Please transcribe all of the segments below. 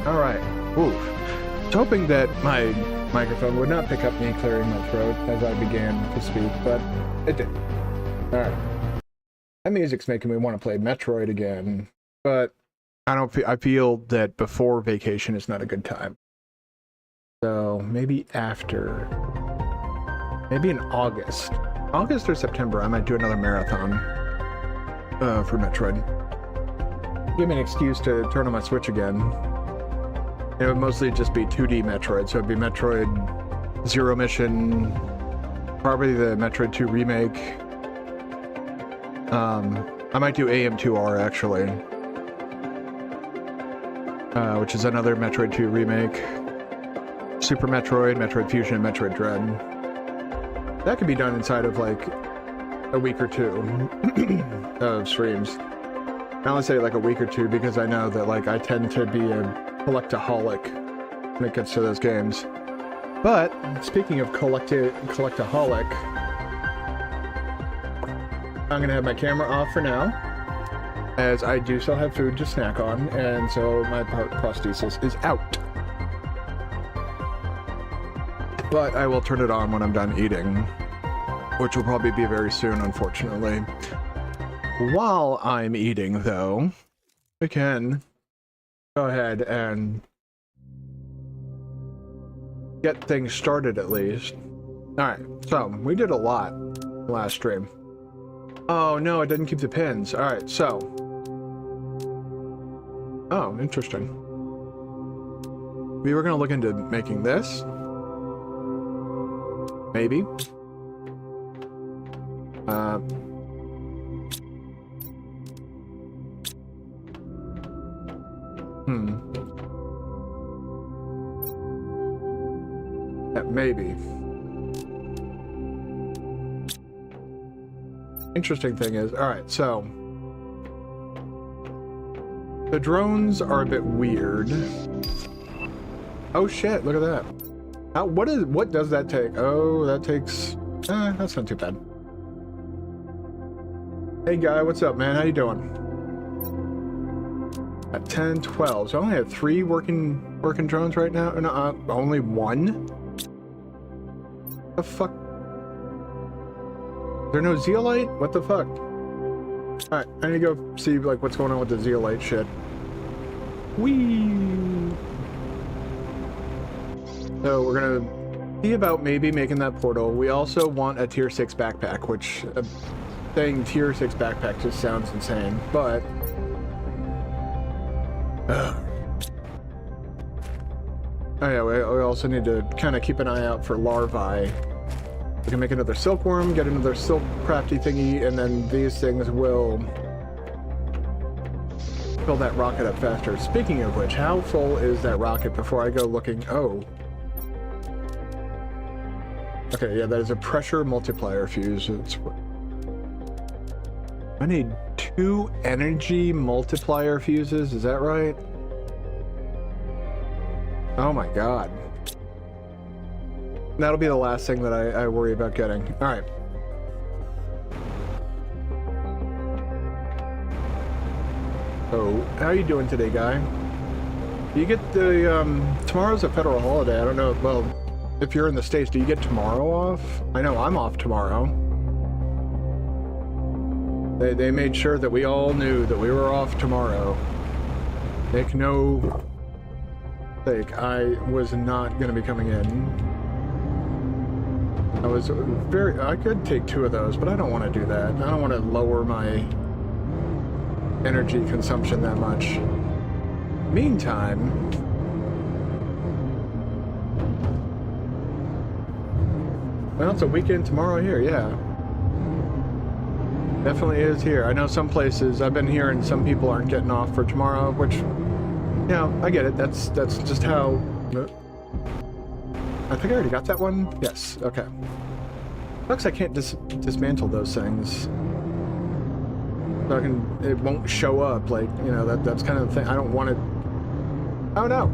All right. Ooh. I was hoping that my microphone would not pick up me clearing my throat as I began to speak, but it did. All right. That music's making me want to play Metroid again, but I don't feel. I feel that before vacation is not a good time. So maybe after. Maybe in August. August or September, I might do another marathon for Metroid. Give me an excuse to turn on my Switch again. It would mostly just be 2D Metroid, so it'd be Metroid Zero Mission, probably the Metroid 2 remake. I might do AM2R actually, which is another Metroid 2 remake. Super Metroid, Metroid Fusion, and Metroid Dread. That could be done inside of like a week or two of streams. I only say like a week or two because I know that like I tend to be a collectaholic when it gets to those games. But speaking of collectaholic, I'm gonna have my camera off for now, as I do still have food to snack on, and so my prosthesis is out. But I will turn it on when I'm done eating, which will probably be very soon, unfortunately. While I'm eating, though, we can go ahead and get things started at least. Alright, so we did a lot last stream. Oh no, it didn't keep the pins. Alright, so. Oh, interesting. We were going to look into making this. Maybe. Maybe. Interesting thing is, alright, so the drones are a bit weird. Oh shit, look at that. What does that take? Oh, that takes... that's not too bad. Hey guy, what's up, man? How you doing? At 10, 12. So I only have 3 working drones right now? No, only 1? The fuck? Is there no zeolite? What the fuck? Alright, I need to go see like what's going on with the zeolite shit. Whee! So we're gonna see about maybe making that portal. We also want a tier 6 backpack, which saying tier 6 backpack just sounds insane, but oh yeah, we also need to kind of keep an eye out for larvae. We can make another silkworm, get another silk crafty thingy, and then these things will fill that rocket up faster. Speaking of which, how full is that rocket before I go looking? Oh. Okay, yeah, that is a pressure multiplier fuse. I need 2 energy multiplier fuses, is that right? Oh my god. That'll be the last thing that I worry about getting. Alright. So, how are you doing today, guy? You get the, tomorrow's a federal holiday. I don't know, well, if you're in the States, do you get tomorrow off? I know I'm off tomorrow. They made sure that we all knew that we were off tomorrow. Make no mistake, I was not going to be coming in. I could take 2 of those, but I don't want to do that. I don't want to lower my energy consumption that much. Meantime, well, it's a weekend tomorrow here, yeah. Definitely is here. I know some places, I've been hearing some people aren't getting off for tomorrow, which, you know, I get it. That's just how... I think I already got that one. Yes, okay. Sucks I can't dismantle those things. So it won't show up, like, you know, that's kind of the thing. I don't want it... Oh no!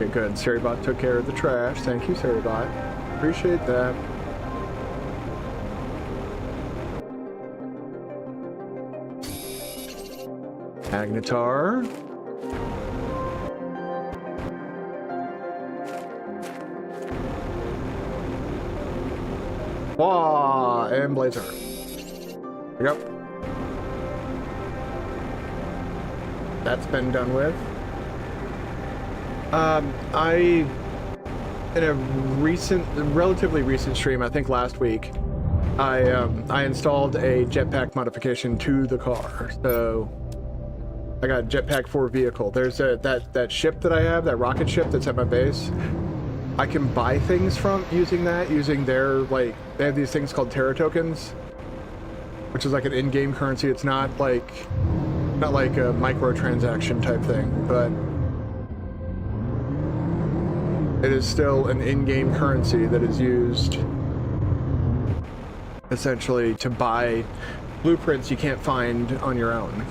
good. Seribot took care of the trash. Thank you, Seribot. Appreciate that. Magnetar. Wah! And Blazer. There we go. That's been done with. In a relatively recent stream, I think last week, I installed a jetpack modification to the car. So I got a jetpack for vehicle. There's that ship that I have, that rocket ship that's at my base. I can buy things from using their, like, they have these things called Terra tokens, which is like an in-game currency. It's not like a microtransaction type thing, but it is still an in-game currency that is used essentially to buy blueprints you can't find on your own.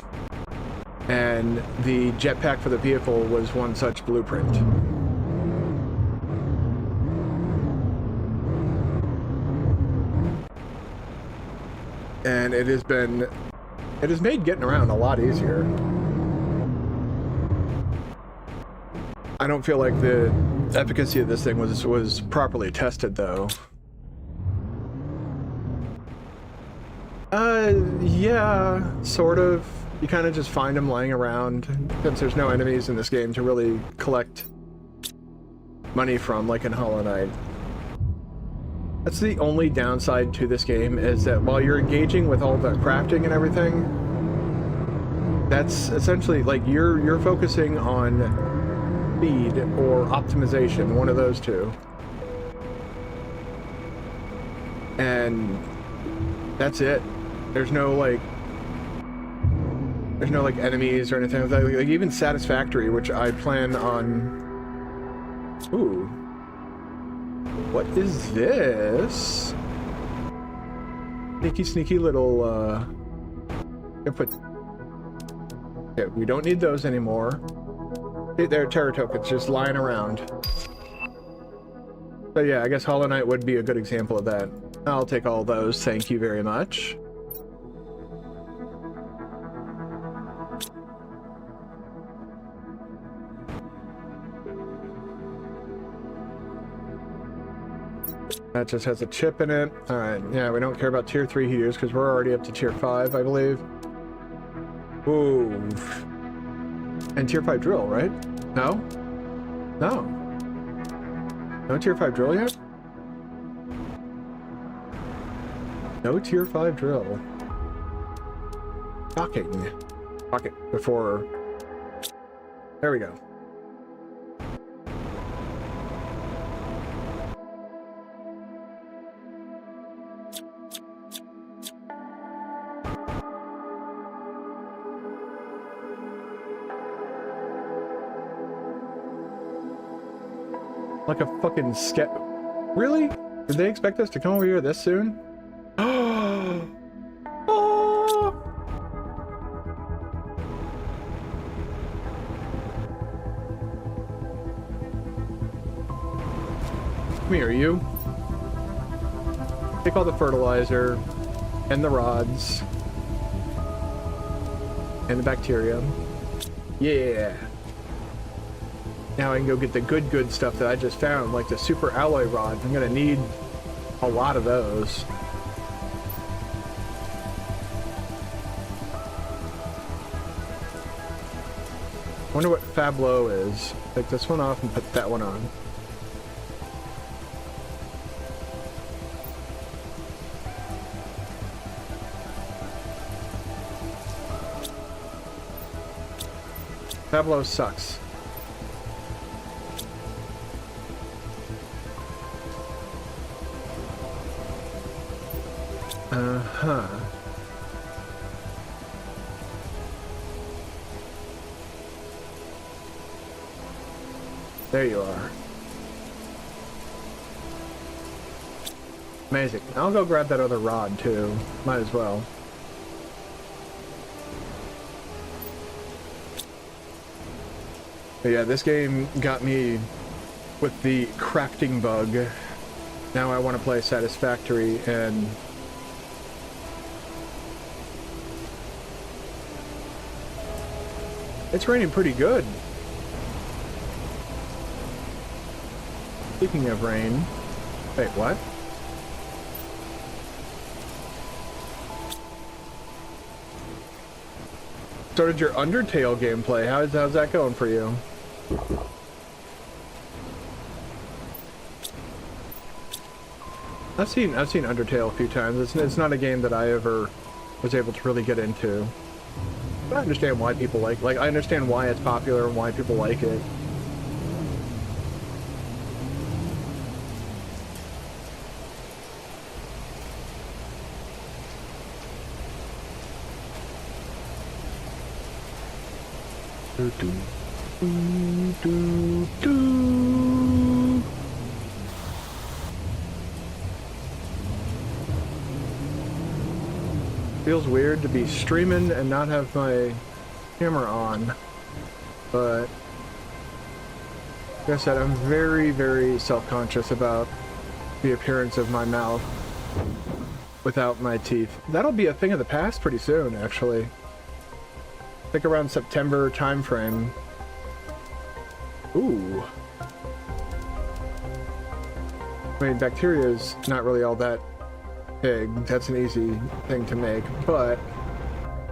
And the jetpack for the vehicle was one such blueprint. And it has made getting around a lot easier. I don't feel like the efficacy of this thing was properly tested, though. Yeah, sort of. You kind of just find them laying around, since there's no enemies in this game to really collect money from, like in Hollow Knight. That's the only downside to this game, is that while you're engaging with all the crafting and everything, that's essentially, like, you're focusing on speed or optimization, one of those two. And that's it. There's no like enemies or anything like that. Like even Satisfactory, which I plan on. Ooh. What is this? Sneaky little input. Yeah, we don't need those anymore. They're Terra tokens just lying around. But yeah, I guess Hollow Knight would be a good example of that. I'll take all those, thank you very much. That just has a chip in it. Alright, yeah, we don't care about tier 3 heaters because we're already up to tier 5, I believe. Ooh. And tier 5 drill, right? No? No. No tier 5 drill yet? No tier 5 drill. Shocking. Pocket before... There we go. Like a fucking Really? Did they expect us to come over here this soon? Oh! Come here, you. Take all the fertilizer and the rods and the bacteria. Yeah. Now I can go get the good stuff that I just found, like the super alloy rods. I'm gonna need a lot of those. Wonder what Fablo is. Take this one off and put that one on. Fablo sucks. Uh-huh. There you are. Amazing. I'll go grab that other rod too. Might as well. But yeah, this game got me with the crafting bug. Now I want to play Satisfactory, and it's raining pretty good. Speaking of rain, wait, what? Started your Undertale gameplay. How's that going for you? I've seen Undertale a few times. It's not a game that I ever was able to really get into. But I understand why people like I understand why it's popular and why people like it. Do, do, do, do. Feels weird to be streaming and not have my camera on, but like I said, I'm very, very self-conscious about the appearance of my mouth without my teeth. That'll be a thing of the past pretty soon, actually. I think around September time frame. Ooh. I mean, bacteria is not really all that big. That's an easy thing to make, but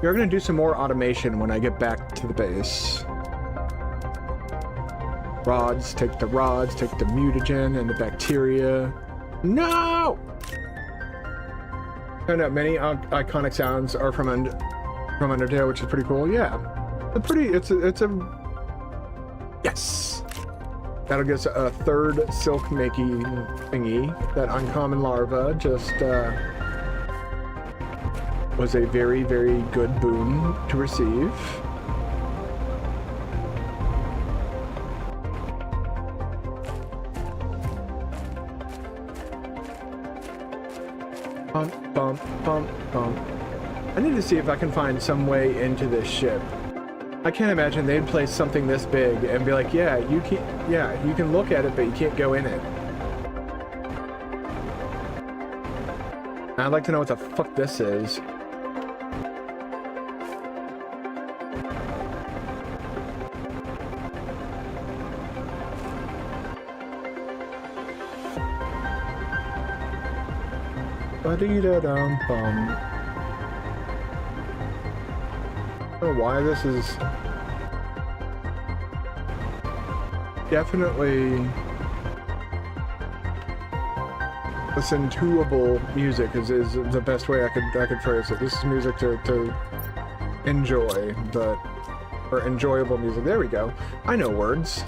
we're gonna do some more automation when I get back to the base. Rods, take the mutagen and the bacteria. No! Found out many iconic sounds are from Undertale, which is pretty cool. Yeah, it's a yes. That'll get us a third silk making thingy. That uncommon larva just was a very, very good boon to receive. Bump, bump, bump, bump. I need to see if I can find some way into this ship. I can't imagine they'd place something this big and be like, yeah, you can look at it, but you can't go in it. I'd like to know what the fuck this is. Ba-dee-da-dum-bum. I don't know why this is definitely listen toable music is the best way I could phrase it. This is music to enjoy, or enjoyable music. There we go. I know words.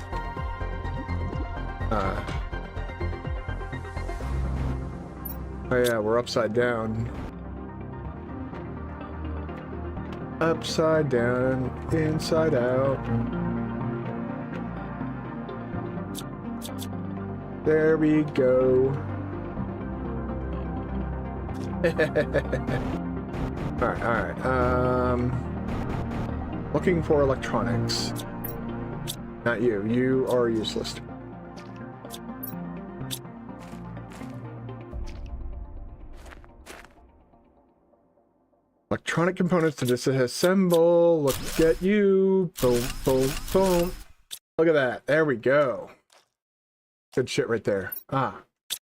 Oh yeah, we're upside down. Upside down, inside out. There we go. Alright. Looking for electronics. Not you. You are useless. Electronic components to disassemble. Look at you. Boom, boom, boom. Look at that. There we go. Good shit right there. Ah,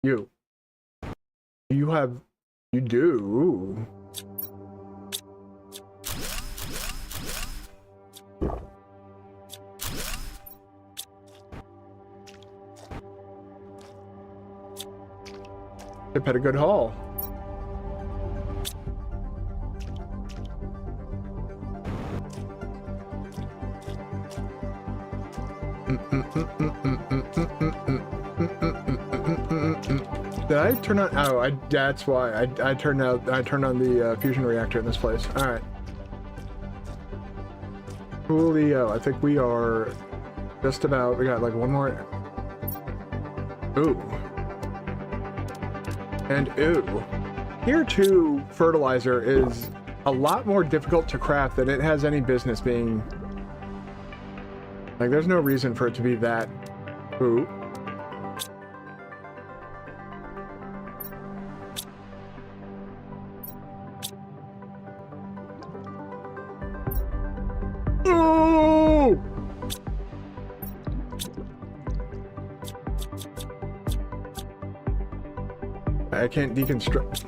you. You do. They've had a good haul. Did I turn on? Oh, that's why I turned on the fusion reactor in this place. All right. Coolio. I think we are just about. We got like one more. Ooh. And ooh. Tier 2 fertilizer is a lot more difficult to craft than it has any business being. Like, there's no reason for it to be that. Ooh. Oh! I can't deconstruct.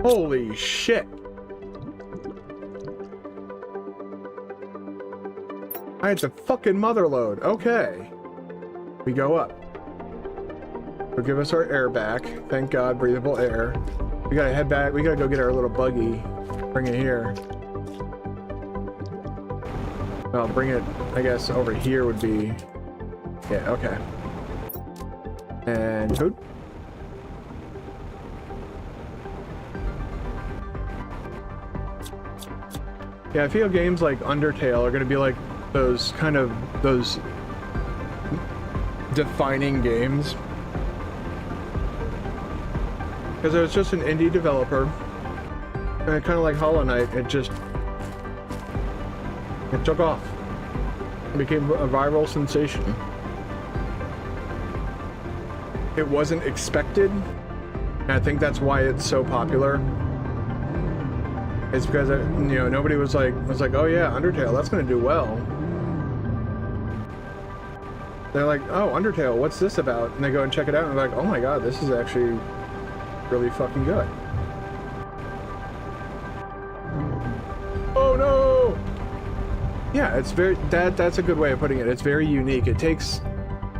Holy shit. I had to fucking mother load. Okay. We go up. They'll give us our air back. Thank God, breathable air. We gotta head back. We gotta go get our little buggy. Bring it here. Well, bring it, I guess, over here would be... Yeah, okay. And food. Yeah, I feel games like Undertale are gonna be like those kind of, those defining games. Because it was just an indie developer. And kind of like Hollow Knight, it took off. It became a viral sensation. It wasn't expected, and I think that's why it's so popular. It's because, you know, nobody was like, oh yeah, Undertale, that's gonna do well. They're like, oh, Undertale, what's this about? And they go and check it out, and they're like, oh my god, this is actually really fucking good. Oh no! Yeah, it's very, that's a good way of putting it. It's very unique. It takes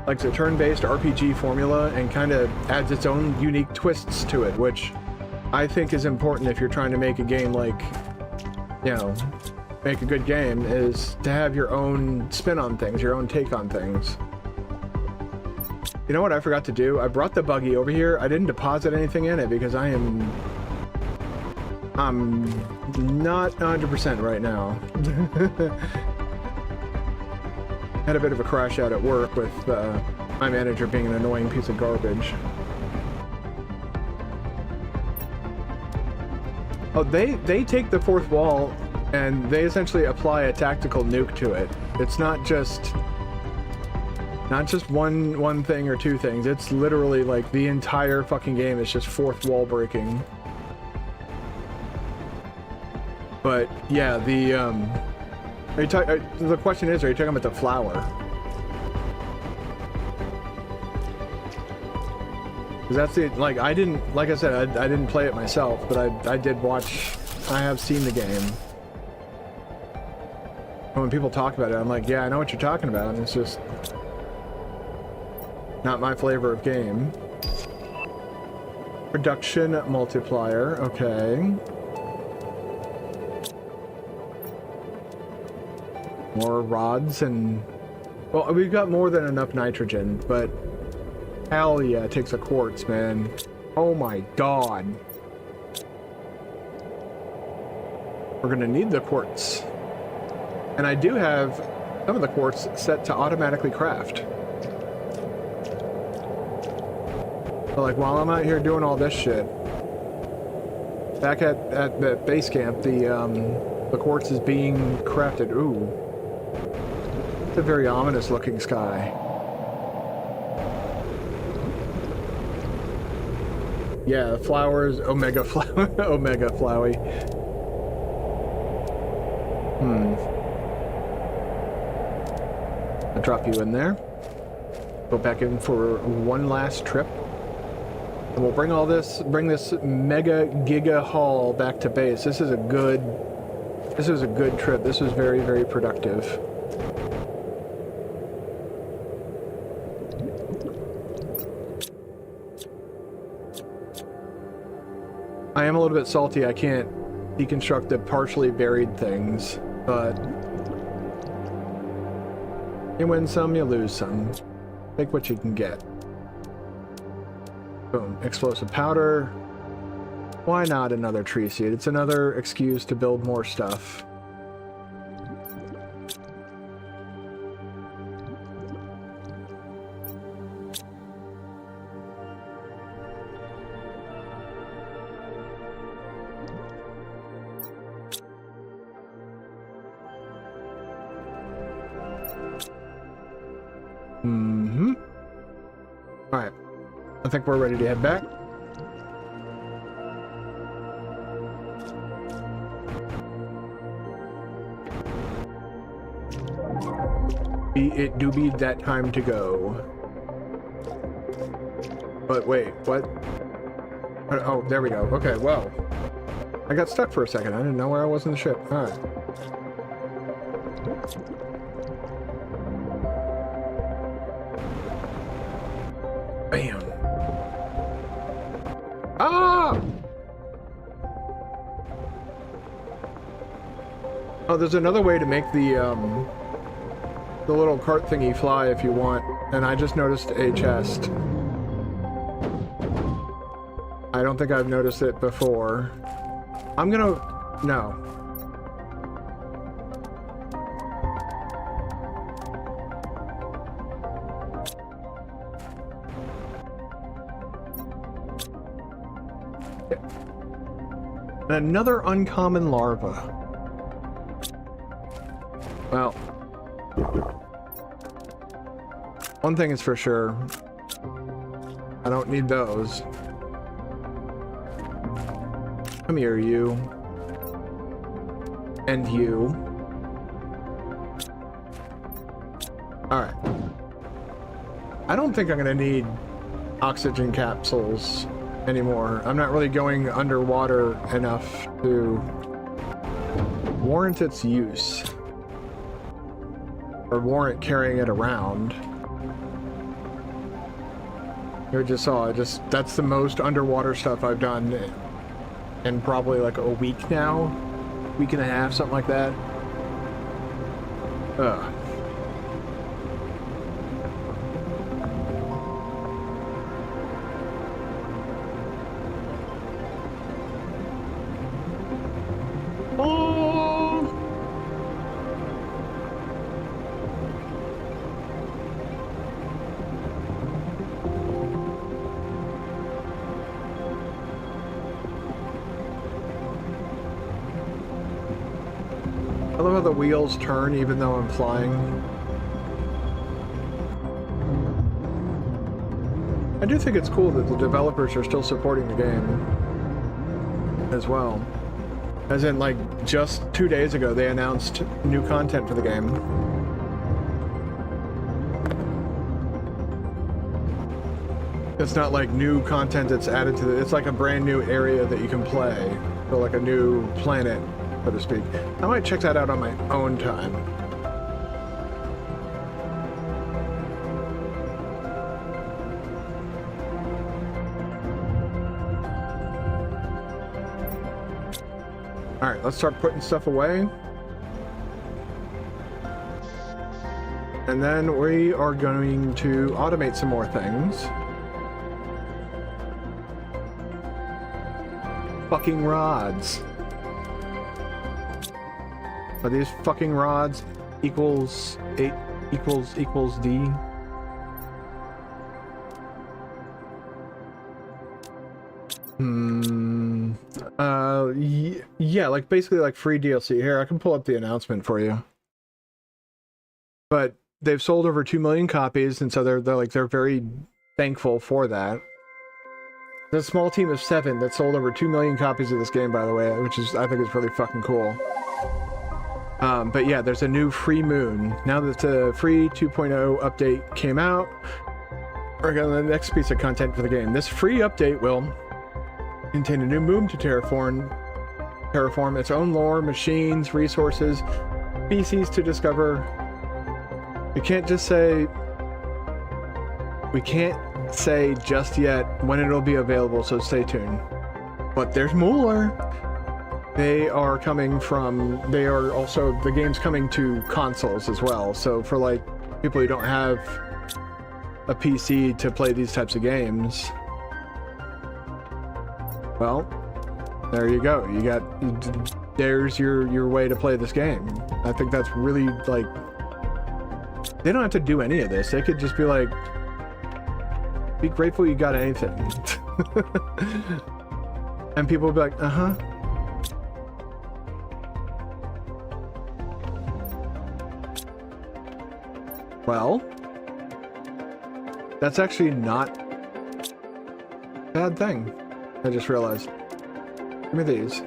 like a turn-based RPG formula and kind of adds its own unique twists to it, which I think is important if you're trying to make a game like, you know, make a good game, is to have your own spin on things, your own take on things. You know what I forgot to do? I brought the buggy over here. I didn't deposit anything in it because I'm not 100% right now. Had a bit of a crash out at work with my manager being an annoying piece of garbage. Oh, they take the fourth wall and they essentially apply a tactical nuke to it. It's not just one thing or two things. It's literally like the entire fucking game is just fourth wall breaking. But yeah, the question is, are you talking about the flower? Because that's the, like, I didn't, like I said, I didn't play it myself, but I did watch, I have seen the game. And when people talk about it, I'm like, yeah, I know what you're talking about, and it's just not my flavor of game. Production multiplier, okay. More rods and... Well, we've got more than enough nitrogen, but... Hell yeah, it takes a quartz, man. Oh my god. We're gonna need the quartz. And I do have some of the quartz set to automatically craft. So like, while I'm out here doing all this shit, back at the base camp, the quartz is being crafted. Ooh. It's a very ominous looking sky. Yeah, the flowers, Omega Flower, Omega Flowey. I'll drop you in there. Go back in for one last trip. And we'll bring this mega giga haul back to base. This was a good trip. This was very, very productive. I am a little bit salty. I can't deconstruct the partially buried things, but you win some, you lose some. Take what you can get. Boom. Explosive powder. Why not another tree seed? It's another excuse to build more stuff. Alright. I think we're ready to head back. It do be that time to go. But wait, what? Oh, there we go. Okay, well. I got stuck for a second. I didn't know where I was in the ship. Alright. Bam. Ah! Oh, there's another way to make the little cart thingy fly if you want, and I just noticed a chest. I don't think I've noticed it before. I'm gonna... no. Another uncommon larva. Well, one thing is for sure, I don't need those. Come here, you. And you. Alright. I don't think I'm gonna need oxygen capsules anymore. I'm not really going underwater enough to warrant its use. Or warrant carrying it around. You just saw, that's the most underwater stuff I've done in probably like a week now. Week and a half, something like that. Ugh. I love how the wheels turn even though I'm flying. I do think it's cool that the developers are still supporting the game as well. As in, like, just 2 days ago they announced new content for the game. It's not like new content that's added to the... it's like a brand new area that you can play. So like a new planet, so to speak. I might check that out on my own time. Alright, let's start putting stuff away. And then we are going to automate some more things. Fucking rods. Are these fucking rods equals 8 equals D? Yeah, like basically like free DLC. Here, I can pull up the announcement for you. But they've sold over 2 million copies, and so they're very thankful for that. There's a small team of 7 that sold over 2 million copies of this game, by the way, which is, I think, is really fucking cool. But yeah, there's a new free moon. Now that the free 2.0 update came out, we're going to the next piece of content for the game. This free update will contain a new moon to terraform its own lore, machines, resources, species to discover. We can't say just yet when it'll be available, so stay tuned. But there's more. The game's coming to consoles as well, so for like people who don't have a PC to play these types of games, well, there you go. There's your way to play this game. I think that's really, like, they don't have to do any of this. They could just be like, be grateful you got anything. And people will be like, uh-huh. Well, that's actually not a bad thing. I just realized. Give me these.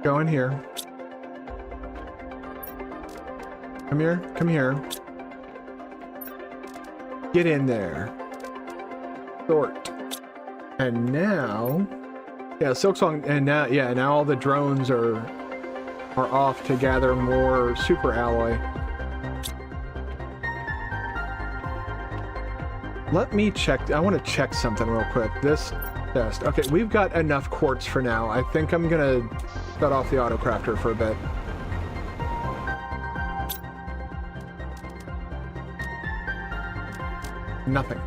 Go in here. Come here. Come here. Get in there. Sort. And now... Yeah, Silksong, and now, yeah, now all the drones are off to gather more super alloy. Let me check, I want to check something real quick. This test. Okay, we've got enough quartz for now. I think I'm gonna shut off the autocrafter for a bit. Nothing.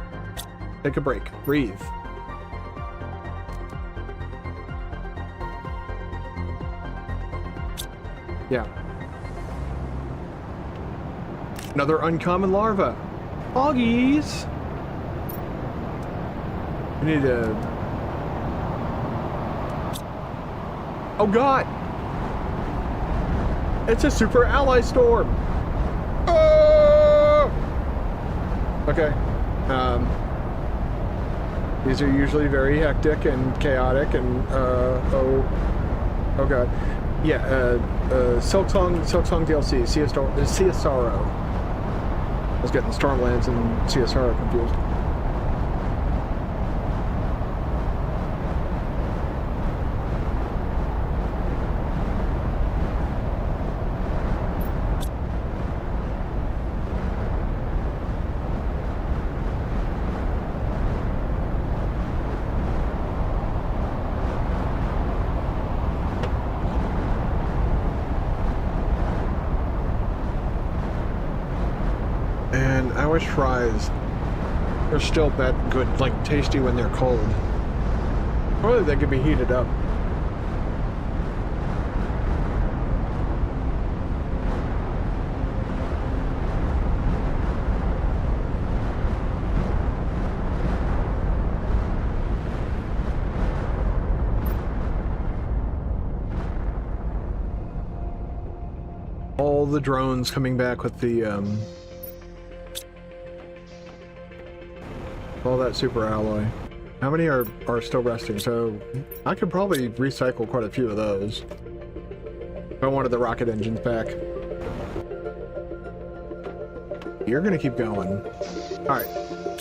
Take a break. Breathe. Yeah. Another uncommon larva. Oggies! We need to... Oh god! It's a super ally storm! Oh! Okay. These are usually very hectic and chaotic and, oh god. Yeah, Silksong DLC, CSRO. I was getting Stormlands and CSRO confused. Irish fries are still that good, like tasty when they're cold. Or they could be heated up. All the drones coming back with the all that super alloy. How many are still resting? So I could probably recycle quite a few of those. If I wanted the rocket engines back. You're gonna keep going. Alright.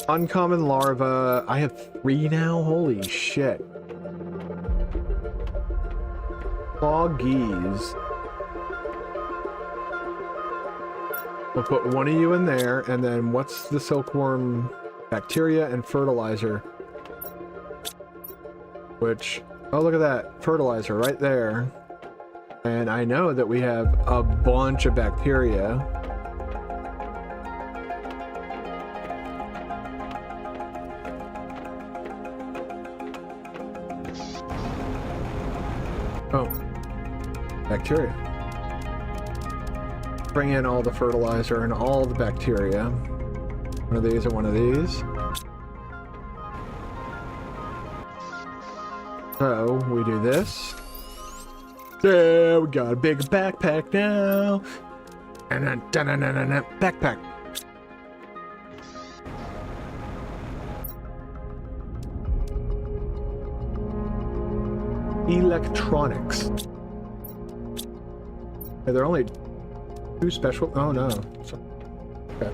Uncommon larva. I have 3 now? Holy shit. Foggies. We'll put one of you in there, and then what's the silkworm? Bacteria and fertilizer. Which, oh look at that, fertilizer right there. And I know that we have a bunch of bacteria. Oh, bacteria. Bring in all the fertilizer and all the bacteria. One of these and one of these. So we do this. Yeah, we got a big backpack now. And then backpack. Electronics. Are there only 2 special? Oh no. Okay.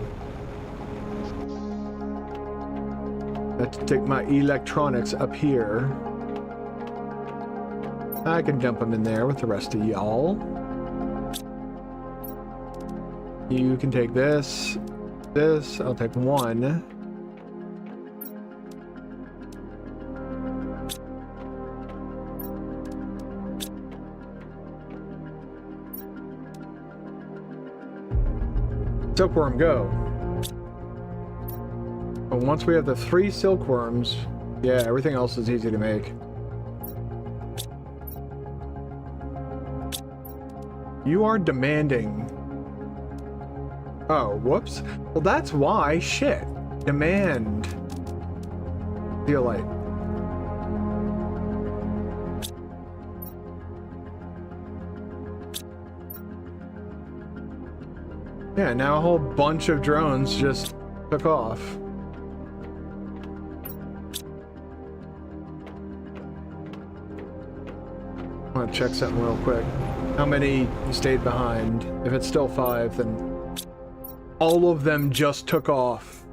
Let's take my electronics up here. I can dump them in there with the rest of y'all. You can take this. This, I'll take 1. Silkworm, go. But once we have the 3 silkworms, yeah, everything else is easy to make. You are demanding. Oh, whoops. Well, that's why. Shit. Demand. Zeolite. Yeah, now a whole bunch of drones just took off. I want to check something real quick. How many stayed behind? If it's still 5, then All of them just took off.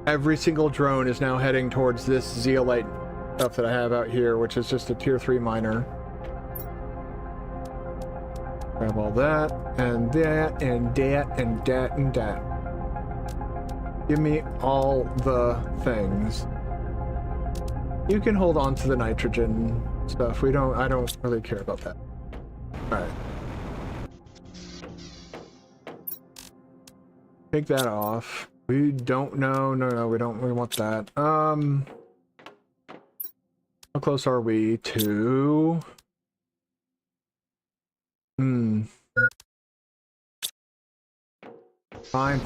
Every single drone is now heading towards this zeolite stuff that I have out here, which is just a tier 3 miner. Grab all that, and that, and that, and that, and that. Give me all the things. You can hold on to the nitrogen stuff. I don't really care about that. Alright. Take that off. We don't know. No, we don't. We want that. How close are we to? Fine.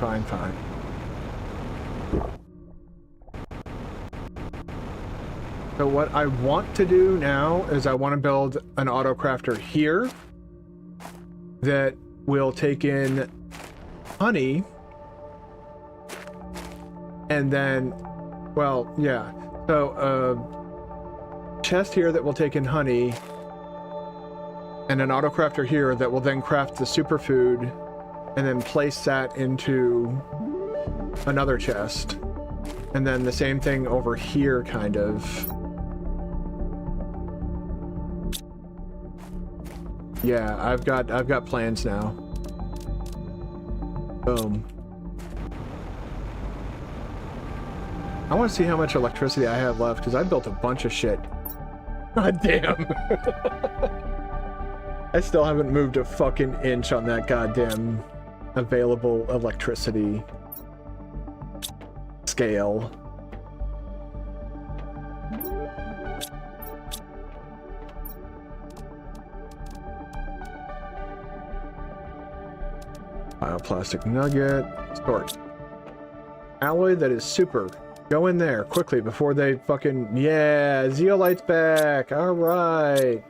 So what I want to do now is I want to build an autocrafter here that will take in honey. And then, well, yeah. So, chest here that will take in honey, and an autocrafter here that will then craft the superfood, and then place that into another chest. And then the same thing over here, kind of. Yeah, I've got plans now. Boom. I want to see how much electricity I have left, because I built a bunch of shit. God damn. I still haven't moved a fucking inch on that goddamn available electricity scale. Bioplastic nugget. Sort. Alloy that is super. Go in there quickly before they fucking... Yeah, zeolite's back. All right.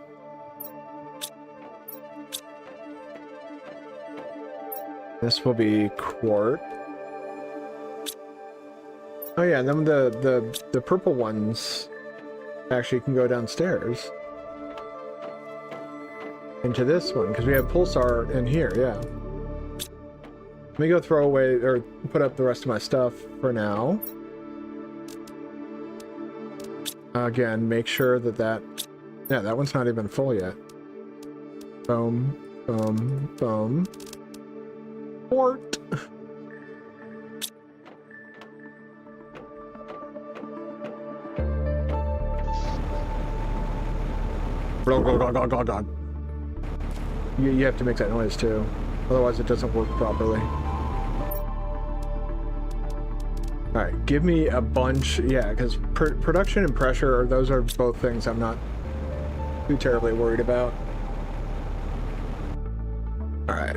This will be quart. Oh yeah, and then the purple ones actually can go downstairs into this one because we have pulsar in here. Yeah. Let me go throw away or put up the rest of my stuff for now. Again, make sure that yeah, that one's not even full yet. Boom, boom, boom. Port. You have to make that noise too, otherwise it doesn't work properly. Alright, give me a bunch, yeah, because production and pressure, those are both things I'm not too terribly worried about. Alright,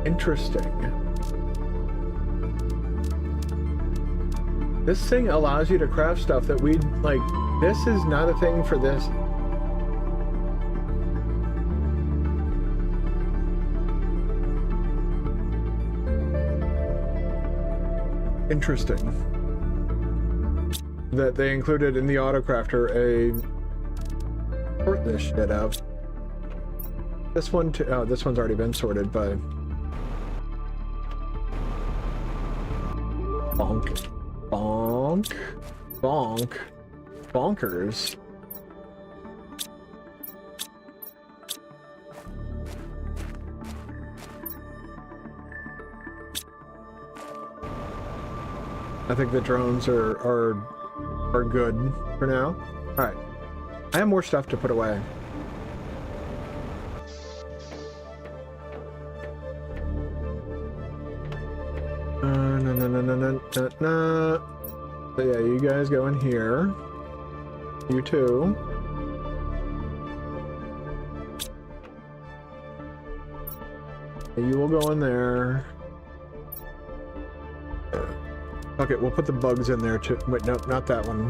interesting. This thing allows you to craft stuff that we like. This is not a thing for this. Interesting. That they included in the autocrafter a sort this shit out. This one too. Oh, this one's already been sorted by bonk. Bonk. Bonk. Bonkers. I think the drones are good for now. Alright. I have more stuff to put away. No. So yeah, you guys go in here. You too. You will go in there. Okay, we'll put the bugs in there too. Wait, no, not that one.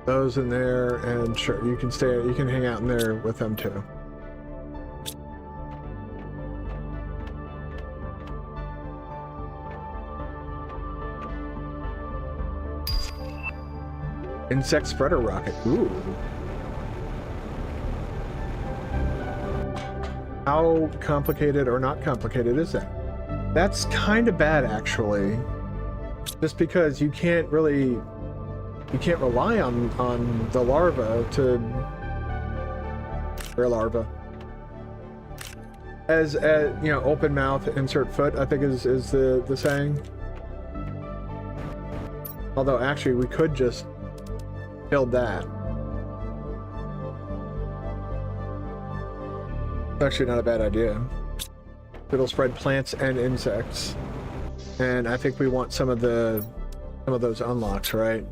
those in there, and sure, you can hang out in there with them too. Insect spreader rocket. Ooh. How complicated or not complicated is that? That's kind of bad, actually. Just because you can't rely on the larva to... or larva. As you know, open mouth, insert foot, I think is the saying. Although actually we could just build that. It's actually not a bad idea. It'll spread plants and insects. And I think we want some of those unlocks, right?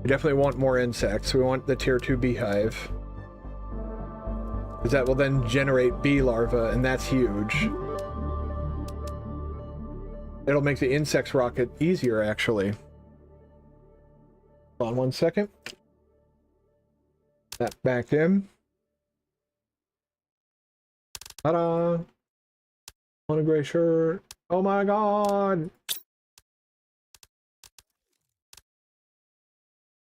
We definitely want more insects. We want the tier 2 beehive. Because that will then generate bee larvae, and that's huge. It'll make the insects rocket easier, actually. Hold on one second. That back in. Ta-da! On a gray shirt. Oh my god!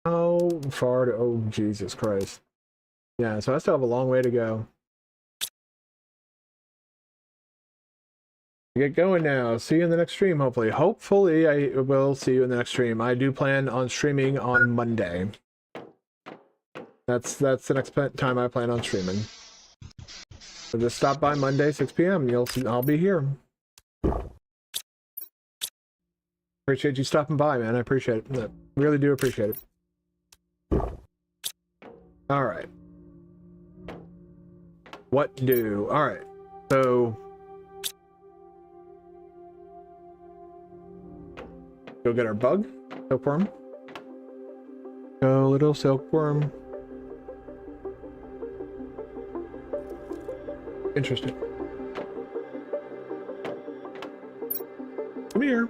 How far to... oh, Jesus Christ. Yeah, so I still have a long way to go. Get going now. See you in the next stream, hopefully. Hopefully, I will see you in the next stream. I do plan on streaming on Monday. That's the next time I plan on streaming. So just stop by Monday, 6 p.m. You'll see, I'll be here. Appreciate you stopping by, man. I appreciate it. I really do appreciate it. Alright. What do? Alright. So... go get our bug. Silkworm. Go, little silkworm. Interesting. Come here.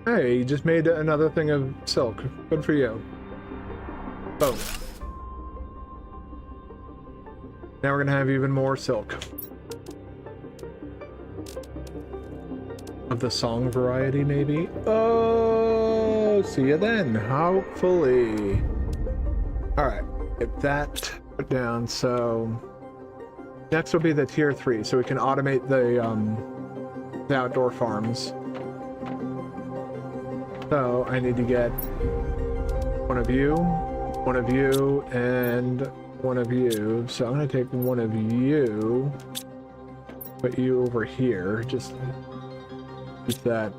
Hey, you just made another thing of silk. Good for you. Boom. Now we're gonna have even more silk. Of the song variety, maybe? Oh, see you then, hopefully. Alright, get that put down, so... next will be the tier 3, so we can automate the outdoor farms. So, I need to get one of you, and one of you. So I'm going to take one of you, put you over here, just use that.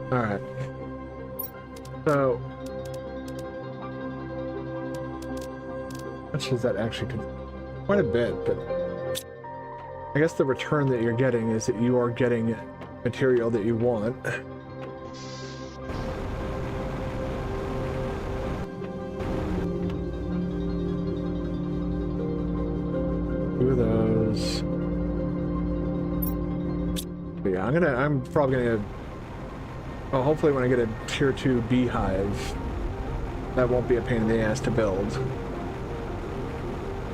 Alright. So... how much is that actually? Quite a bit, but... I guess the return that you're getting is that you are getting material that you want. Two of those. But yeah, I'm probably gonna... well, hopefully when I get a tier 2 beehive, that won't be a pain in the ass to build.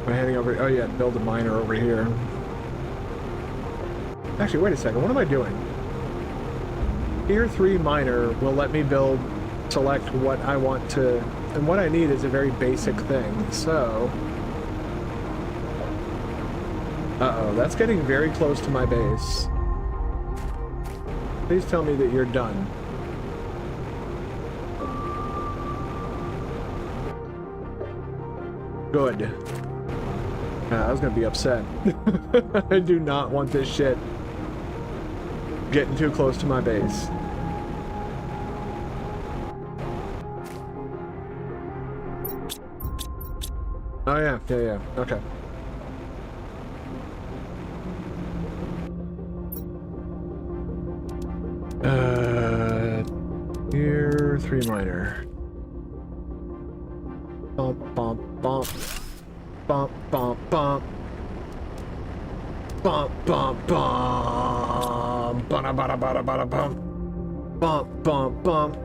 Am I heading over? Oh yeah, build a miner over here. Actually, wait a second. What am I doing? Tier 3 miner will let me select what I want to, and what I need is a very basic thing. So, uh-oh, that's getting very close to my base. Please tell me that you're done. Good. I was gonna be upset. I do not want this shit getting too close to my base. Oh yeah, okay. Tier 3 miner. Bump, bump, bump. Bump, bump, bump. Bump, bump, bump. Bada, bada, bada, bada, bump. Bump, bump, bump.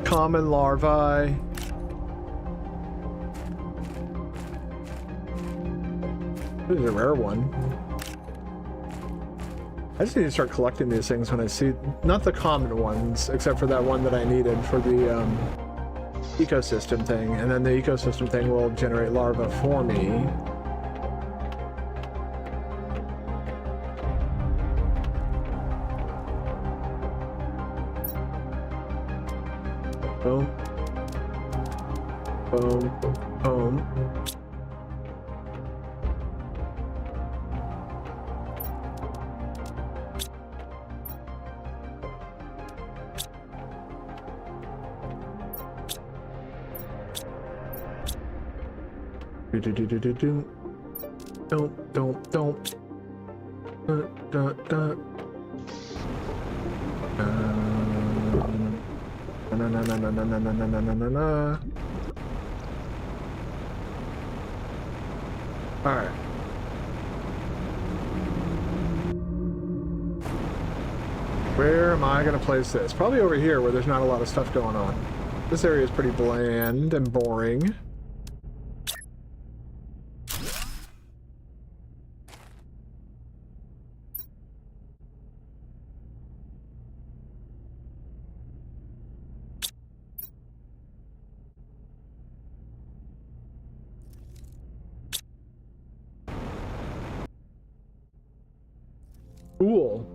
Common larvae. This is a rare one. I just need to start collecting these things when I see, not the common ones, except for that one that I needed for the ecosystem thing, and then the ecosystem thing will generate larvae for me. Boom. Boom. Boom. Don't. Na. All right. Where am I gonna place this? Probably over here where there's not a lot of stuff going on. This area is pretty bland and boring. Cool.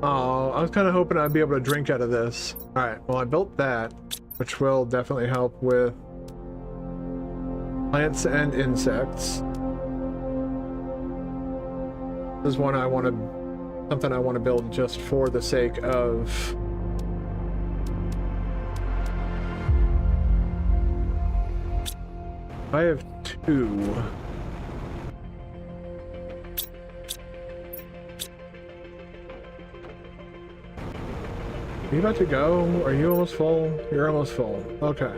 Oh, I was kind of hoping I'd be able to drink out of this. Alright, well I built that, which will definitely help with plants and insects. This is one I want to, something I want to build just for the sake of I have 2. Are you about to go? Are you almost full? You're almost full. Okay.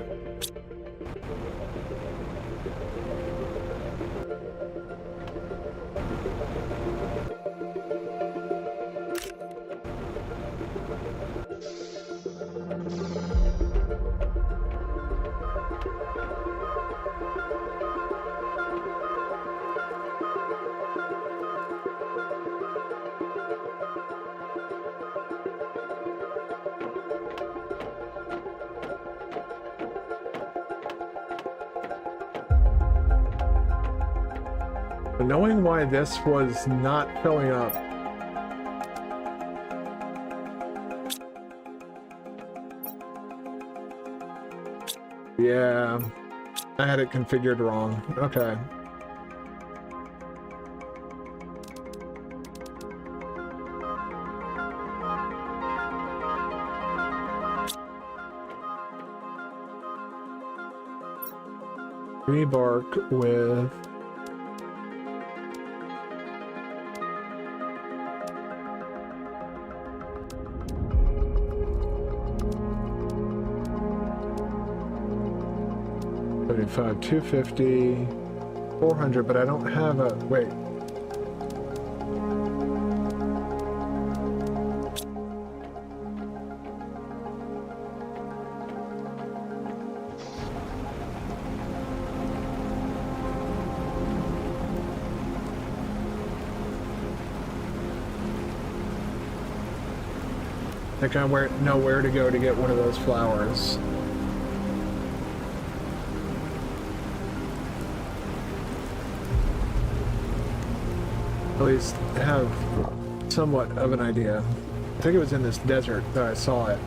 Knowing why this was not filling up. Yeah, I had it configured wrong. Okay. Rebark with $75, $250, $400, but I don't have a, wait. I think I know where to go to get one of those flowers. at least have somewhat of an idea. I think it was in this desert that I saw it.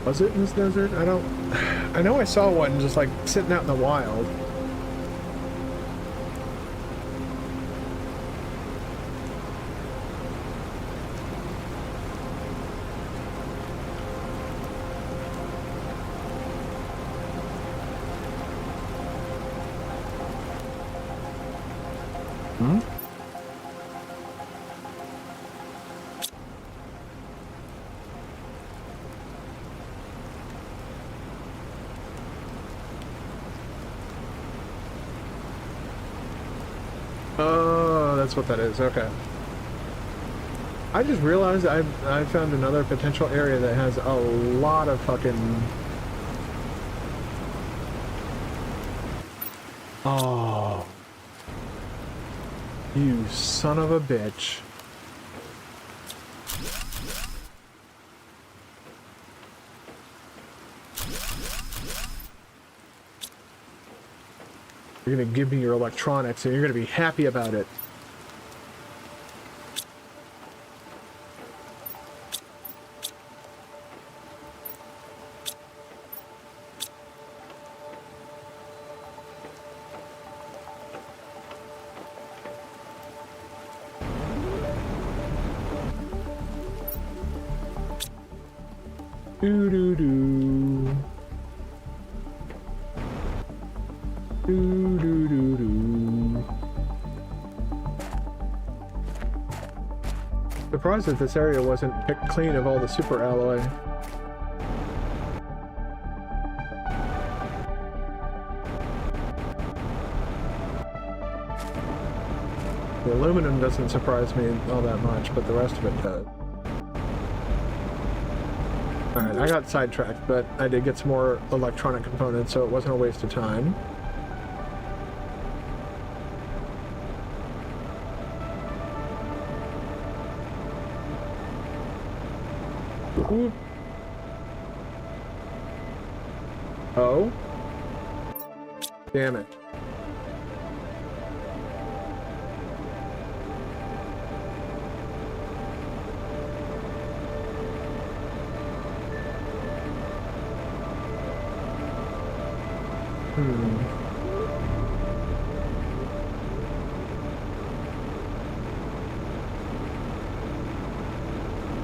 Was it in this desert? I know I saw one just like sitting out in the wild. Hmm? Oh, that's what that is. Okay. I just realized I found another potential area that has a lot of fucking... Oh. You son of a bitch. You're gonna give me your electronics and you're gonna be happy about it. Do-do-do. Do-do-do-do. Surprised that this area wasn't picked clean of all the super alloy. The aluminum doesn't surprise me all that much, but the rest of it does. Alright, I got sidetracked, but I did get some more electronic components, so it wasn't a waste of time. Ooh. Oh? Damn it.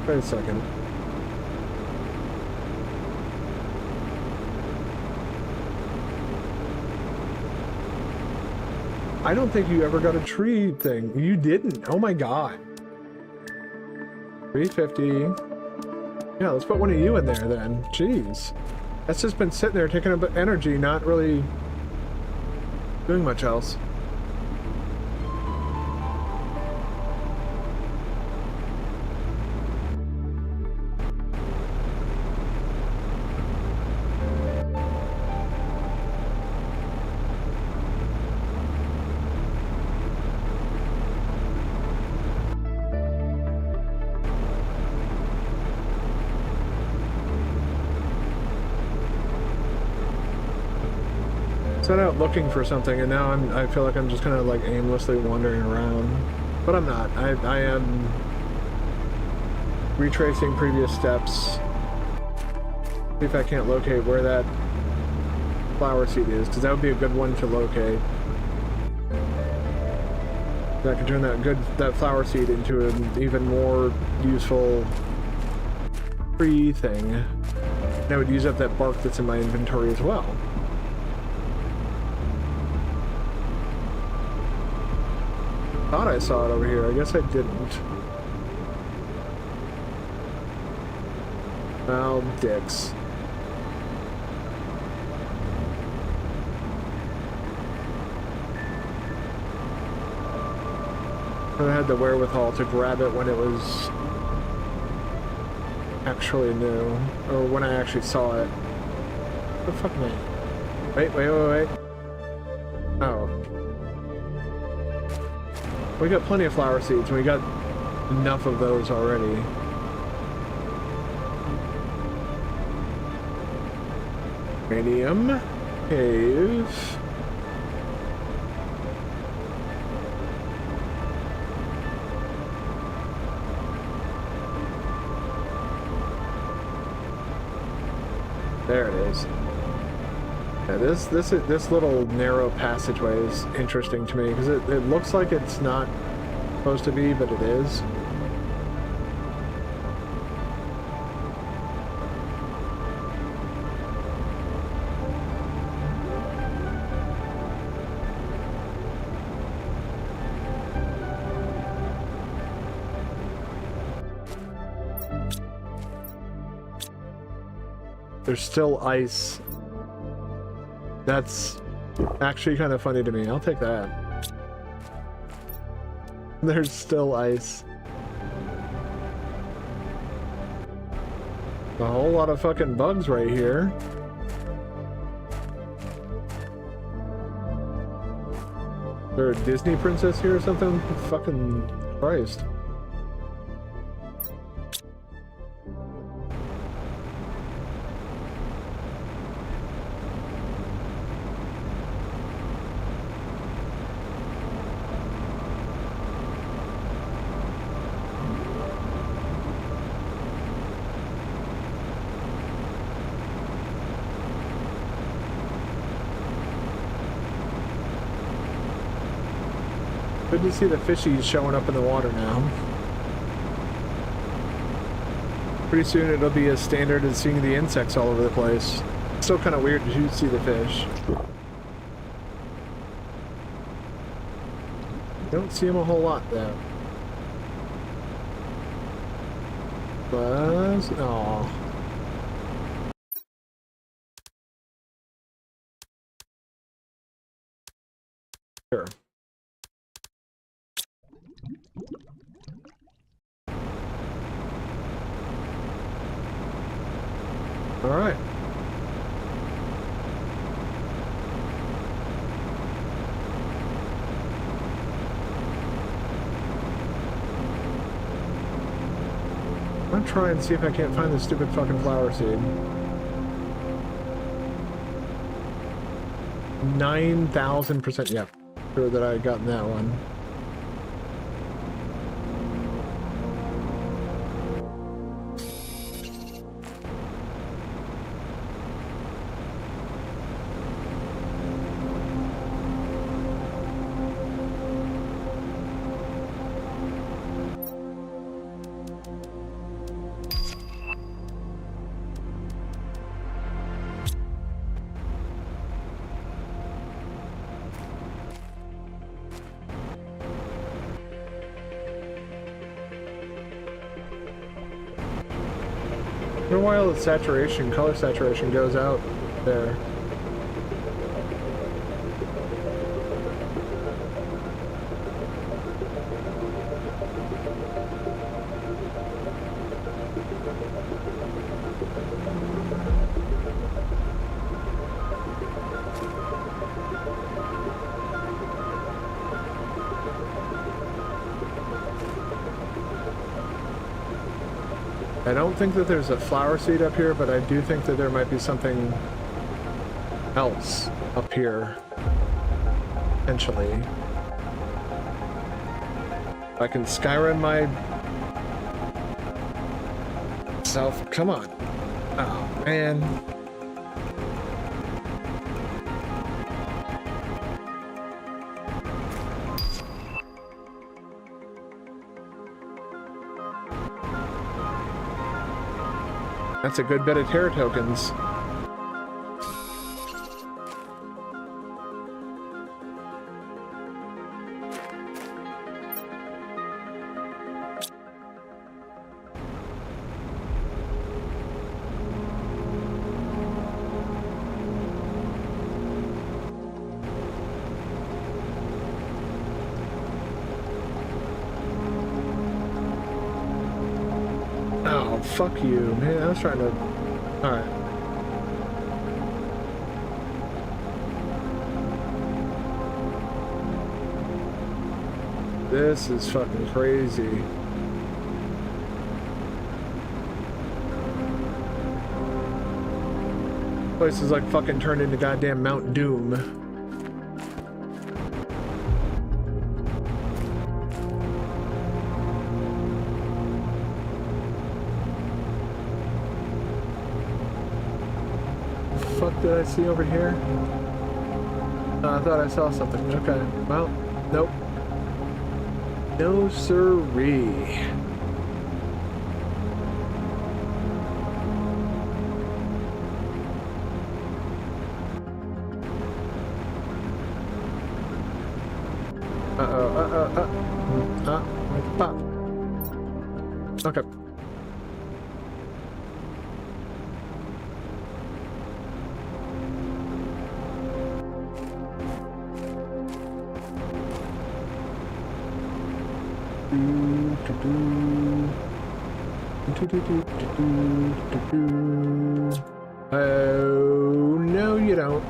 Wait a second. I don't think you ever got a tree thing. You didn't. Oh my god. 350. Yeah, let's put one of you in there then. Jeez. That's just been sitting there taking up energy, not really doing much else. Set out looking for something, and now I feel like I'm just kind of like aimlessly wandering around, but I'm not. I am retracing previous steps. See if I can't locate where that flower seed is, because that would be a good one to locate. That could turn that flower seed into an even more useful tree thing. And I would use up that bark that's in my inventory as well. Thought I saw it over here. I guess I didn't. Well, dicks. I had the wherewithal to grab it when it was actually new, or when I actually saw it. What the fuck am I? Wait. Oh. We got plenty of flower seeds, and we got enough of those already. Radium cave. There it is. Yeah, this little narrow passageway is interesting to me because it looks like it's not supposed to be, but it is. There's still ice. That's actually kind of funny to me. I'll take that. There's still ice. A whole lot of fucking bugs right here. Is there a Disney princess here or something? Fucking Christ. Good to see the fishies showing up in the water now. Pretty soon it'll be as standard as seeing the insects all over the place. It's still kind of weird to see the fish. Don't see them a whole lot though. Buzz? Aww. Sure. All right. I'm gonna try and see if I can't find the stupid fucking flower seed. 9,000%. Yeah, sure that I had gotten that one. For a while, the saturation, color saturation goes out there. I don't think that there's a flower seed up here, but I do think that there might be something else up here, potentially. If I can Skyrim myself. Come on. Oh, man. That's a good bit of Terra tokens. fuck you, man. I was trying to... Alright. This is fucking crazy. Place is like fucking turned into goddamn Mount Doom. The fuck did I see over here? I thought I saw something. Okay, well, nope. No siree. Pop. Okay. Oh, no you don't.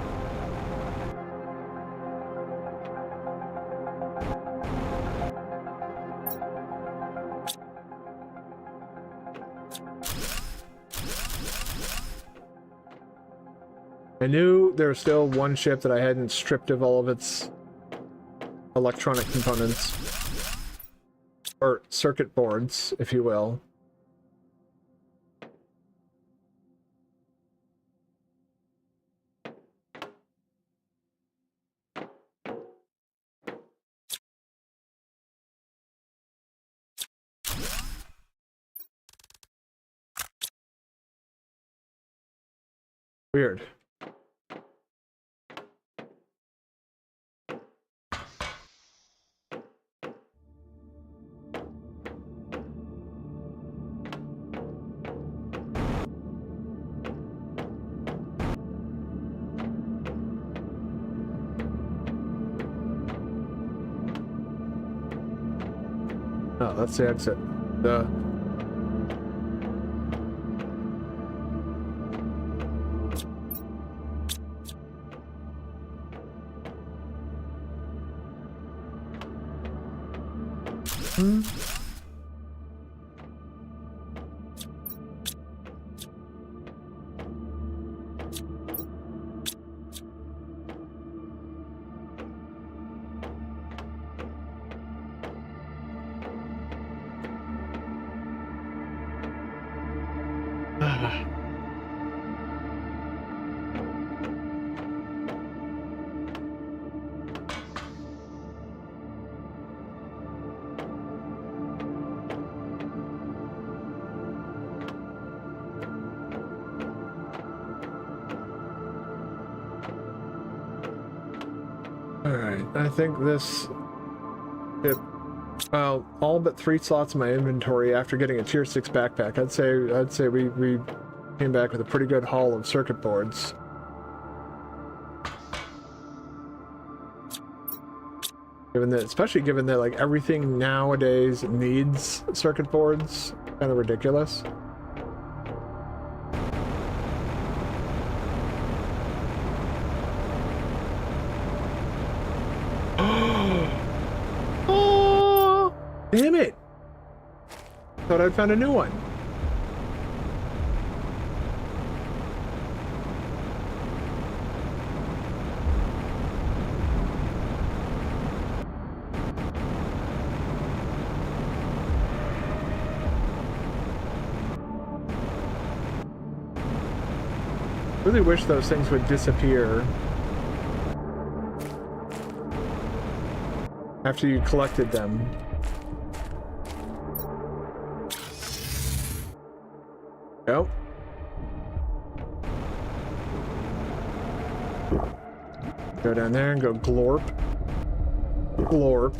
I knew there was still one ship that I hadn't stripped of all of its electronic components. Or circuit boards, if you will. Weird. Oh, that's the exit. Alright, I think this... well, all but 3 slots in my inventory after getting a tier 6 backpack. I'd say we came back with a pretty good haul of circuit boards. Especially given that like everything nowadays needs circuit boards. Kind of ridiculous. Oh, damn it! Thought I'd found a new one. Really wish those things would disappear after you collected them. Go. Go down there and go glorp. Glorp.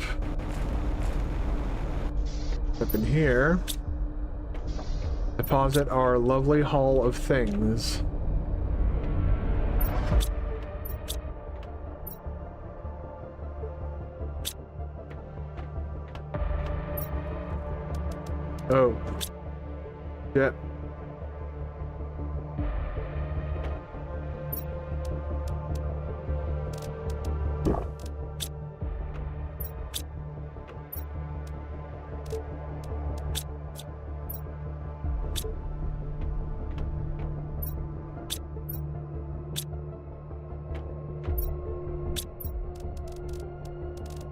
Up in here. Deposit our lovely haul of things. Oh. Yeah.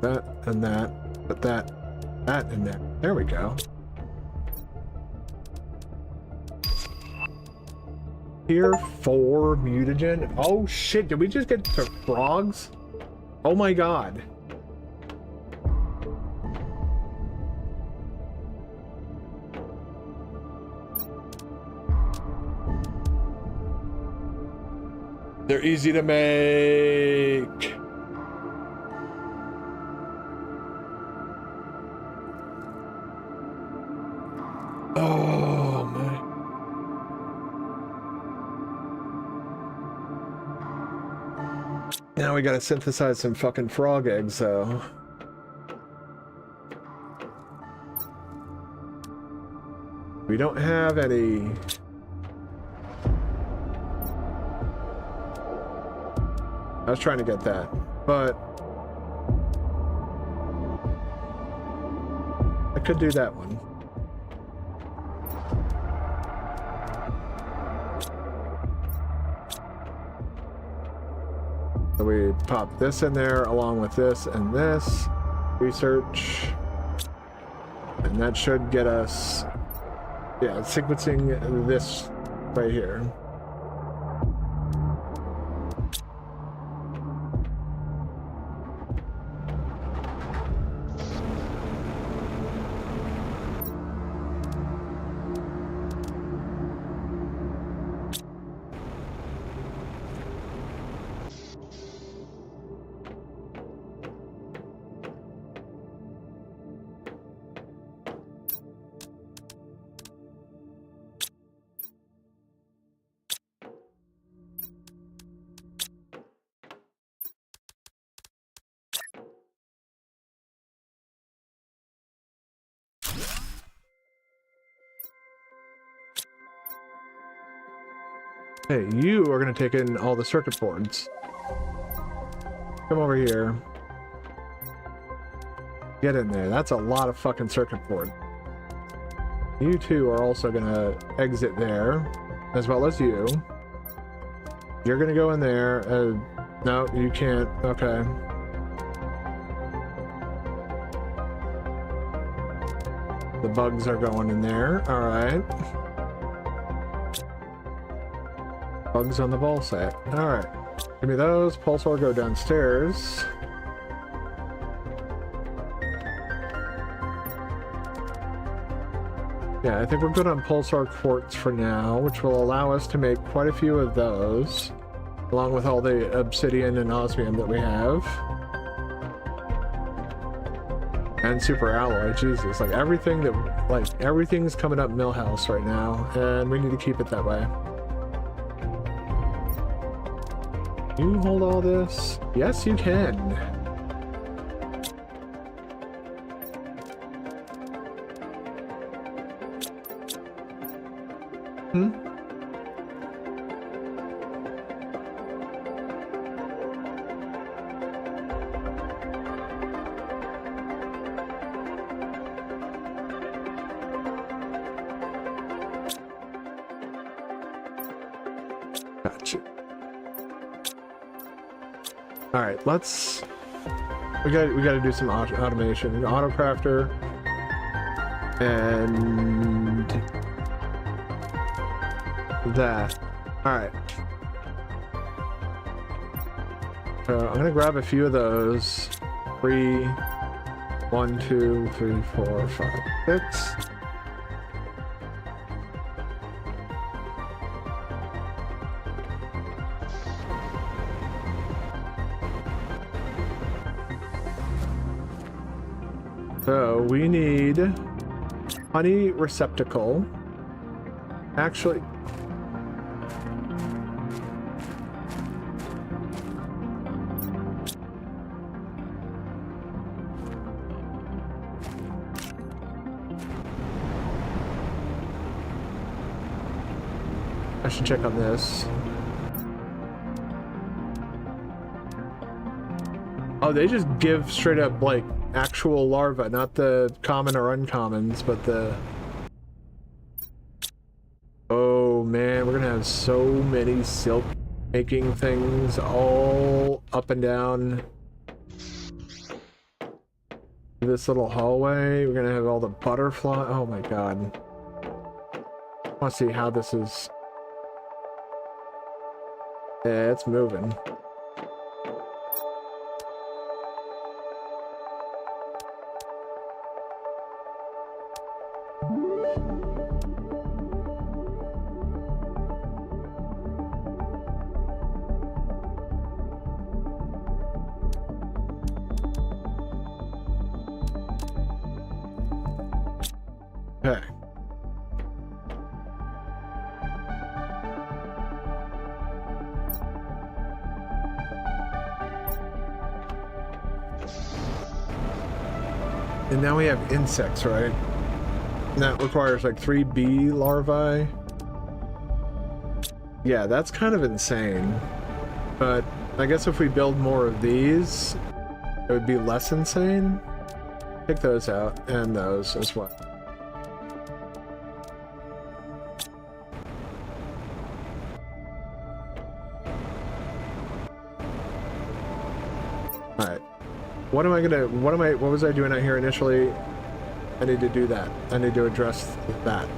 That and that. Put that in there. There we go. Tier 4 mutagen. Oh shit, did we just get to frogs? Oh my god. They're easy to make. Oh my. Now we gotta synthesize some fucking frog eggs, though. We don't have any. I was trying to get that, but I could do that one. So we pop this in there along with this and this. Research. And that should get us, yeah, sequencing this right here. Hey, you are going to take in all the circuit boards. Come over here. Get in there. That's a lot of fucking circuit board. You two are also going to exit there, as well as you. You're going to go in there. No, you can't. Okay. The bugs are going in there. All right. Bugs on the ball set. Alright. Give me those. Pulsar, go downstairs. Yeah, I think we're good on Pulsar quartz for now, which will allow us to make quite a few of those, along with all the obsidian and osmium that we have. And super alloy, Jesus. Like everything that, like everything's coming up Millhouse right now, and we need to keep it that way. You hold all this? Yes, you can. Gotcha. All right, let's. We got to do some automation. Autocrafter and that. All right. So I'm gonna grab a few of those. 3, 1, 2, 3, 4, 5, 6. So we need honey receptacle. Actually, I should check on this. Oh, they just give straight up like actual larvae, not the common or uncommons, but the... Oh man, we're gonna have so many silk making things all up and down. This little hallway, we're gonna have all the butterfly. Oh my god. I want to see how this is. Yeah, it's moving. Okay. And now we have insects, right? And that requires like 3 bee larvae. Yeah, that's kind of insane. But I guess if we build more of these, it would be less insane. Take those out, and those as well. Alright. What was I doing out here initially? I need to do that. I need to address that.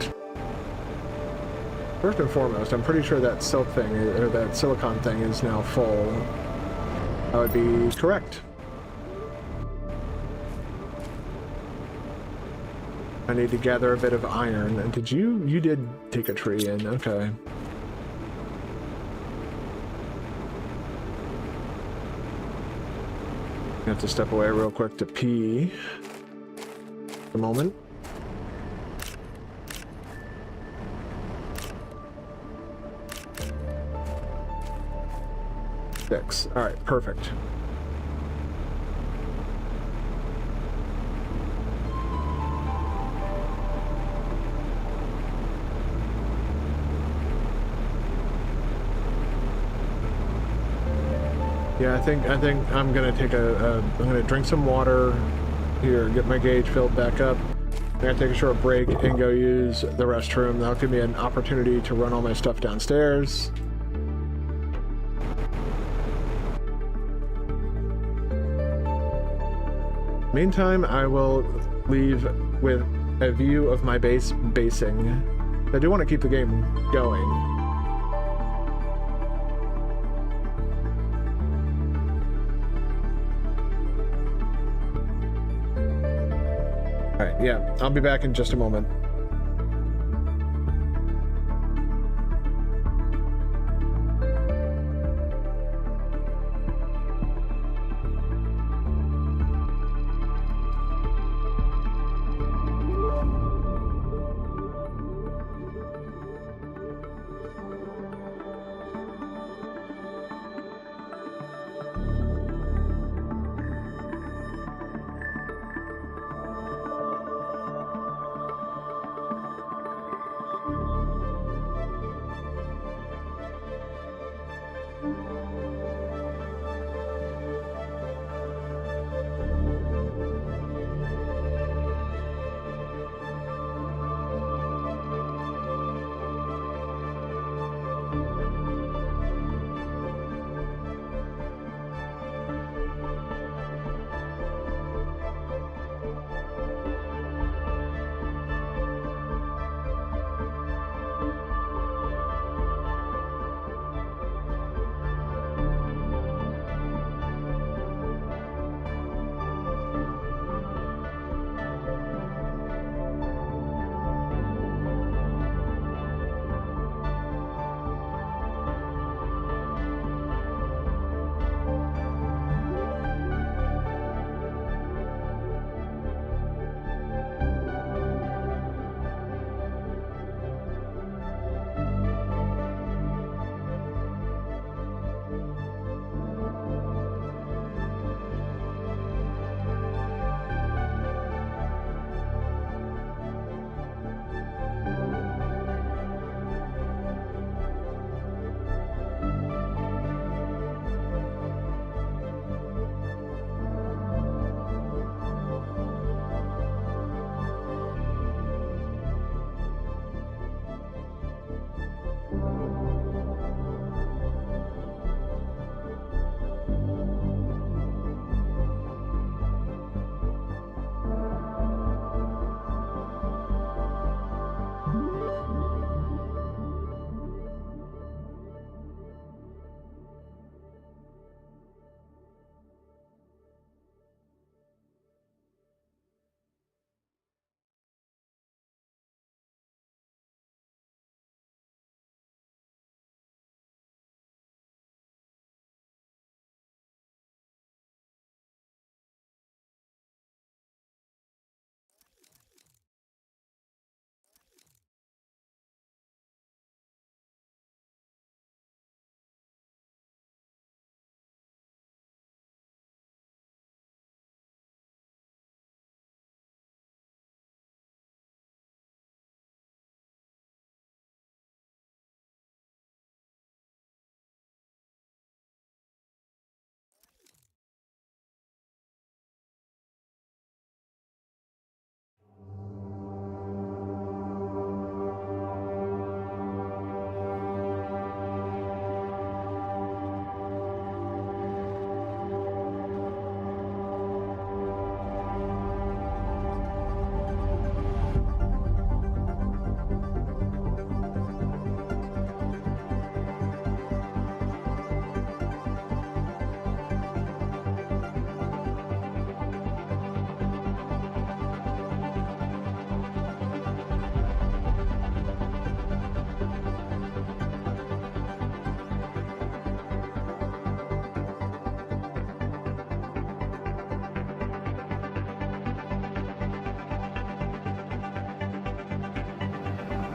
First and foremost, I'm pretty sure that silk thing, or that silicon thing is now full. That would be correct. I need to gather a bit of iron. And did you did take a tree in, okay. I have to step away real quick to pee. A moment. 6. All right, perfect. Yeah, I think I'm gonna take I'm gonna drink some water here, get my gauge filled back up. I'm gonna take a short break and go use the restroom. That'll give me an opportunity to run all my stuff downstairs. Meantime, I will leave with a view of my basing. I do want to keep the game going. Alright, yeah, I'll be back in just a moment.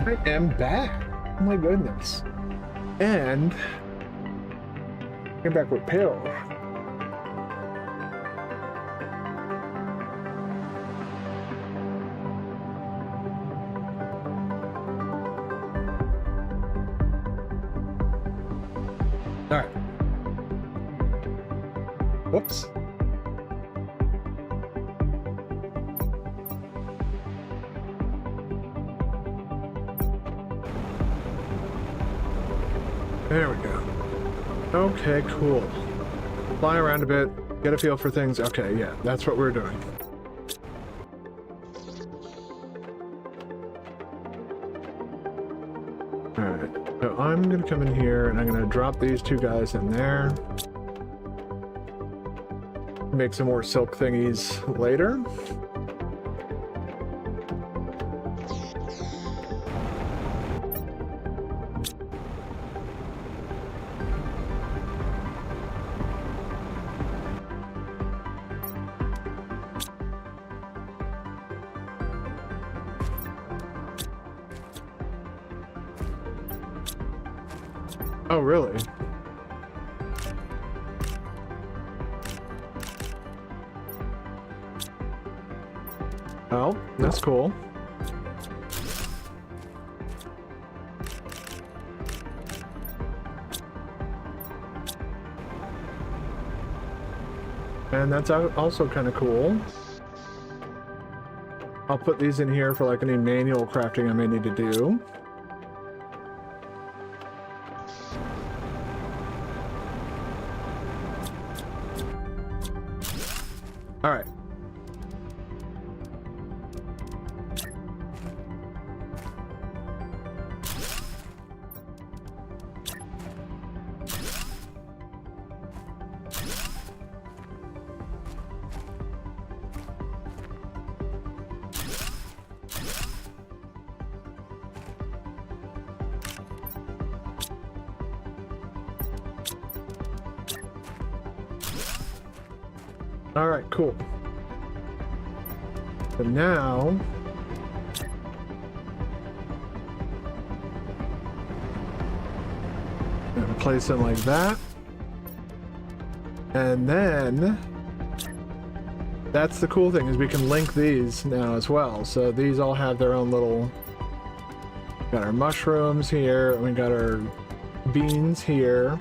I am back. Oh my goodness. And came back with pills. All right. Whoops. There we go. Okay, cool. Fly around a bit, get a feel for things. Okay, yeah, that's what we're doing. Alright, so I'm gonna come in here and I'm gonna drop these two guys in there. Make some more silk thingies later. Oh, really? Oh, that's cool. And that's also kind of cool. I'll put these in here for like any manual crafting I may need to do. All right. All right, cool. So now, I'm gonna place them like that, and then that's the cool thing is we can link these now as well. So these all have their own little. Got our mushrooms here, and we got our beans here,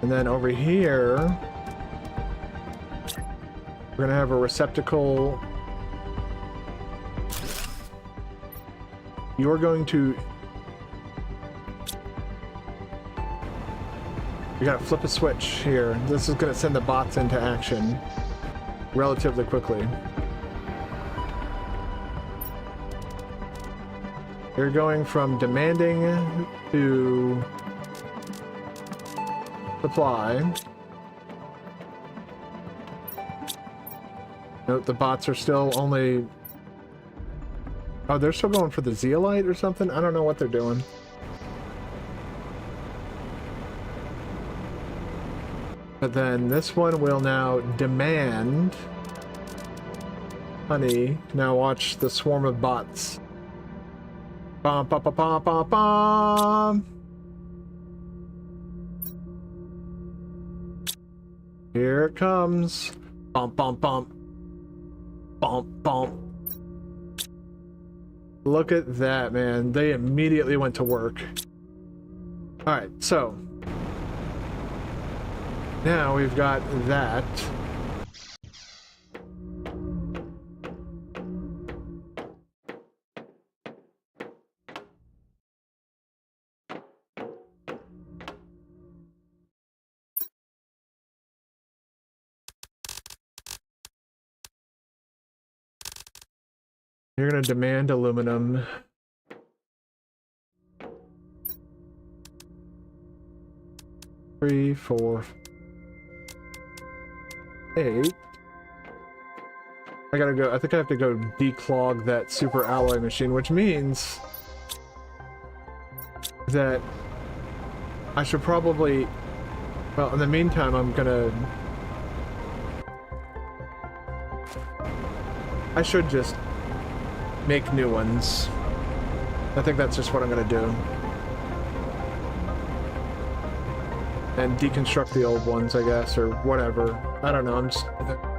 and then over here. We're gonna have a receptacle. You're going to... We gotta flip a switch here. This is gonna send the bots into action relatively quickly. They're going from demanding to supply. Note the bots are still only... Oh, they're still going for the zeolite or something? I don't know what they're doing. But then this one will now demand honey. Now watch the swarm of bots. Bum, bum, bum, bum, bum, bum. Here it comes. Bump, bump, bump. Bump, bump. Look at that, man. They immediately went to work. Alright, so now we've got that. You're gonna demand aluminum. Three, 4, 8. I gotta go. I think I have to go declog that super alloy machine, which means that I should probably. Well, in the meantime, I'm gonna. I should just make new ones. I think that's just what I'm gonna do. And deconstruct the old ones, I guess, or whatever. I don't know, I'm just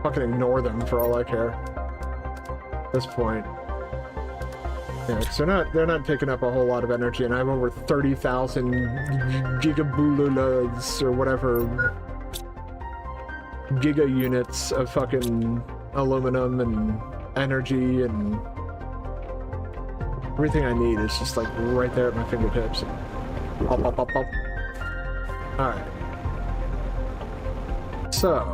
fucking ignore them for all I care. At this point. Yeah, because they're not taking up a whole lot of energy, and I have over 30,000 gigabululas or whatever giga units of fucking aluminum and energy, and everything I need is just like right there at my fingertips. Pop, pop, pop, pop. Alright. So,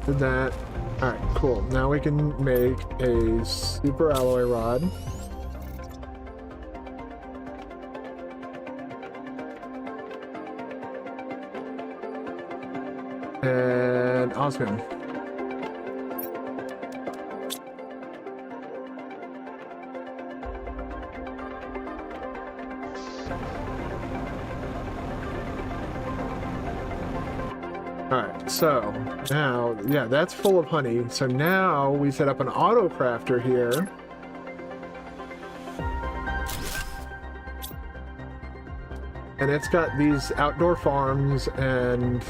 did that. Alright, cool. Now we can make a super alloy rod. And osmium. Alright, so now, yeah, that's full of honey. So now we set up an auto crafter here. And it's got these outdoor farms and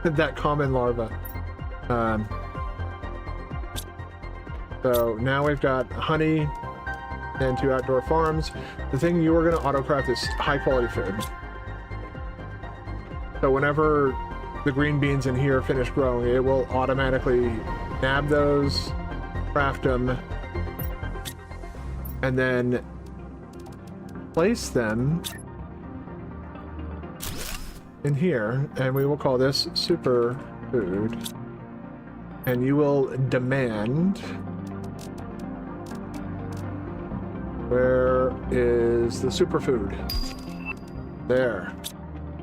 that common larva. So now we've got honey and 2 outdoor farms. The thing you are going to auto-craft is high-quality food. So whenever the green beans in here finish growing, it will automatically nab those, craft them, and then place them in here, and we will call this super food. And you will demand... Where is the superfood? There.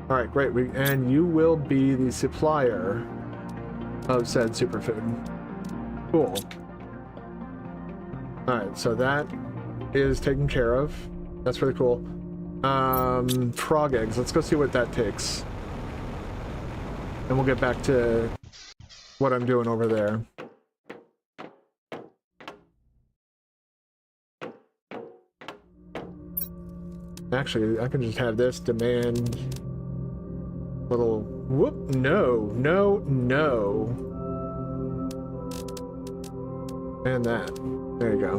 Alright, great. And you will be the supplier of said superfood. Cool. Alright, so that is taken care of. That's really cool. Frog eggs. Let's go see what that takes. And we'll get back to what I'm doing over there. Actually, I can just have this demand little whoop. No, no, no. And that. There you go.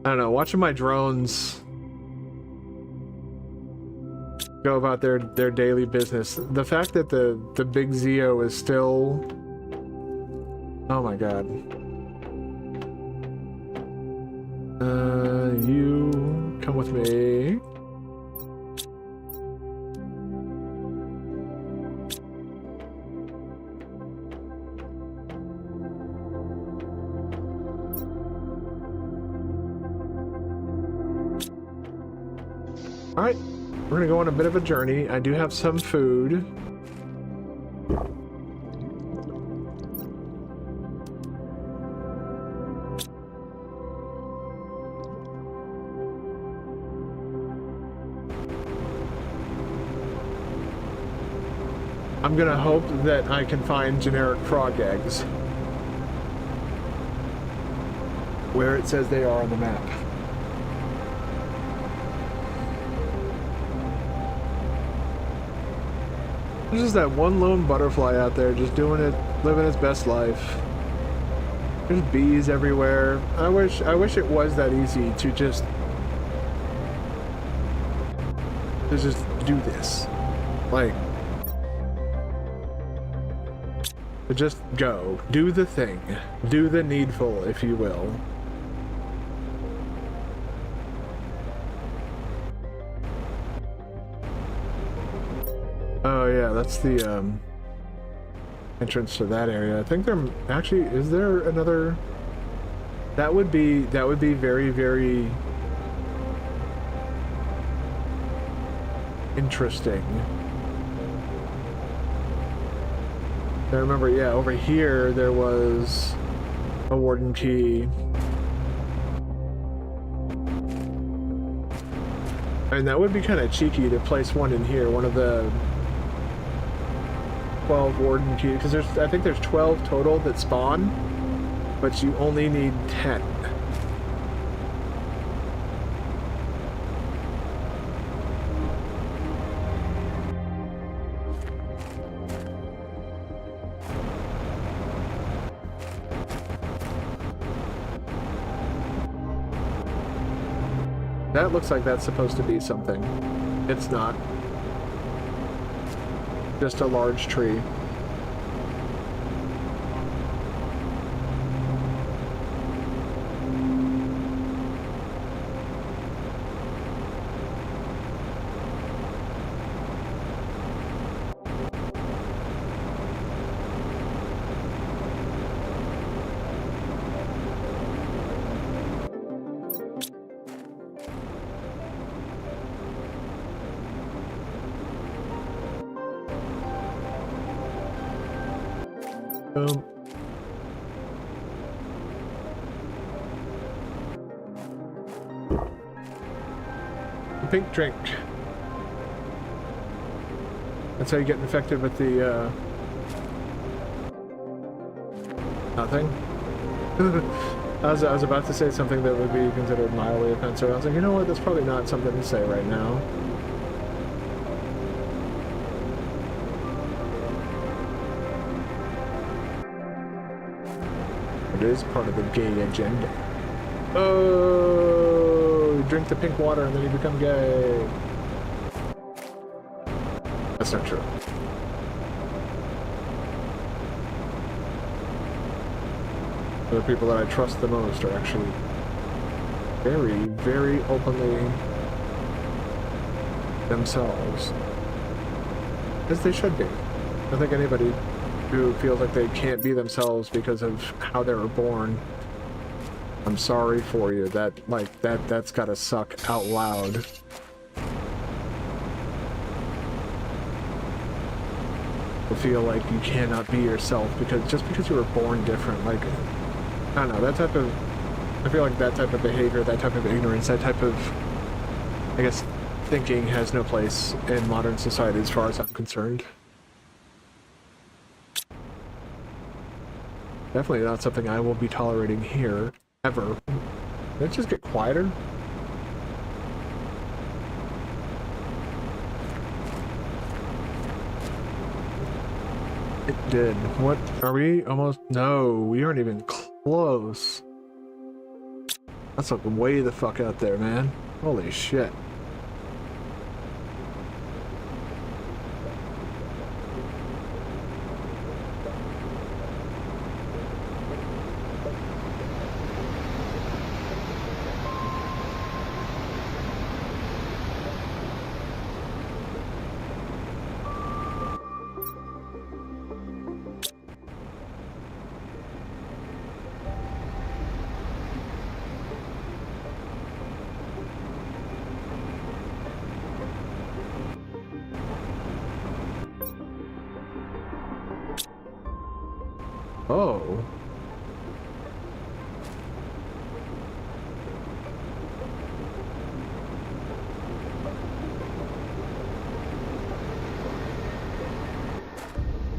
I don't know, watching my drones go about their daily business. The fact that the big Zeo is still... Oh my god. You come with me. Alright. We're gonna go on a bit of a journey. I do have some food. I'm gonna hope that I can find generic frog eggs where it says they are on the map. There's just that one lone butterfly out there just doing it, living its best life. There's bees everywhere. I wish it was that easy to just do this. Like, to just go. Do the thing. Do the needful, if you will. Oh yeah, that's the entrance to that area. I think there actually is there another. That would be very, very interesting. I remember, yeah, over here there was a warden key. And that would be kind of cheeky to place one in here, one of the 12 warden keys, because I think there's 12 total that spawn, but you only need 10. That looks like that's supposed to be something. It's not. Just a large tree. Pink drink. That's how you get infected with the, nothing? I was about to say something that would be considered mildly offensive. I was like, you know what, that's probably not something to say right now. It is part of the gay agenda. Oh, you drink the pink water and then you become gay. That's not true. The people that I trust the most are actually very, very openly themselves. As they should be. I don't think anybody who feels like they can't be themselves because of how they were born, I'm sorry for you. That's gotta suck out loud. To feel like you cannot be yourself just because you were born different. Like, I don't know, that type of, I feel like that type of behavior, that type of ignorance, that type of, I guess, thinking has no place in modern society as far as I'm concerned. Definitely not something I will be tolerating here, ever. Let's just get quieter. It did. What? Are we almost? No, we aren't even close. That's looking way the fuck out there, man. Holy shit. Oh.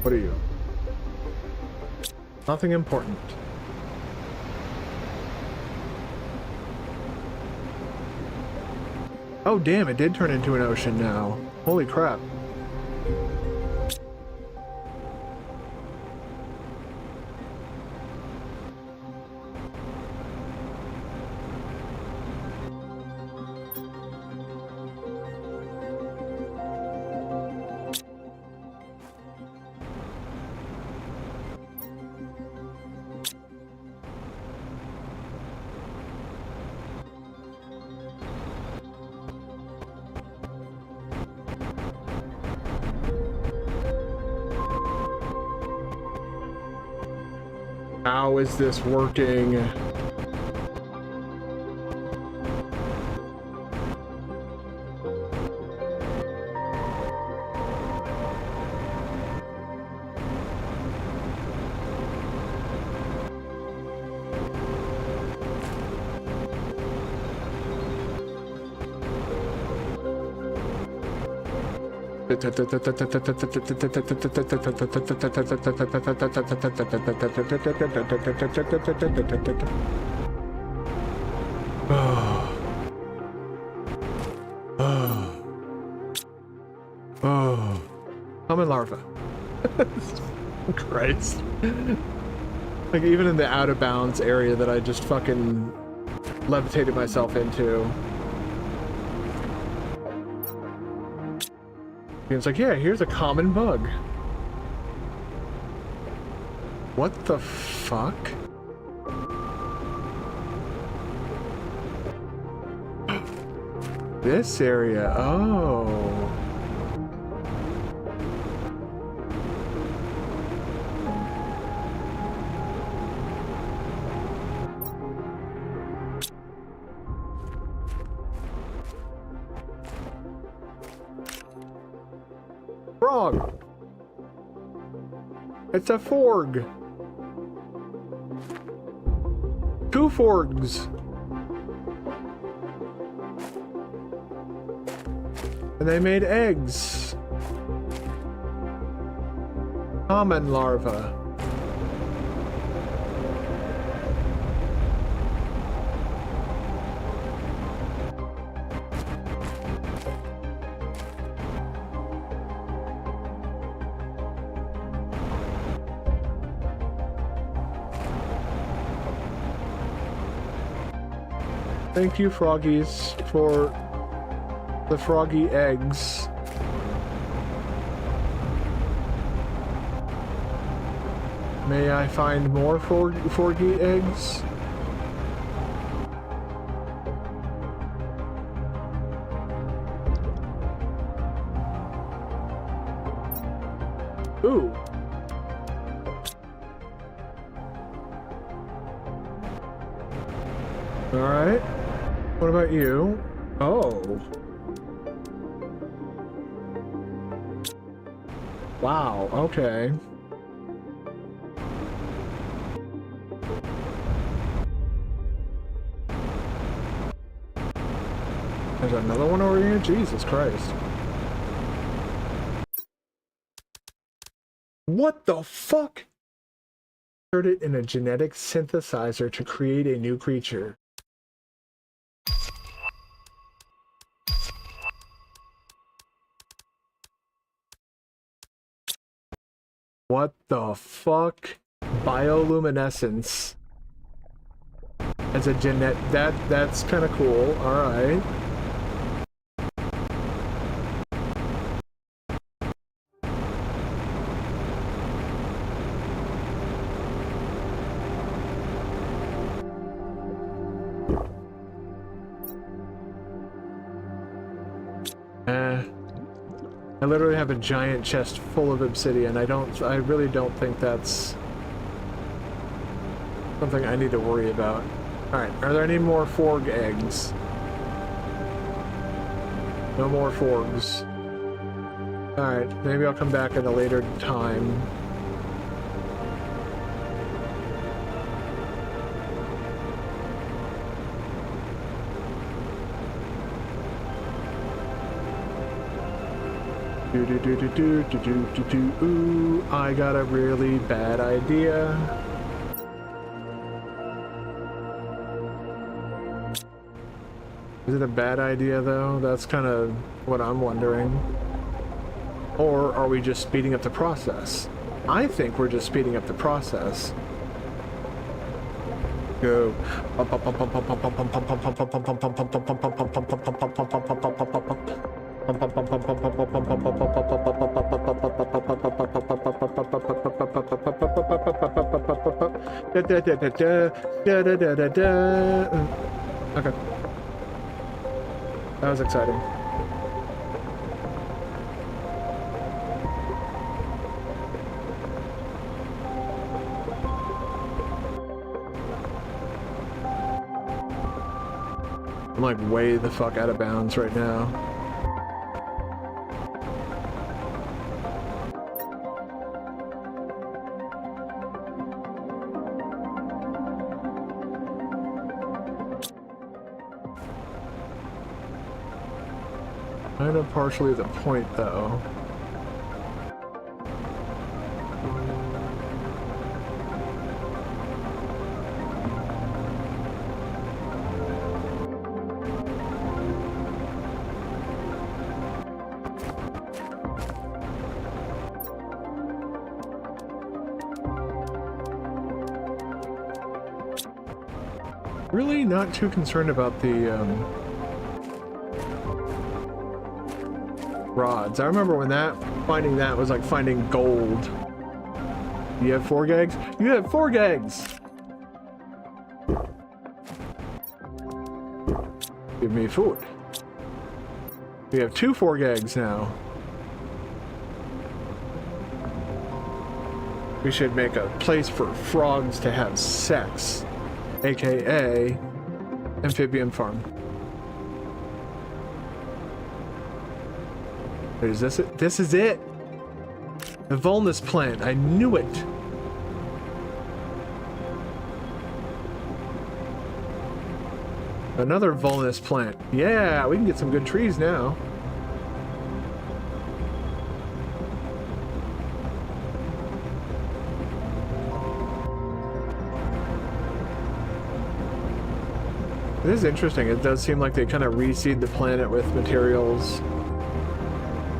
What are you? Nothing important. Oh damn, it did turn into an ocean now. Holy crap. How is this working? Oh. Common larva. Christ. Like, even in the out of bounds area that I just fucking levitated myself into. It's like, yeah, here's a common bug. What the fuck? This area, oh. Frog. It's a forg. Two forgs. And they made eggs. Common larva. Thank you, froggies, for the froggy eggs. May I find more forgy eggs? Ooh. All right. What about you? Oh. Wow, okay. There's another one over here? Jesus Christ. What the fuck? Insert it in a genetic synthesizer to create a new creature. What the fuck? Bioluminescence. As a that's kind of cool. All right. I literally have a giant chest full of obsidian. I really don't think that's something I need to worry about. Alright, are there any more forg eggs? No more forgs. Alright, maybe I'll come back at a later time. Ooh, I got a really bad idea. Is it a bad idea though? That's kind of what I'm wondering. Or are we just speeding up the process? I think we're just speeding up the process. Go. Okay. That was exciting. I'm like way the fuck out of bounds right now. Kind of partially the point, though. really not too concerned about the rods. I remember when finding that was like finding gold. You have 4 gags? You have 4 gags! Give me food. We have 2 4 gags now. We should make a place for frogs to have sex, aka amphibian farm. Is this it? This is it! The Vulnus plant, I knew it! Another Vulnus plant. Yeah, we can get some good trees now. This is interesting. It does seem like they kind of reseed the planet with materials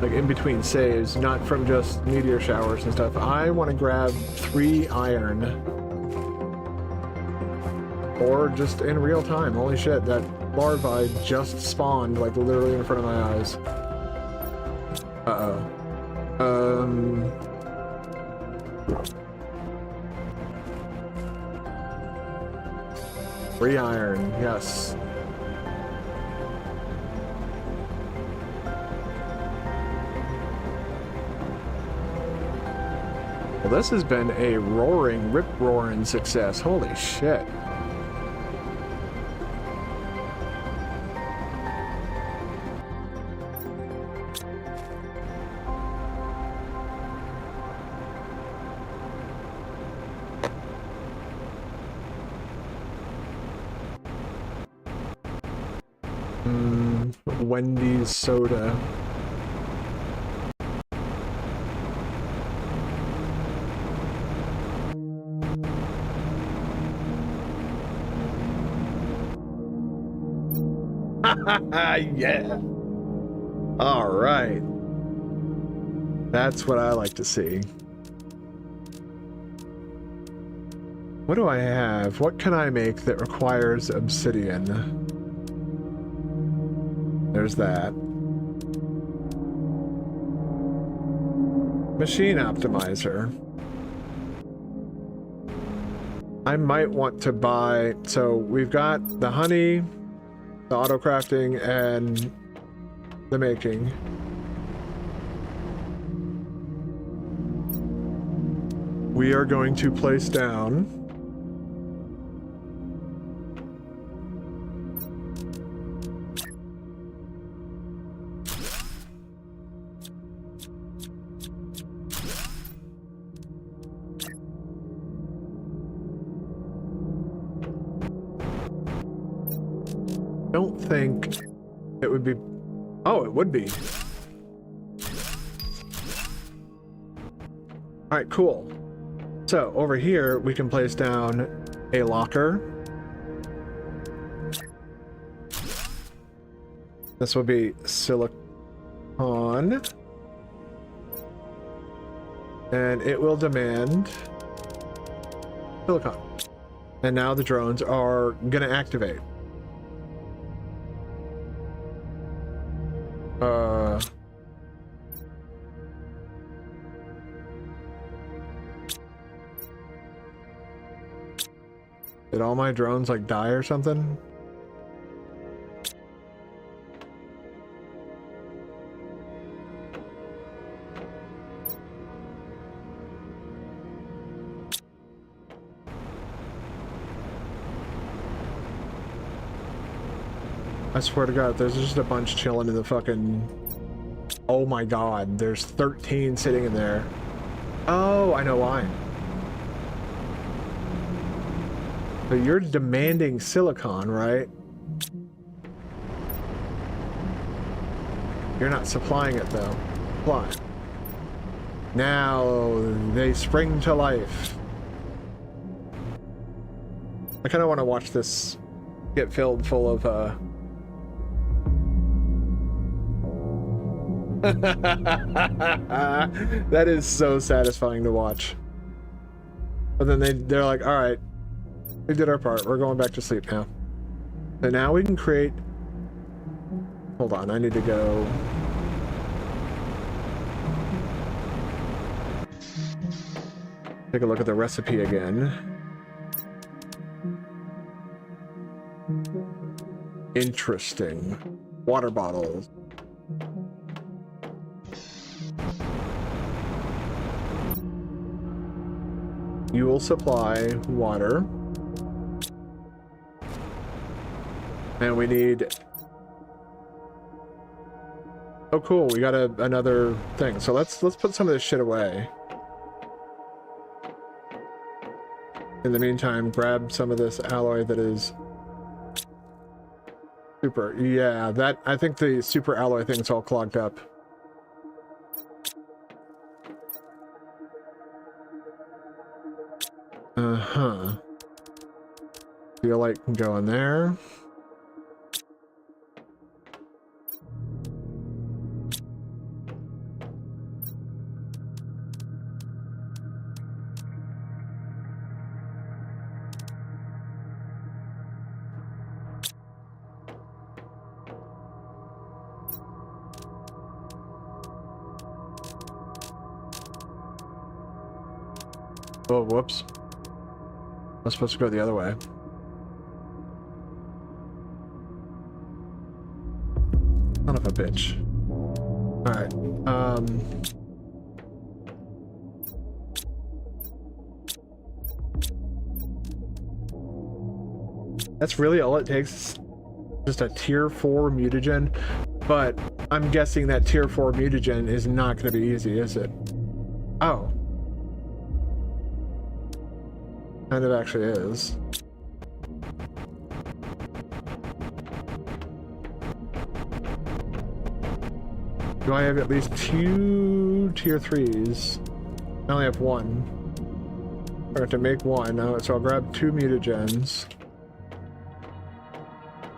like in between saves, not from just meteor showers and stuff. I want to grab 3 iron. Or just in real time. Holy shit, that larvae just spawned like literally in front of my eyes. Uh-oh. 3 iron, yes. Well, this has been a roaring, rip-roaring success. Holy shit. Wendy's soda. Yeah. All right. That's what I like to see. What do I have? What can I make that requires obsidian? There's that. Machine optimizer. I might want to buy... So we've got the honey, the auto crafting, and the making. We are going to place down... don't think it would be... Oh, it would be. Alright, cool. So, over here, we can place down a locker. This will be silicon. And it will demand silicon. And now the drones are gonna activate. Did all my drones like die or something? I swear to God, there's just a bunch chilling in the fucking... Oh my God, there's 13 sitting in there. Oh, I know why. So you're demanding silicon, right? You're not supplying it though. Supply. Now they spring to life. I kind of want to watch this get filled full of that is so satisfying to watch. But then they're like, all right, we did our part. We're going back to sleep now. So now we can create... Hold on, I need to go... Take a look at the recipe again. Interesting. Water bottles. You will supply water. And we need... Oh cool, we got another thing. So let's put some of this shit away. In the meantime, grab some of this alloy that is super. Yeah, that I think the super alloy thing's all clogged up. Uh-huh. Feel like go in there. Oh, whoops. I was supposed to go the other way. Son of a bitch. Alright, that's really all it takes. Just a tier 4 mutagen. But I'm guessing that tier 4 mutagen is not going to be easy, is it? Oh. Kind of actually is. Do I have at least 2 tier 3s? I only have 1. I have to make 1. So I'll grab 2 mutagens.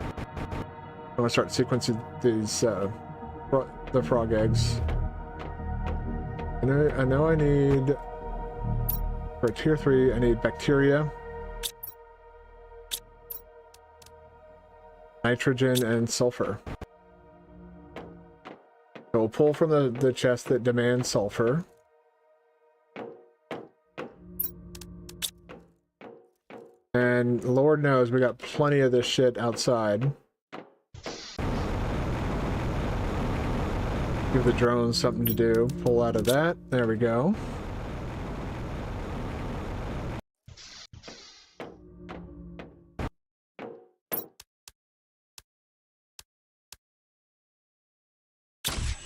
I'm gonna start sequencing these the frog eggs. I know I need... For tier 3, I need bacteria, nitrogen, and sulfur. So we'll pull from the chest that demands sulfur. And Lord knows we got plenty of this shit outside. Give the drones something to do. Pull out of that. There we go.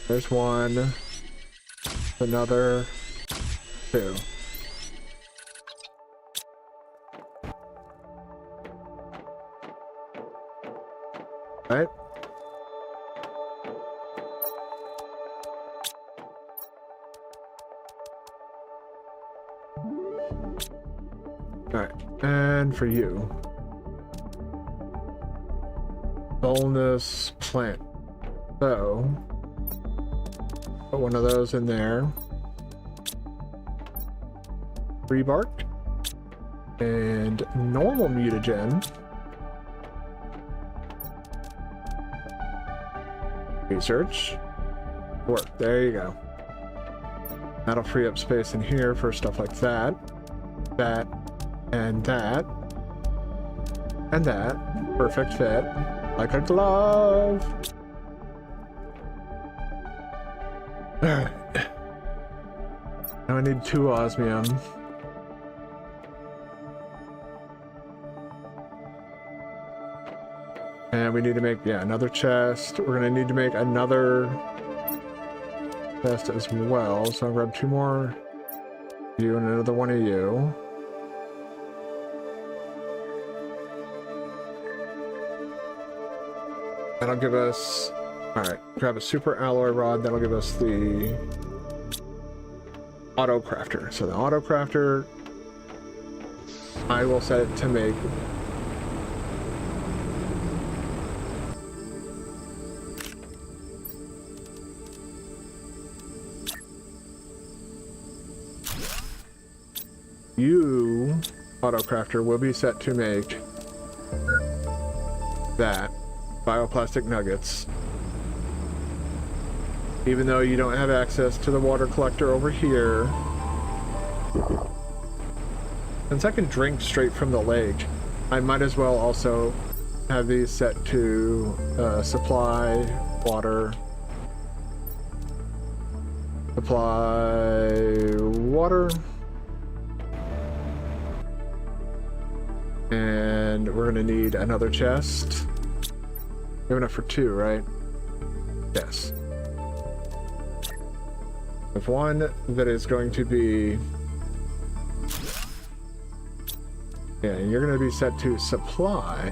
There's 1, another 2. Right? Alright, and for you. Bonus plant. So... Put one of those in there. Free bark. And normal mutagen. Research. Work. There you go. That'll free up space in here for stuff like that. That. And that. And that. Perfect fit. Like a glove. Alright. Now I need 2 osmium. And we need to make, yeah, another chest. We're gonna need to make another chest as well. So I'll grab 2 more of you and another one of you. That'll give us... Alright, grab a super alloy rod, that'll give us the auto crafter. So the auto crafter, I will set it to make you, auto crafter, will be set to make that. Bioplastic nuggets. Even though you don't have access to the water collector over here. Since I can drink straight from the lake, I might as well also have these set to supply water. Supply water. And we're gonna need another chest. We have enough for 2, right? Yes. With one that is going to be... Yeah, and you're gonna be set to supply.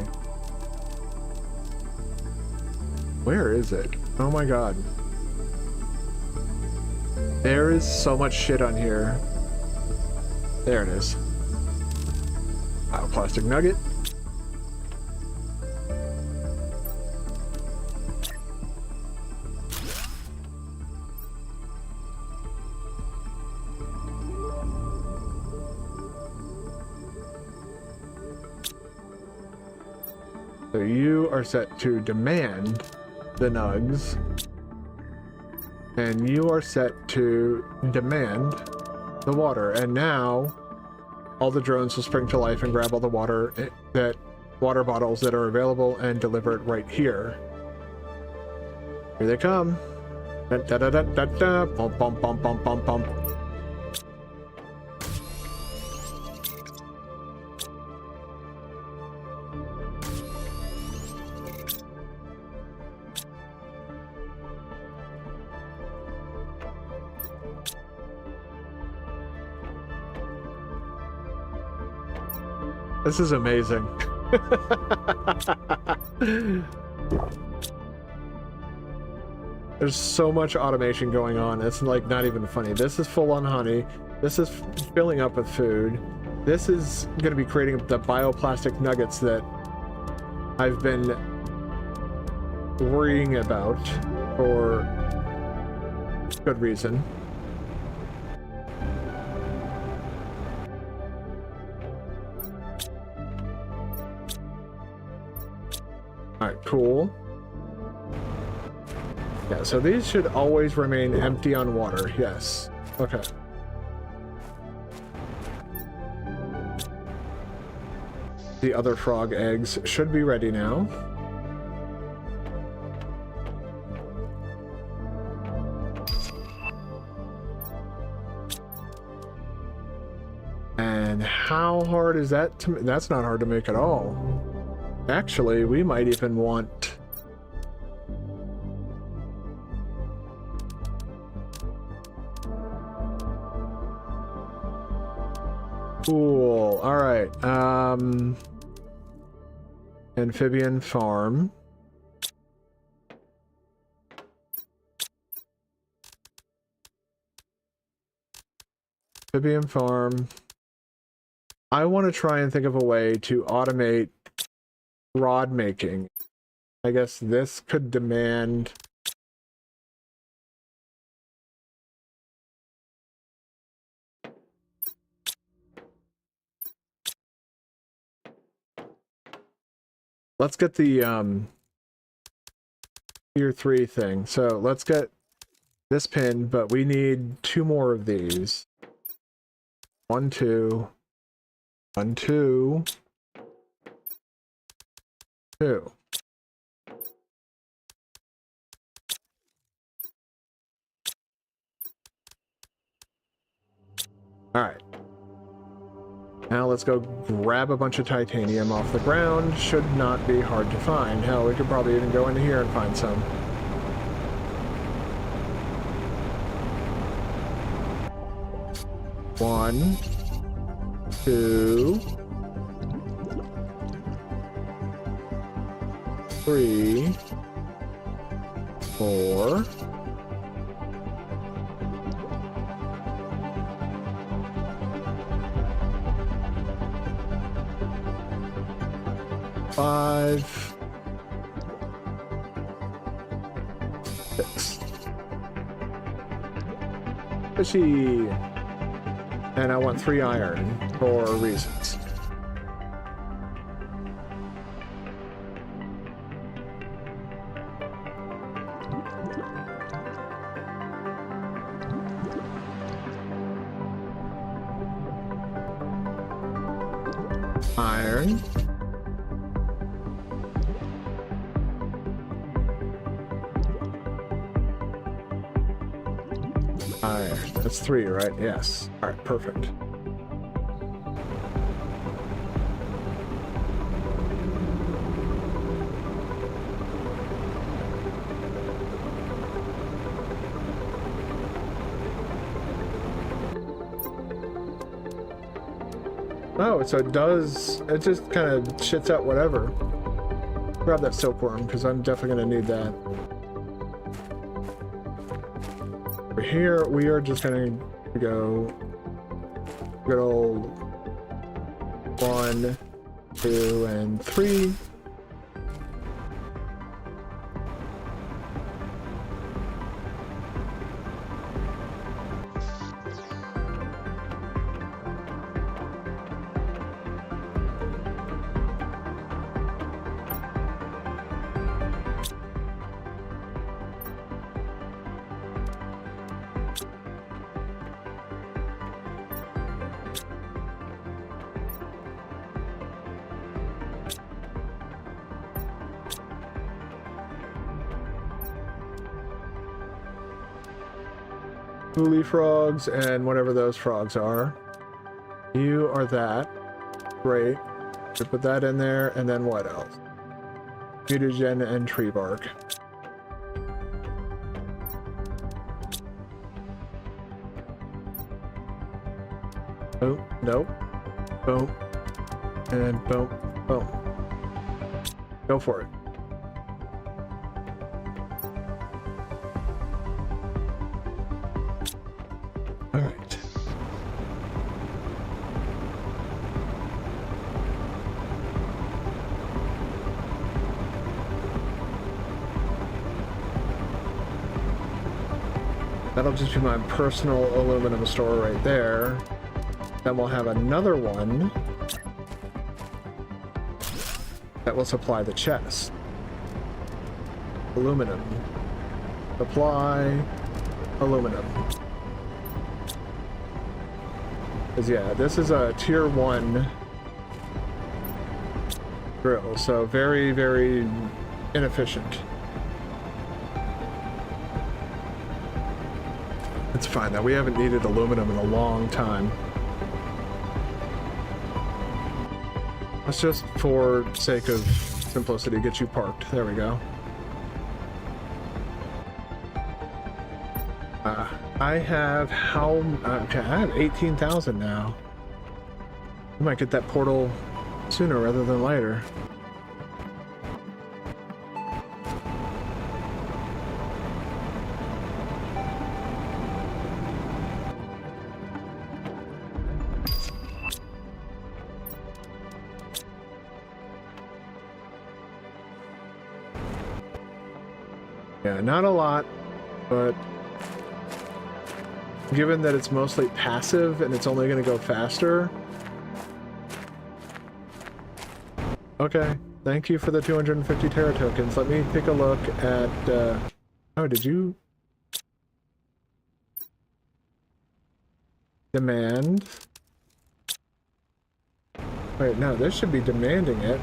Where is it? Oh my god. There is so much shit on here. There it is. Bioplastic nugget. So you are set to demand the nugs. And you are set to demand the water. And now all the drones will spring to life and grab all the water water bottles that are available and deliver it right here. Here they come. Da da da da da da. Bump bump bump bump bump bump. This is amazing. There's so much automation going on. It's like not even funny. This is full on honey. This is filling up with food. This is going to be creating the bioplastic nuggets that I've been worrying about for good reason. Alright, cool. Yeah, so these should always remain empty on water. Yes. Okay. The other frog eggs should be ready now. And how hard is that to make? That's not hard to make at all. Actually, we might even want... Cool. All right. Amphibian farm. Amphibian farm. I want to try and think of a way to automate rod making. I guess this could demand... Let's get the tier 3 thing. So let's get this pin, but we need 2 more of these. 1, 2. 1, 2. 2. All right. Now let's go grab a bunch of titanium off the ground. Should not be hard to find. Hell, we could probably even go into here and find some. One, 2, 3, 4. 5, 6. Fishy. And I want 3 iron for reasons. Iron. Iron. That's 3, right? Yes. All right, perfect. Oh, so it does, it just kind of shits out whatever. Grab that silkworm, because I'm definitely going to need that. Over here, we are just going to go good old 1, 2, and 3. Woolly frogs and whatever those frogs are. You are that. Great. So put that in there, and then what else? Mutagen and tree bark. Oh, nope. Boom. And boom. Boom. Go for it. Alright. That'll just be my personal aluminum store right there. Then we'll have another one that will supply the chest. Aluminum. Supply aluminum. Because yeah, this is a tier 1 drill, so very, very inefficient. It's fine though, we haven't needed aluminum in a long time. Let's just, for sake of simplicity, get you parked. There we go. I have how... okay, I have 18,000 now. I might get that portal sooner rather than later. Yeah, not a lot, but given that it's mostly passive and it's only going to go faster. Okay, thank you for the 250 Terra tokens. Let me take a look at... oh, did you... Demand? Wait, no, this should be demanding it.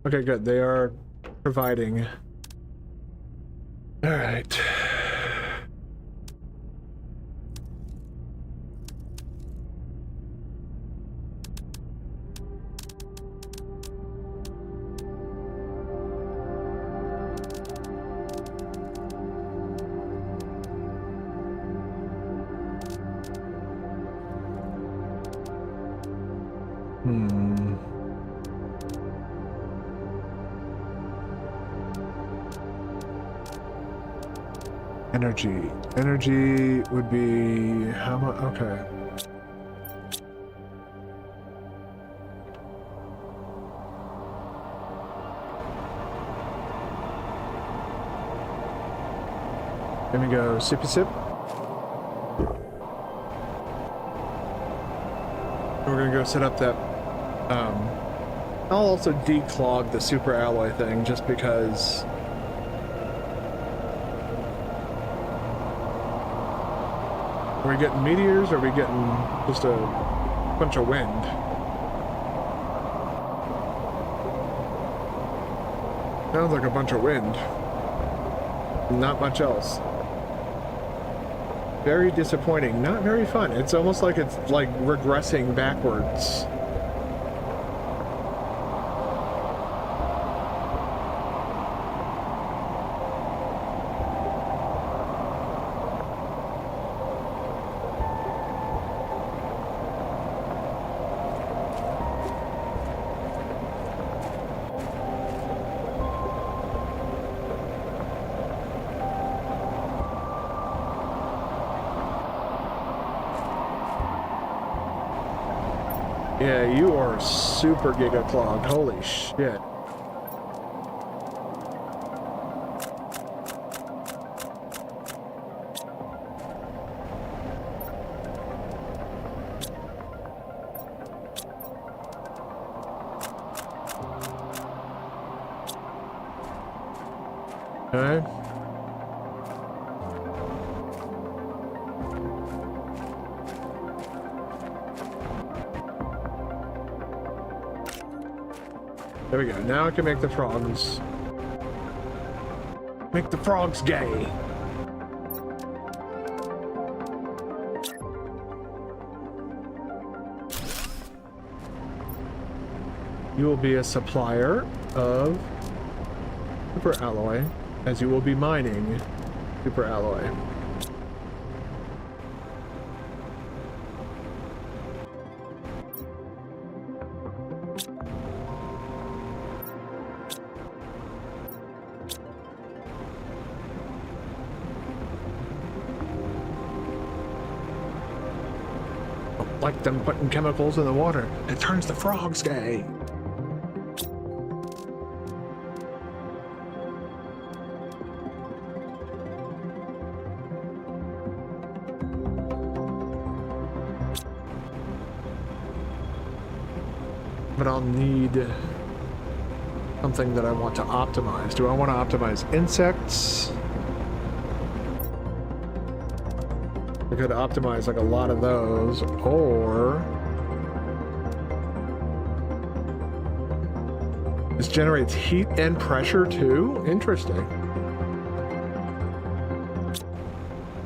Okay, good. They are providing. All right. Energy. Energy would be how much? Okay. Let me go sippy sip. We're gonna go set up that I'll also declog the super alloy thing just because. Are we getting meteors or are we getting just a bunch of wind? Sounds like a bunch of wind. Not much else. Very disappointing. Not very fun. It's almost like it's like regressing backwards. Yeah, you are super giga clogged. Holy shit. Okay. There we go. Now I can make the frogs. Make the frogs gay. You will be a supplier of super alloy, as you will be mining super alloy. Like them putting chemicals in the water. It turns the frogs gay. But I'll need something that I want to optimize. Do I want to optimize insects? I could optimize like a lot of those, or this generates heat and pressure too. Interesting.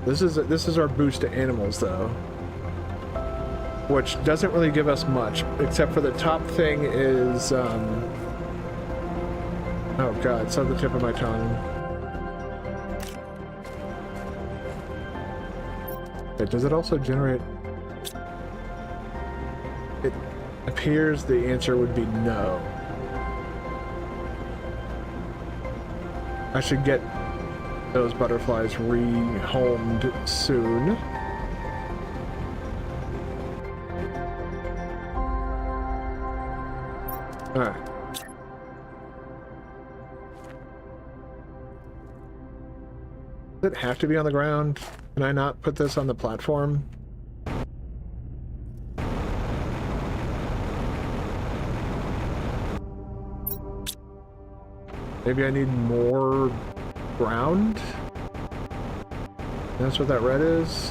This is our boost to animals though, which doesn't really give us much, except for the top thing is oh god, it's on the tip of my tongue. Does it also generate? It appears the answer would be no. I should get those butterflies rehomed soon. Alright. Does it have to be on the ground? Can I not put this on the platform? Maybe I need more ground? That's what that red is?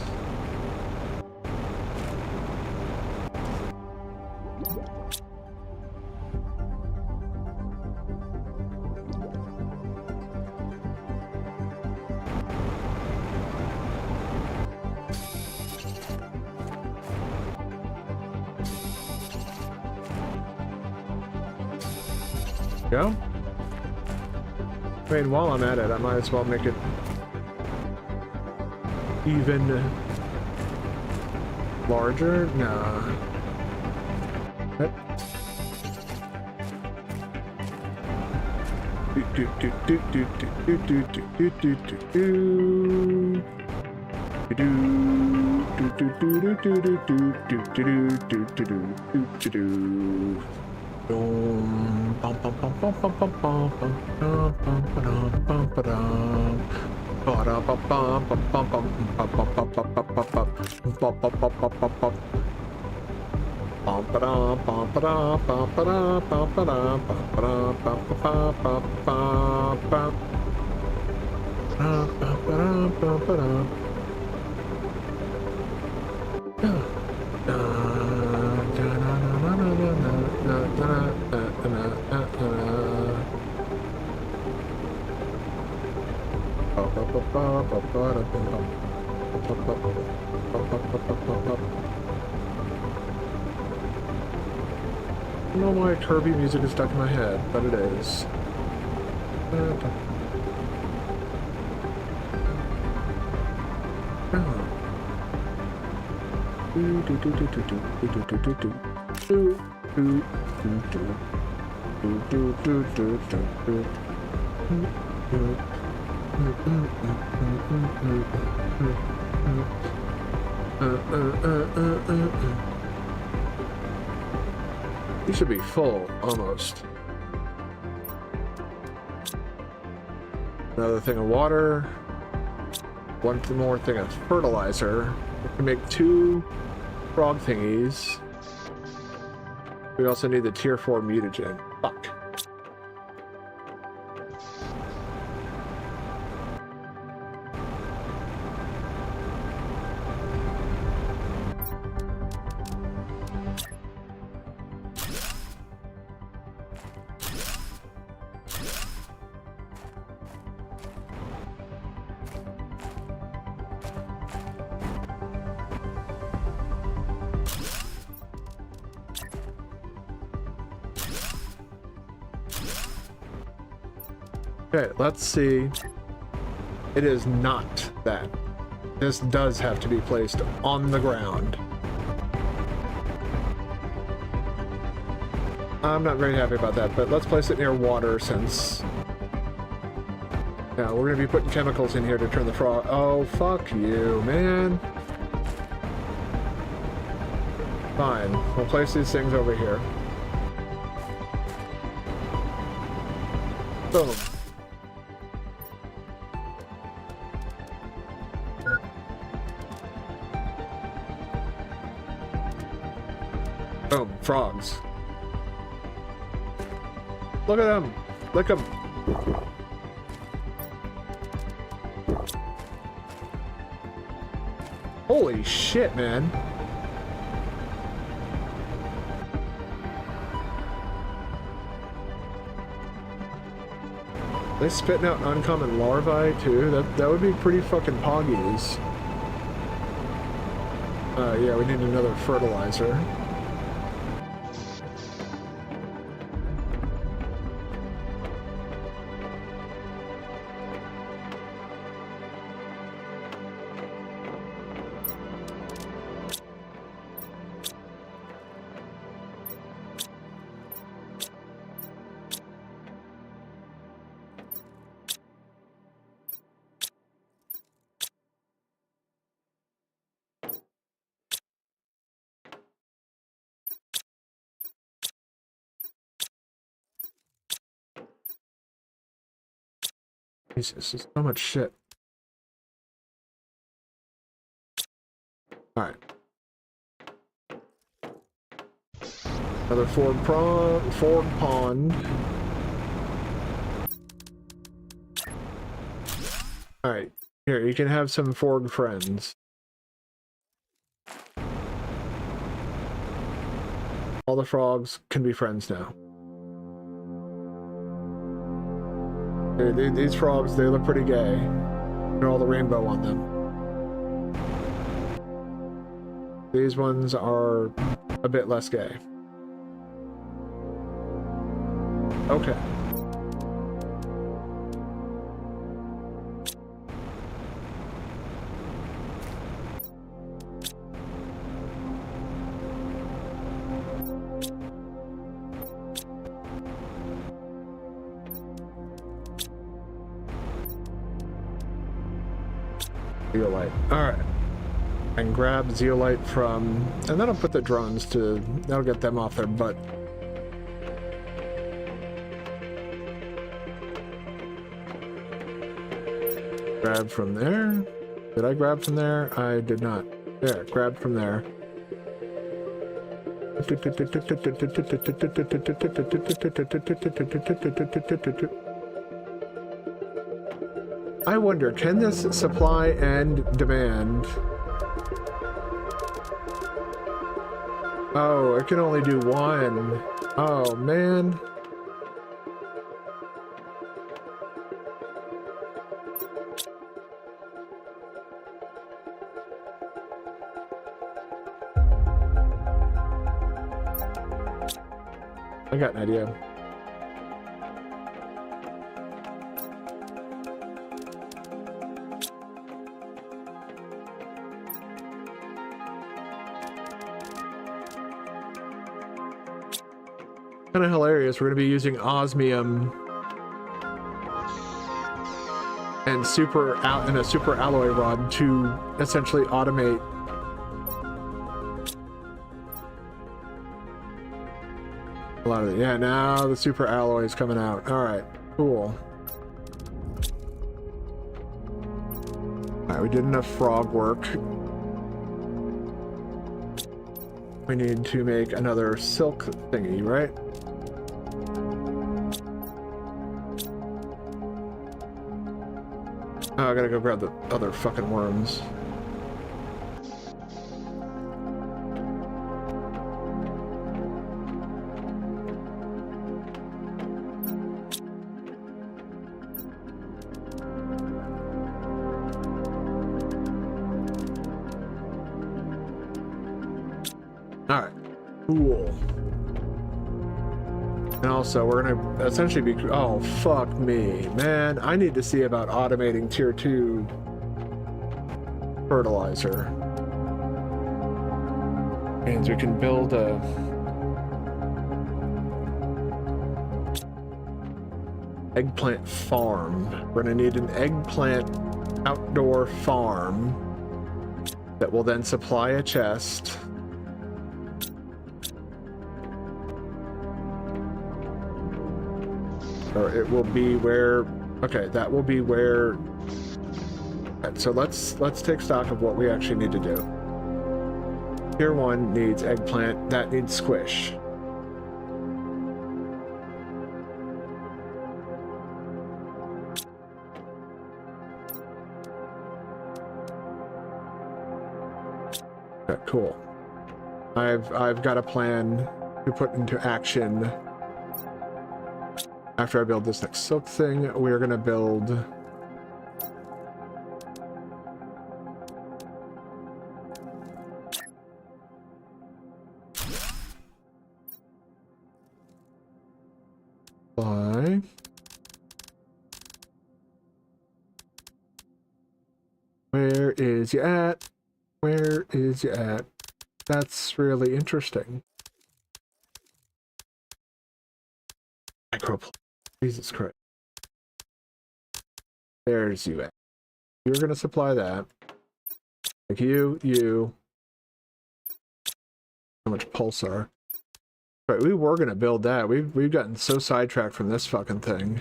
Go. I mean, while I'm at it, I might as well make it even larger. Nah. Yep. I don't know why Kirby music is stuck in my head, but it is. He should be full, almost. Another thing of water. One more thing of fertilizer. We can make 2 frog thingies. We also need the tier 4 mutagen. Fuck. Okay, let's see. It is not that. This does have to be placed on the ground. I'm not very happy about that, but let's place it near water since... Yeah, we're gonna be putting chemicals in here to turn the frog... Oh, fuck you, man. Fine, we'll place these things over here. Boom. Boom, frogs. Look at them. Look at them. Holy shit, man. They spitting out uncommon larvae too? That would be pretty fucking poggies. Yeah, we need another fertilizer. Jesus, there's so much shit. Alright. Another Ford pond. Alright, here, you can have some Ford friends. All the frogs can be friends now. These frogs, they look pretty gay. They're all the rainbow on them. These ones are a bit less gay. Okay. Zeolite. Alright. And grab zeolite from... And then I'll put the drones to... That'll get them off their butt. Grab from there. Did I grab from there? I did not. There, grab from there. I wonder, can this supply and demand? Oh, it can only do one. Oh, man. I got an idea. Kind of hilarious. We're going to be using osmium and a super alloy rod to essentially automate a lot of it. Yeah, now the super alloy is coming out. All right, cool. All right, we did enough frog work. We need to make another silk thingy, right? Oh, I gotta go grab the other fucking worms. Alright, cool. And also, we're gonna essentially be... Oh, fuck me. Man, I need to see about automating tier 2 fertilizer. Means we can build a... eggplant farm. We're gonna need an eggplant outdoor farm that will then supply a chest. Or it will be where... Okay, that will be where... So let's take stock of what we actually need to do. Tier 1 needs eggplant, that needs squish. Okay, cool. I've got a plan to put into action. After I build this next silk thing, we're gonna build... Fly. Where is you at? Where is you at? That's really interesting. Microplastic. Jesus Christ. There's you at. You're gonna supply that. Like you. How much pulsar? Right, we were gonna build that. We've gotten so sidetracked from this fucking thing.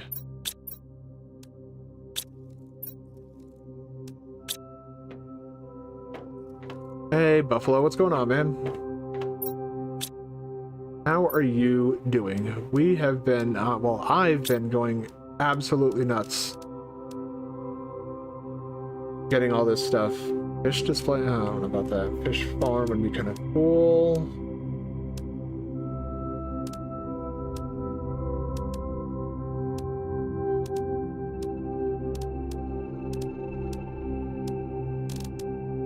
Hey, Buffalo, what's going on, man? How are you doing? We have been, well, I've been going absolutely nuts. Getting all this stuff. Fish display, I don't know about that. Fish farm would be kind of cool.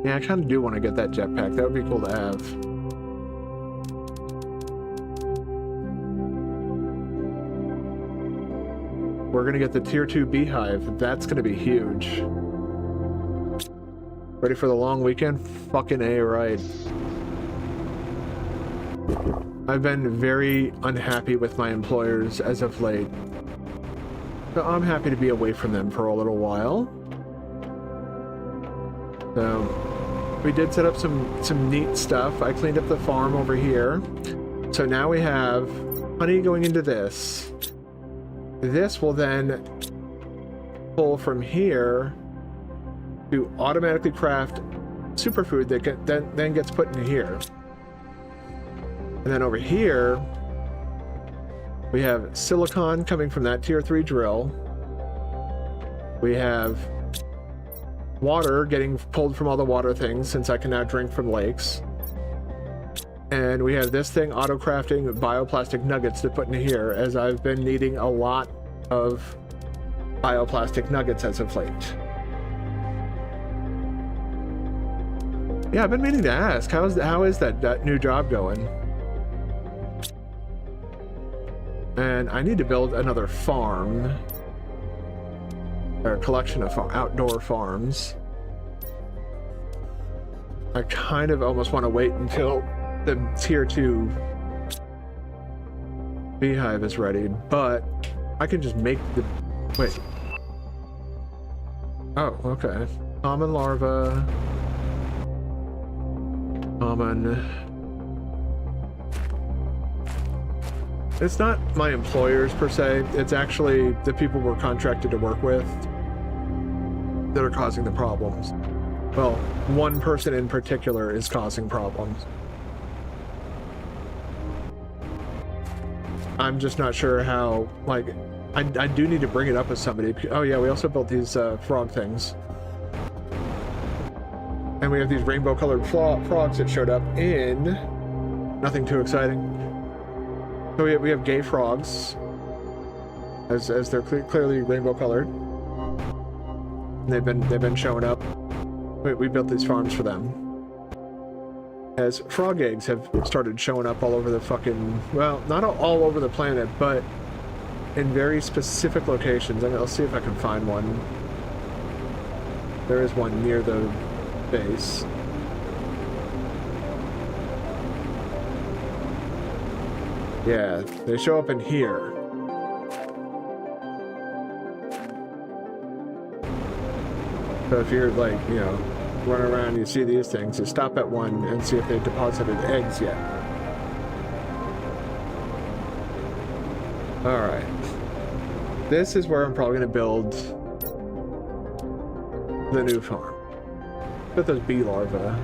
Yeah, I kind of do want to get that jetpack. That would be cool to have. We're going to get the tier 2 beehive. That's going to be huge. Ready for the long weekend? Fucking A, right. I've been very unhappy with my employers as of late. So I'm happy to be away from them for a little while. So we did set up some neat stuff. I cleaned up the farm over here. So now we have honey going into this. This will then pull from here to automatically craft superfood that then gets put into here. And then over here, we have silicon coming from that tier 3 drill. We have water getting pulled from all the water things, since I can now drink from lakes. And we have this thing, auto-crafting bioplastic nuggets to put in here, as I've been needing a lot of bioplastic nuggets as of late. Yeah, I've been meaning to ask, how is that new job going? And I need to build another farm, or a collection of outdoor farms. I kind of almost want to wait until the tier 2 beehive is ready, but I can just make the... Wait. Oh, okay. Common larva. Common... It's not my employers per se, it's actually the people we're contracted to work with that are causing the problems. Well, one person in particular is causing problems. I'm just not sure how, like, I do need to bring it up with somebody. Oh yeah, we also built these frog things. And we have these rainbow colored frogs that showed up in nothing too exciting. So we have gay frogs, as they're clearly rainbow colored. And they've been showing up. We built these farms for them. As frog eggs have started showing up all over the fucking, well, not all over the planet, but in very specific locations. I mean, I'll see if I can find one. There is one near the base. Yeah, they show up in here. So if you're like, you know, running around and you see these things, you stop at one and see if they've deposited eggs yet. Alright. This is where I'm probably going to build the new farm. Put those bee larvae.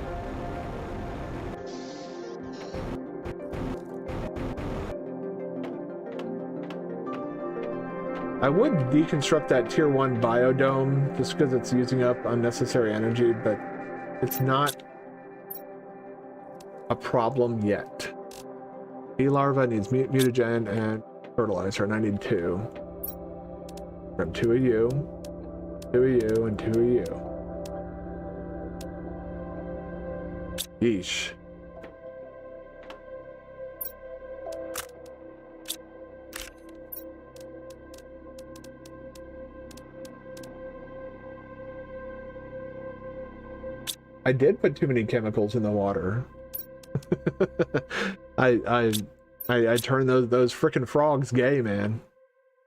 I would deconstruct that tier 1 biodome just because it's using up unnecessary energy, but it's not a problem yet. Bee larva needs mutagen and fertilizer, and I need 2. Grab 2 of you, 2 of you, and 2 of you. Yeesh. I did put too many chemicals in the water. I turned those frickin' frogs gay, man.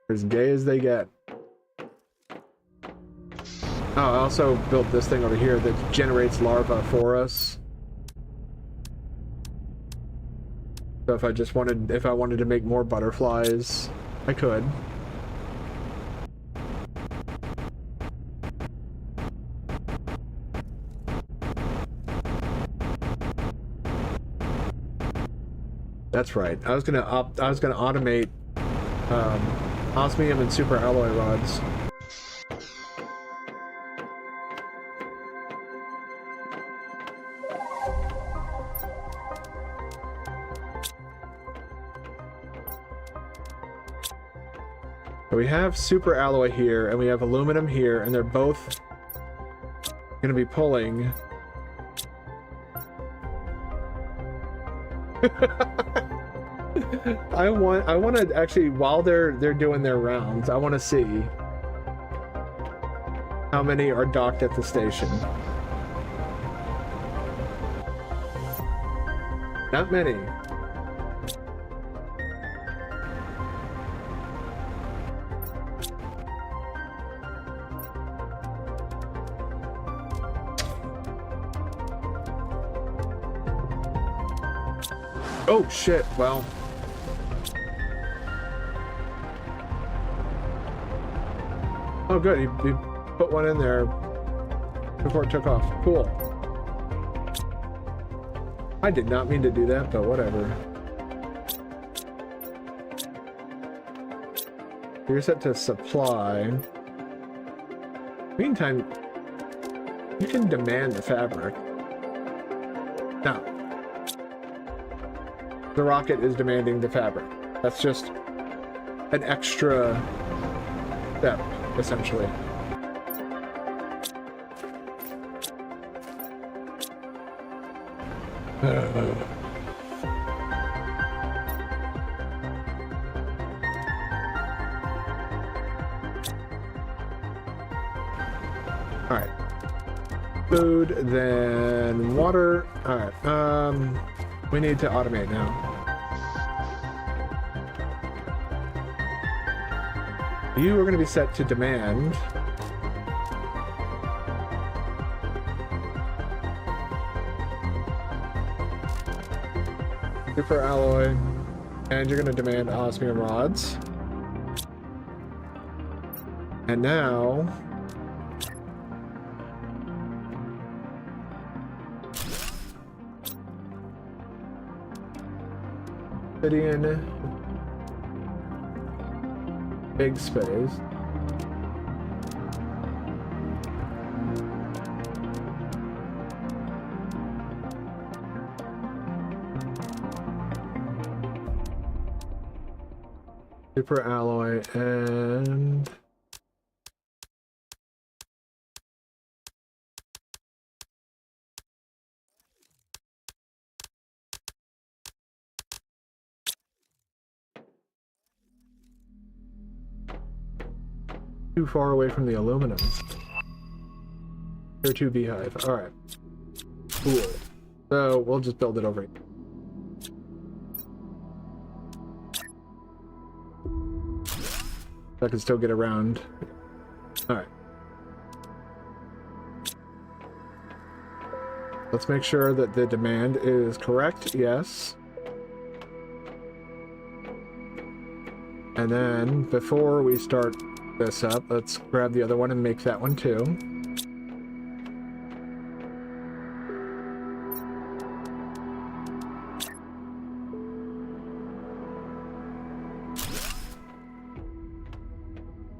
They're as gay as they get. Oh, I also built this thing over here that generates larvae for us. So if I wanted to make more butterflies, I could. That's right. I was gonna automate osmium and super alloy rods. So we have super alloy here, and we have aluminum here, and they're both gonna be pulling. I want to actually, while they're doing their rounds, I want to see how many are docked at the station. Not many. Oh shit, well. Oh good, he put one in there before it took off. Cool. I did not mean to do that, but whatever. You're set to supply. Meantime, you can demand the fabric. Now, the rocket is demanding the fabric. That's just an extra step, essentially. Alright. Food, then water. Alright, we need to automate now. You are going to be set to demand. Super alloy. And you're going to demand osmium rods. And now... obsidian. Big space. Super alloy and too far away from the aluminum. Tier 2 beehive. Alright. Cool. So we'll just build it over here. I can still get around. Alright. Let's make sure that the demand is correct. Yes. And then before we start this up, let's grab the other one and make that one too.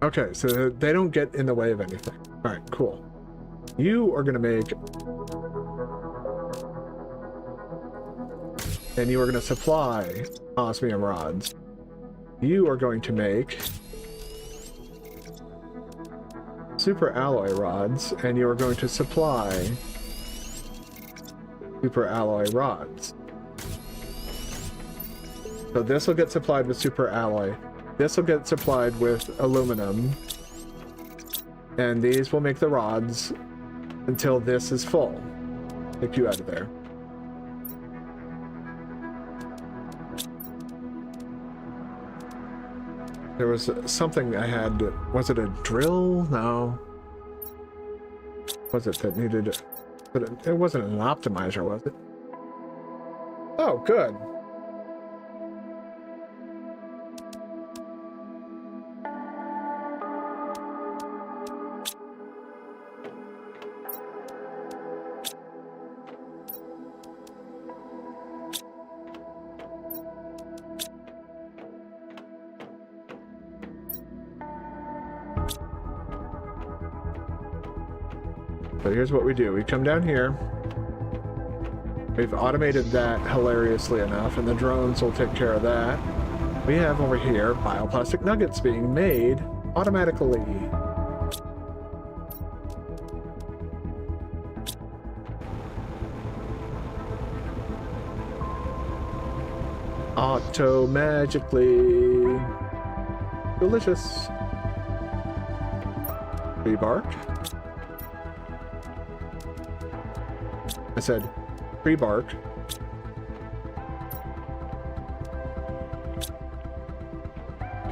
Okay, so they don't get in the way of anything. All right, cool. You are going to make... and you are going to supply osmium rods. You are going to make super alloy rods, and you are going to supply super alloy rods. So this will get supplied with super alloy. This will get supplied with aluminum. And these will make the rods until this is full. Take you out of there. There was something I had. Was it a drill? No. Was it that needed... but it wasn't an optimizer, was it? Oh, good. So here's what we do. We come down here. We've automated that hilariously enough, and the drones will take care of that. We have over here bioplastic nuggets being made automatically. Auto-magically. Delicious. Tree bark. I said tree bark.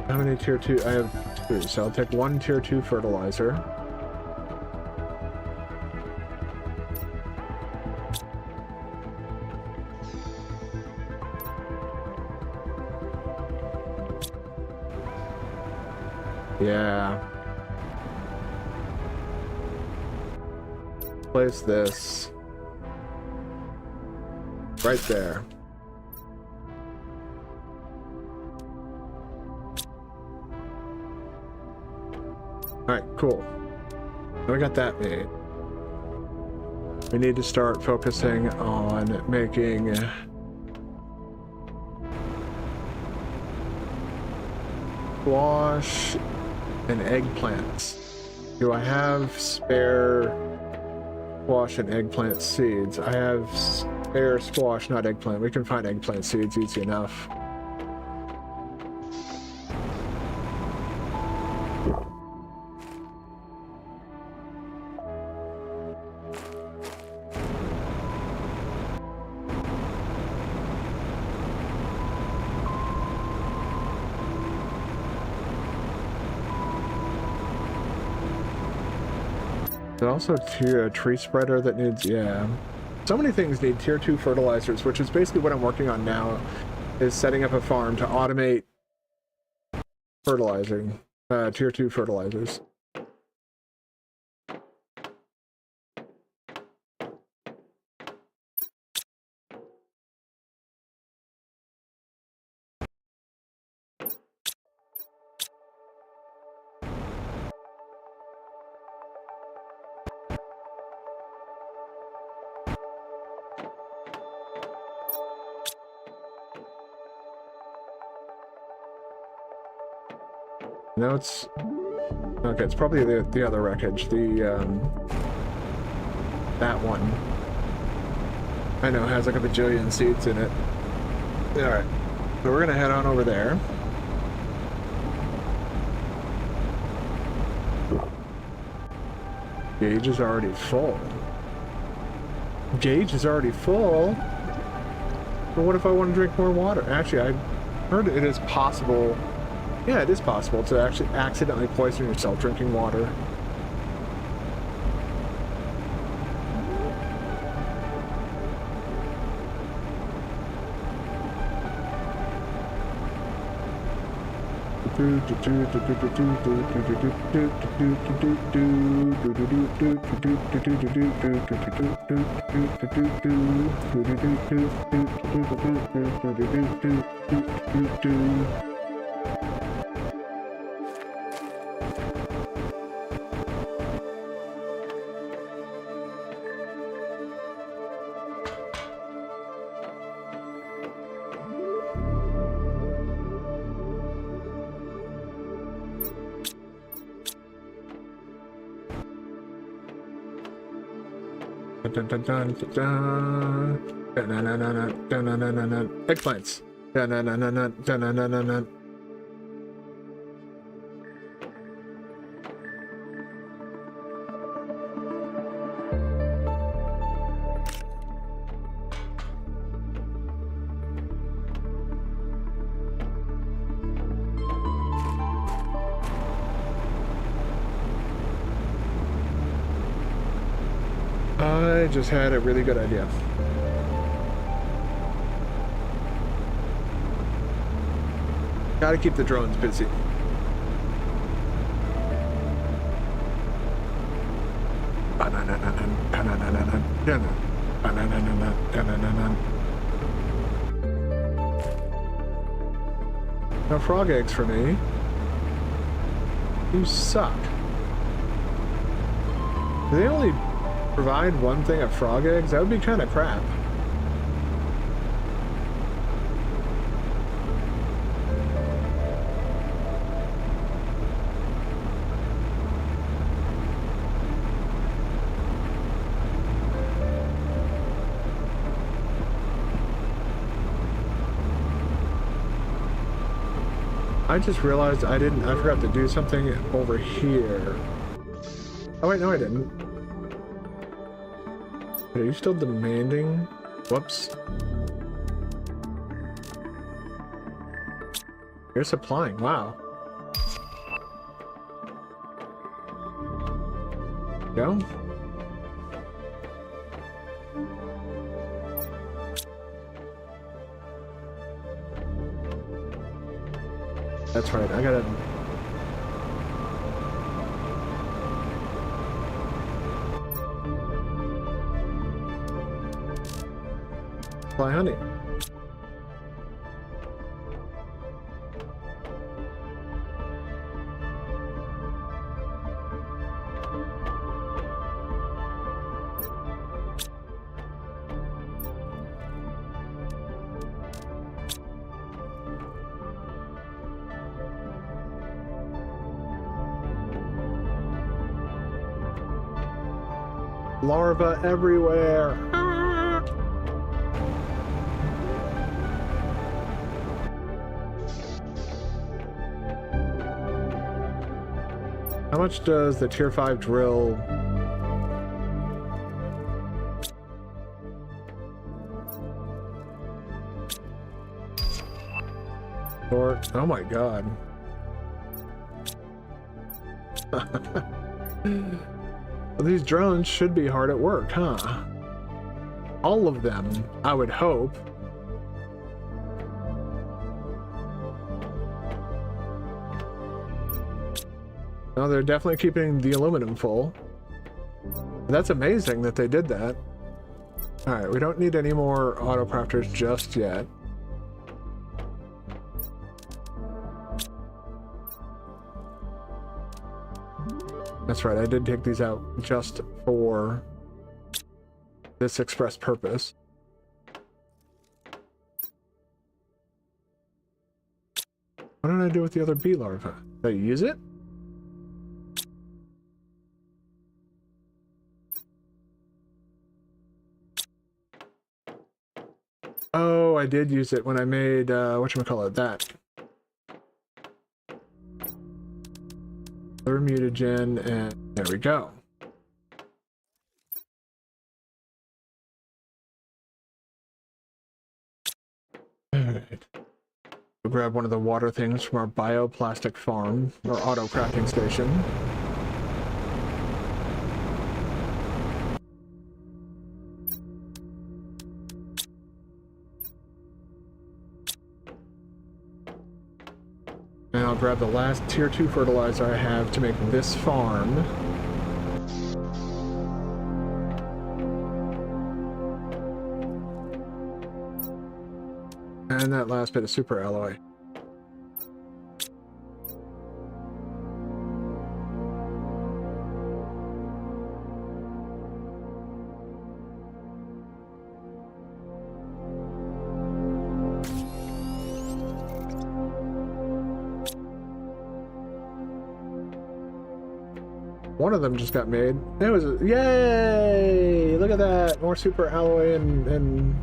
How many tier 2? I have 2, so I'll take 1 tier 2 fertilizer. Yeah. Place this right there. Alright, cool. We got that made. We need to start focusing on making squash and eggplants. Do I have spare squash and eggplant seeds? I have spare squash, not eggplant. We can find eggplant seeds easy enough. Also a tree spreader that needs, yeah. So many things need tier 2 fertilizers, which is basically what I'm working on now, is setting up a farm to automate fertilizing, tier 2 fertilizers. No, it's okay. It's probably the other wreckage. That one. I know, has like a bajillion seats in it. All right, so we're gonna head on over there. Gauge is already full. Gauge is already full. But what if I want to drink more water? Actually, I heard it is possible. Yeah, it is possible to actually accidentally poison yourself drinking water. Eggplants. I just had a really good idea. Gotta keep the drones busy. No frog eggs for me. You suck. Do they only provide one thing of frog eggs? That would be kind of crap. I just realized I forgot to do something over here. Oh wait, no I didn't. Are you still demanding? Whoops. You're supplying, wow. Go. That's right, I gotta... Fly honey. Larva everywhere. How much does the tier 5 drill? Oh my god. Well, these drones should be hard at work, huh? All of them, I would hope. No, they're definitely keeping the aluminum full. That's amazing that they did that. Alright, we don't need any more autocrafters just yet. That's right, I did take these out just for this express purpose. What did I do with the other bee larva? Did I use it? Oh, I did use it when I made, whatchamacallit, that. Third mutagen, and there we go. Alright. We'll grab one of the water things from our bioplastic farm, or auto crafting station. And I'll grab the last tier 2 fertilizer I have to make this farm. And that last bit of super alloy. One of them just got made. It was yay! Look at that! More super alloy and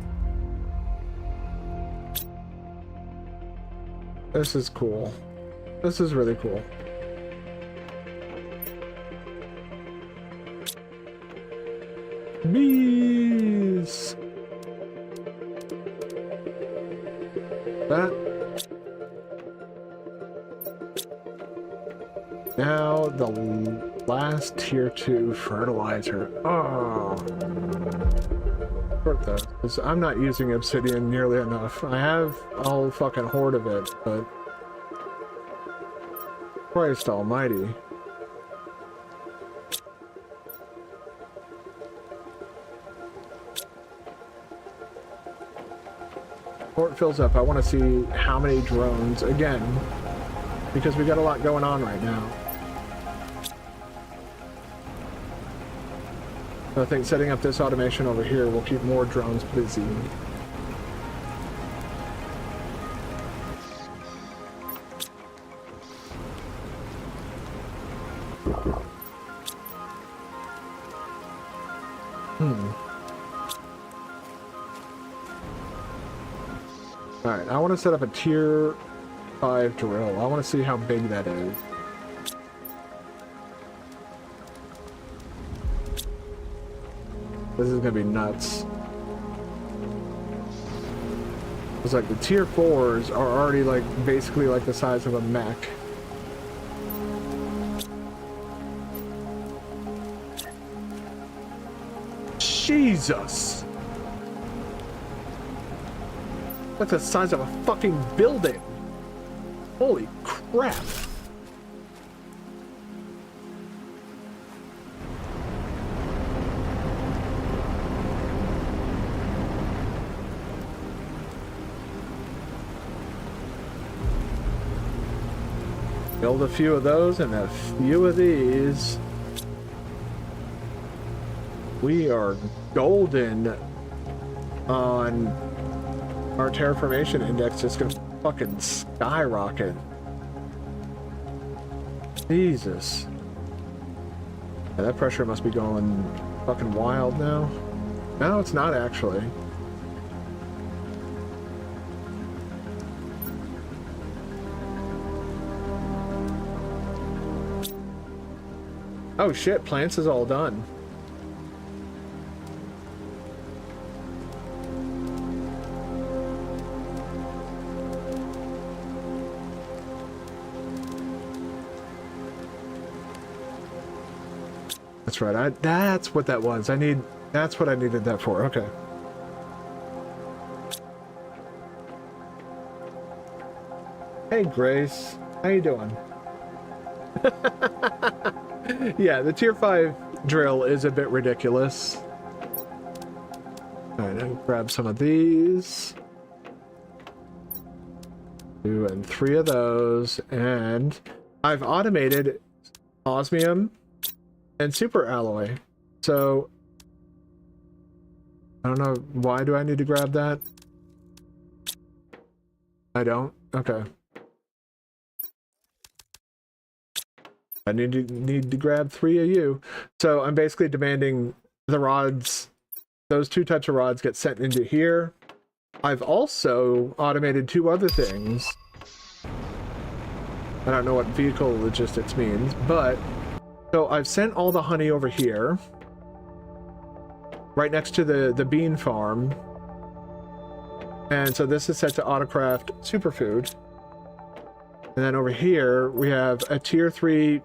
this is cool. This is really cool. Bees! That. Now the last tier 2 fertilizer. Oh. Sort that, because I'm not using obsidian nearly enough. I have a whole fucking horde of it, but Christ almighty. Before it fills up, I want to see how many drones, again, because we got a lot going on right now. I think setting up this automation over here will keep more drones busy. Alright, I want to set up a tier 5 drill. I want to see how big that is. This is gonna be nuts. It's like the tier 4s are already like basically like the size of a mech. Jesus! That's the size of a fucking building. Holy crap. Build a few of those and a few of these. We are golden on our terraformation index, just gonna fucking skyrocket. Jesus. Yeah, that pressure must be going fucking wild now. No, it's not actually. Oh shit, plants is all done. That's right. That's what that was. That's what I needed that for. Okay. Hey, Grace. How you doing? Yeah, the tier 5 drill is a bit ridiculous. Alright, I'll grab some of these. 2 and 3 of those. And I've automated osmium and super alloy. So I don't know, why do I need to grab that? I don't? Okay. I need to grab 3 of you. So I'm basically demanding the rods, those 2 types of rods get sent into here. I've also automated 2 other things. I don't know what vehicle logistics means, but so I've sent all the honey over here, right next to the bean farm. And so this is set to autocraft superfood. And then over here, we have a tier 3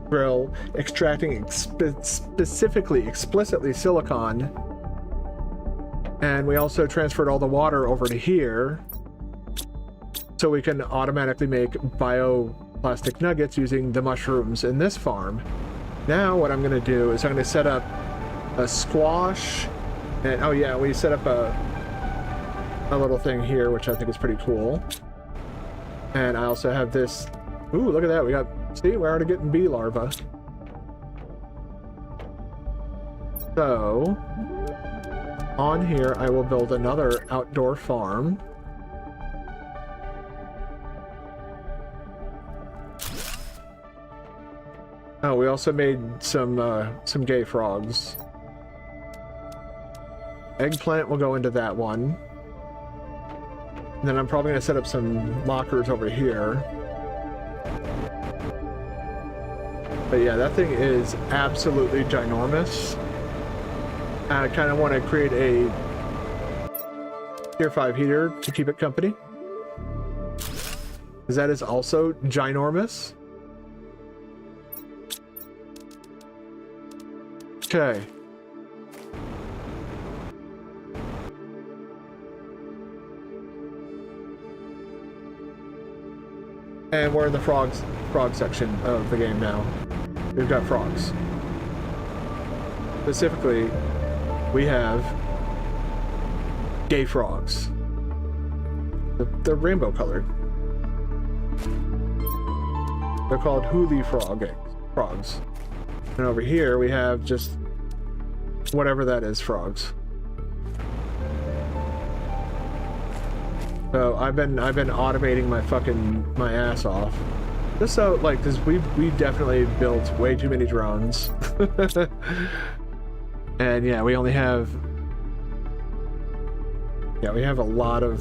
drill extracting explicitly silicon. And we also transferred all the water over to here, so we can automatically make bioplastic nuggets using the mushrooms in this farm. Now what I'm going to do is I'm going to set up a squash, and oh yeah, we set up a little thing here, which I think is pretty cool. And I also have this. Ooh, look at that. See, we're already getting bee larvae. So, on here, I will build another outdoor farm. Oh, we also made some gay frogs. Eggplant will go into that one. And then I'm probably going to set up some lockers over here. But yeah, that thing is absolutely ginormous. I kind of want to create a tier 5 heater to keep it company, because that is also ginormous. Okay. And we're in the frog section of the game now. We've got frogs. Specifically, we have gay frogs. They're rainbow colored. They're called hoolie frogs. And over here we have just whatever that is, frogs. So I've been automating my ass off. Just so, like, because we definitely built way too many drones. And yeah, we only have... Yeah, we have a lot of...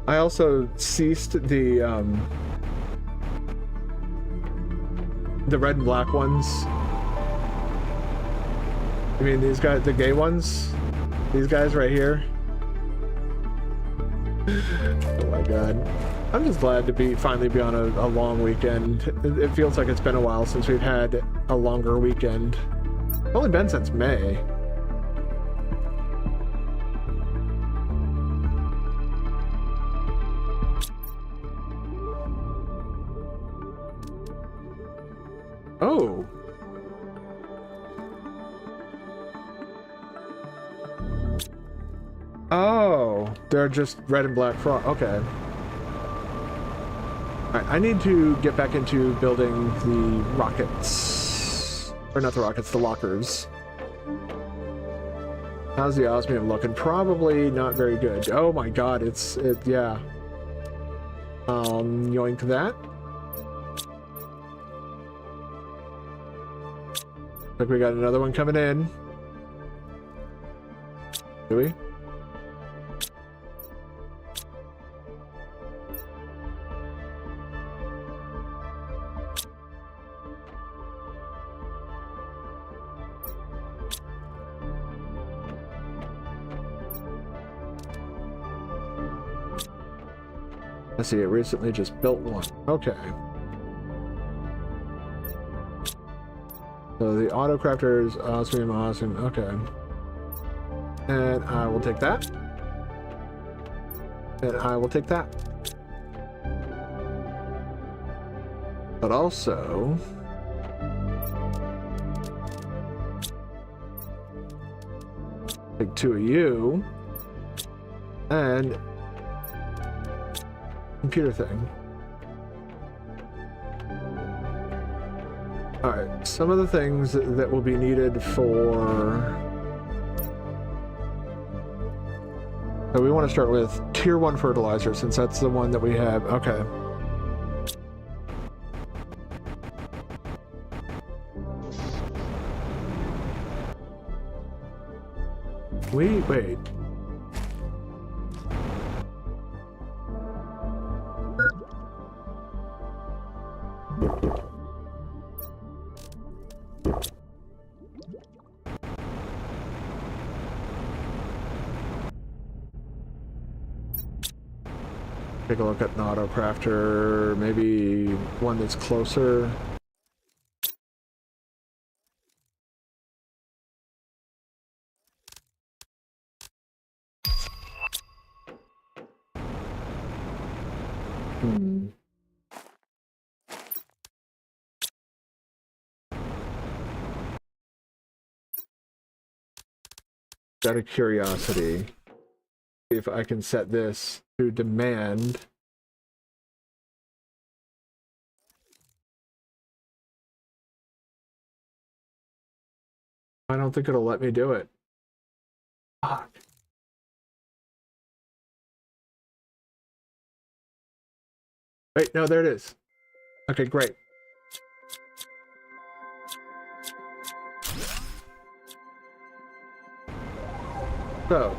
I also ceased the red and black ones. I mean, these guys, the gay ones? These guys right here? Oh my god. I'm just glad to finally be on a long weekend. It feels like it's been a while since we've had a longer weekend. It's only been since May. Oh. Oh, they're just red and black frog. Okay. Alright, I need to get back into building the rockets. Or not the rockets, the lockers. How's the osmium looking? Probably not very good. Oh my god, yeah. Yoink that. Like we got another one coming in. Do we? I see, it recently just built one. Okay. So the auto crafter is awesome. Okay. And I will take that. And I will take that. But also... take 2 of you. And... computer thing. Alright, some of the things that will be needed for... So we want to start with tier 1 fertilizer, since that's the one that we have. Okay. Wait. Take a look at an auto crafter, maybe one that's closer. Out of curiosity, see if I can set this to demand. I don't think it'll let me do it. Fuck. Wait, no, there it is. Okay, great. So,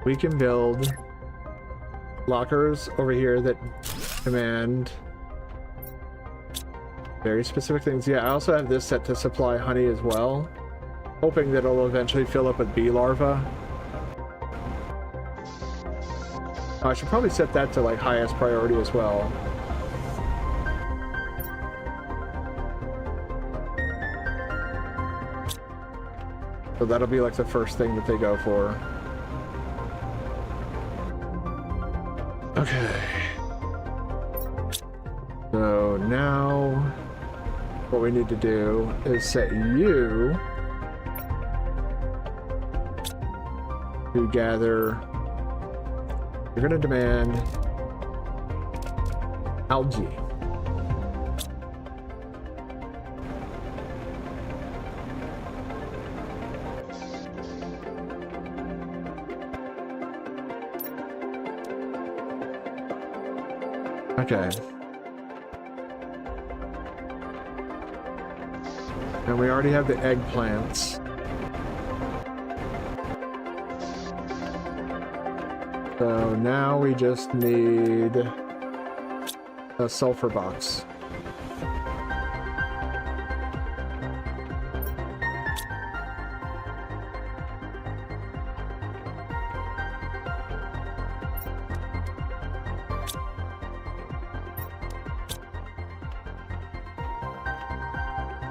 we can build lockers over here that demand very specific things. Yeah, I also have this set to supply honey as well, hoping that it'll eventually fill up with bee larvae. I should probably set that to like highest priority as well. So that'll be like the first thing that they go for. Okay. So now what we need to do is set you to gather. You're going to demand algae. Okay. And we already have the eggplants. So now we just need a sulfur box.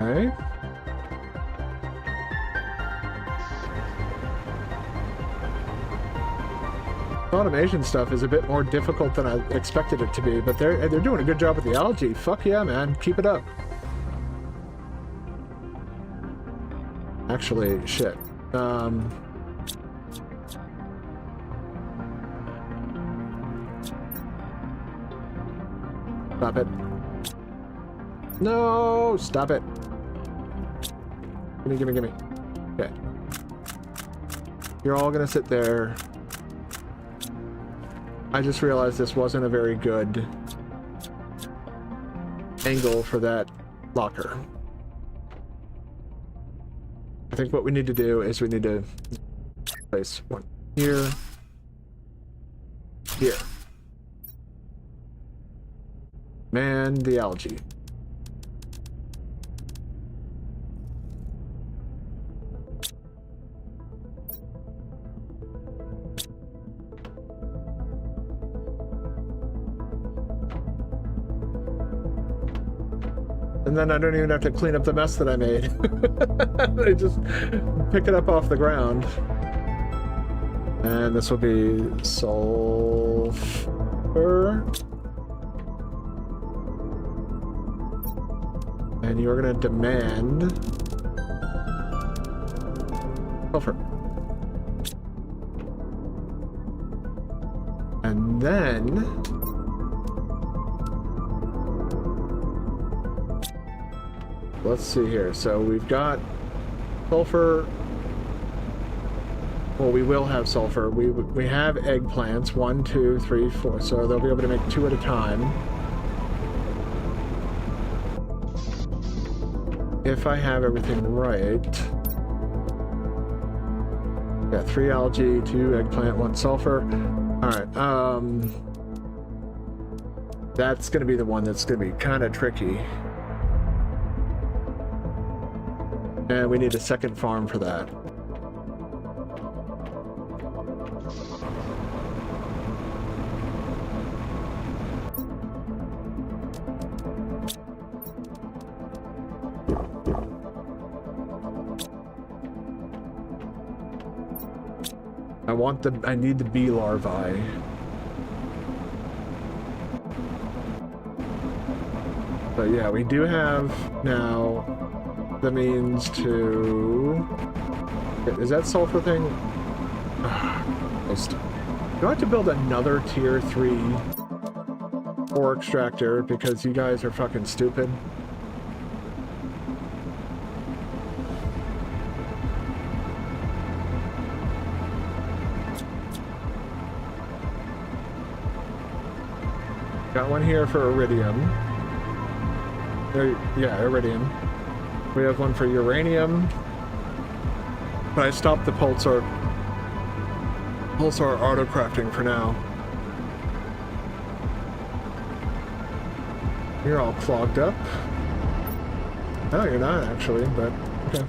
Okay. Automation stuff is a bit more difficult than I expected it to be, but they're doing a good job with the algae. Fuck yeah, man. Keep it up. Actually, shit. Stop it. No, stop it. Gimme. Okay. You're all gonna sit there. I just realized this wasn't a very good angle for that locker. I think what we need to do is we need to place one here, here. Man, the algae. And then I don't even have to clean up the mess that I made. I just pick it up off the ground. And this will be sulfur. And you're gonna demand sulfur. And then let's see here. So we've got sulfur. Well, we will have sulfur. We have eggplants. 1, 2, 3, 4. So they'll be able to make 2 at a time. If I have everything right. Yeah, 3 algae, 2 eggplant, 1 sulfur. Alright, that's gonna be the one that's gonna be kind of tricky. And we need a second farm for that. I need the bee larvae. But yeah, we do have now the means to... Is that sulfur thing? Do I have to build another tier 3 ore extractor because you guys are fucking stupid? Got one here for iridium. Yeah, iridium. We have one for uranium. But I stopped the pulsar auto crafting for now. You're all clogged up. No, you're not actually, but okay.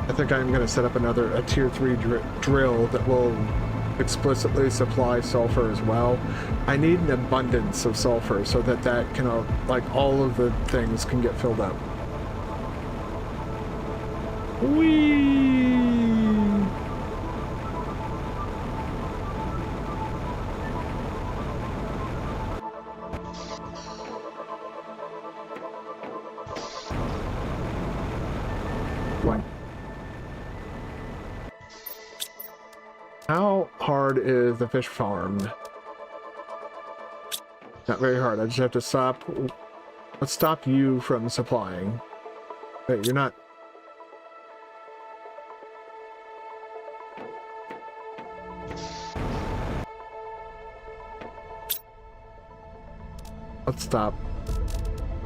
I think I'm going to set up a tier 3 drill that will explicitly supply sulfur as well. I need an abundance of sulfur so that can, like, all of the things can get filled up. Whee! What? How hard is the fish farm? Not very hard. I just have to stop. Let's stop you from supplying. Wait, you're not. Let's stop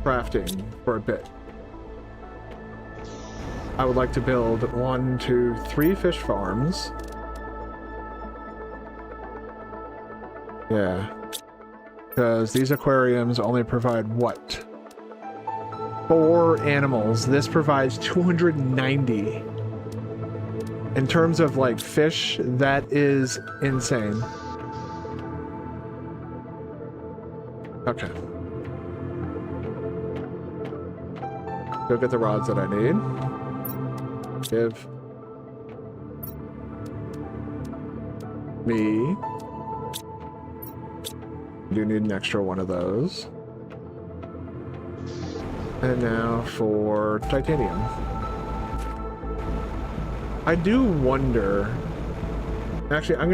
crafting for a bit. I would like to build 1, 2, 3 fish farms. Yeah, because these aquariums only provide what? 4 animals. This provides 290. In terms of like fish, that is insane. Okay. Go get the rods that I need. Give me. I do need an extra one of those. And now for titanium. I do wonder. Actually, I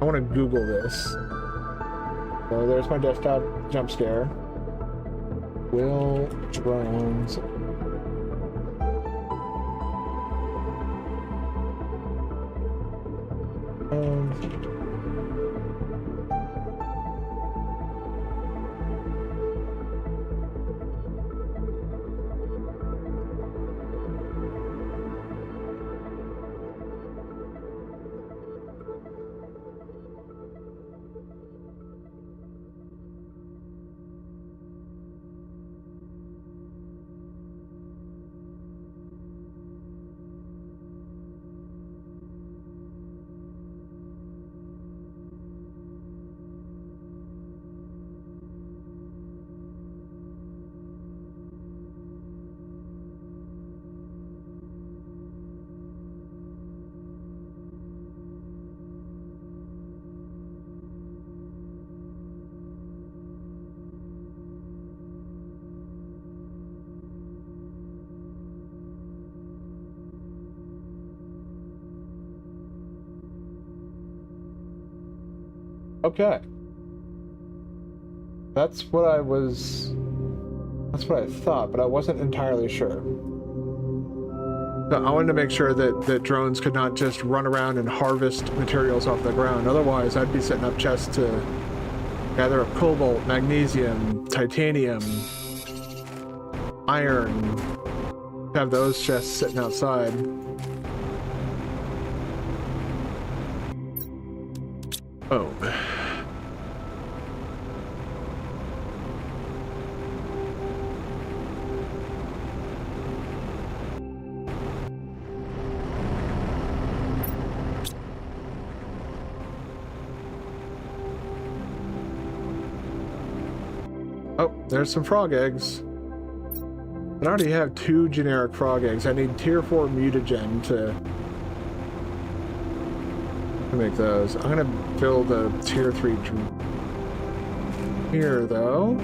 want to Google this. So there's my desktop jump scare. Will drones Okay. That's what I thought, but I wasn't entirely sure. So I wanted to make sure that drones could not just run around and harvest materials off the ground. Otherwise, I'd be setting up chests to gather up cobalt, magnesium, titanium, iron, have those chests sitting outside. Oh. Oh, there's some frog eggs. I already have 2 generic frog eggs. I need tier 4 mutagen to make those. I'm gonna build a tier 3 here though.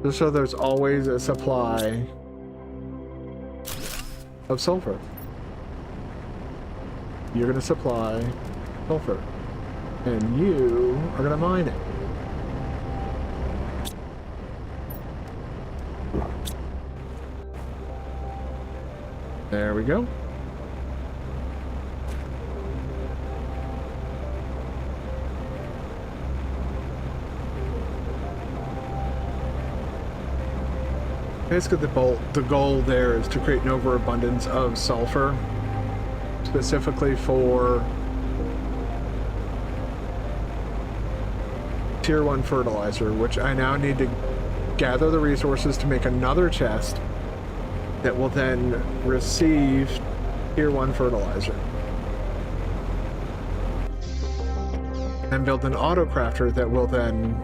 Just so there's always a supply of sulfur. You're gonna supply sulfur, and you are gonna mine it. There we go. Basically, the goal there is to create an overabundance of sulfur, specifically for tier 1 fertilizer, which I now need to gather the resources to make another chest that will then receive tier 1 fertilizer. And build an auto crafter that will then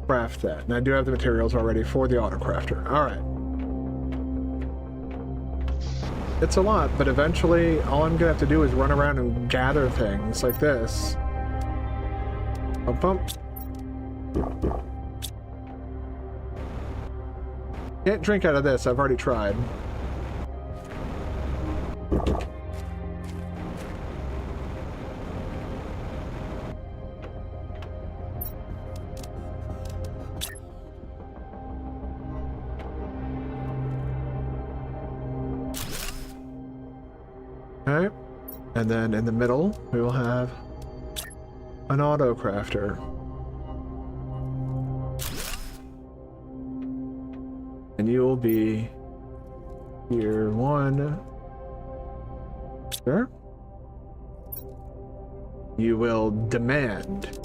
craft that. And I do have the materials already for the auto crafter. Alright. It's a lot, but eventually all I'm gonna have to do is run around and gather things like this. Bump bump. Can't drink out of this, I've already tried. Okay, and then in the middle we will have an auto crafter. And you will be tier 1. Sure. You will demand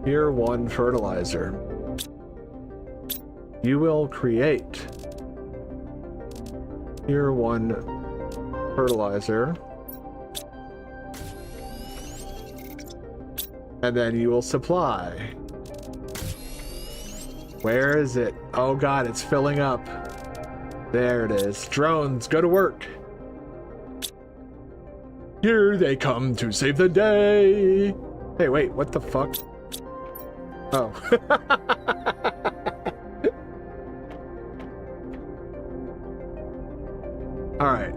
tier 1 fertilizer. You will create tier 1 fertilizer. And then you will supply. Where is it? Oh god, it's filling up. There it is. Drones, go to work. Here they come to save the day. Hey, wait, what the fuck? Oh. All right.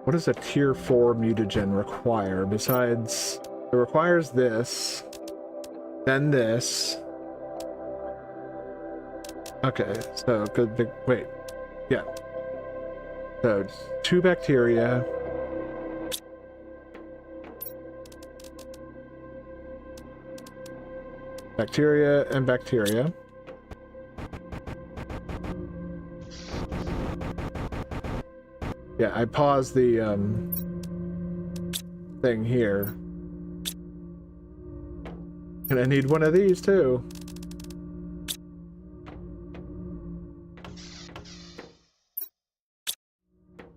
What does a tier 4 mutagen require besides... It requires this, then this. Okay, so good. Wait, yeah. So 2 bacteria. Bacteria and bacteria. Yeah, I paused the thing here. And I need one of these too.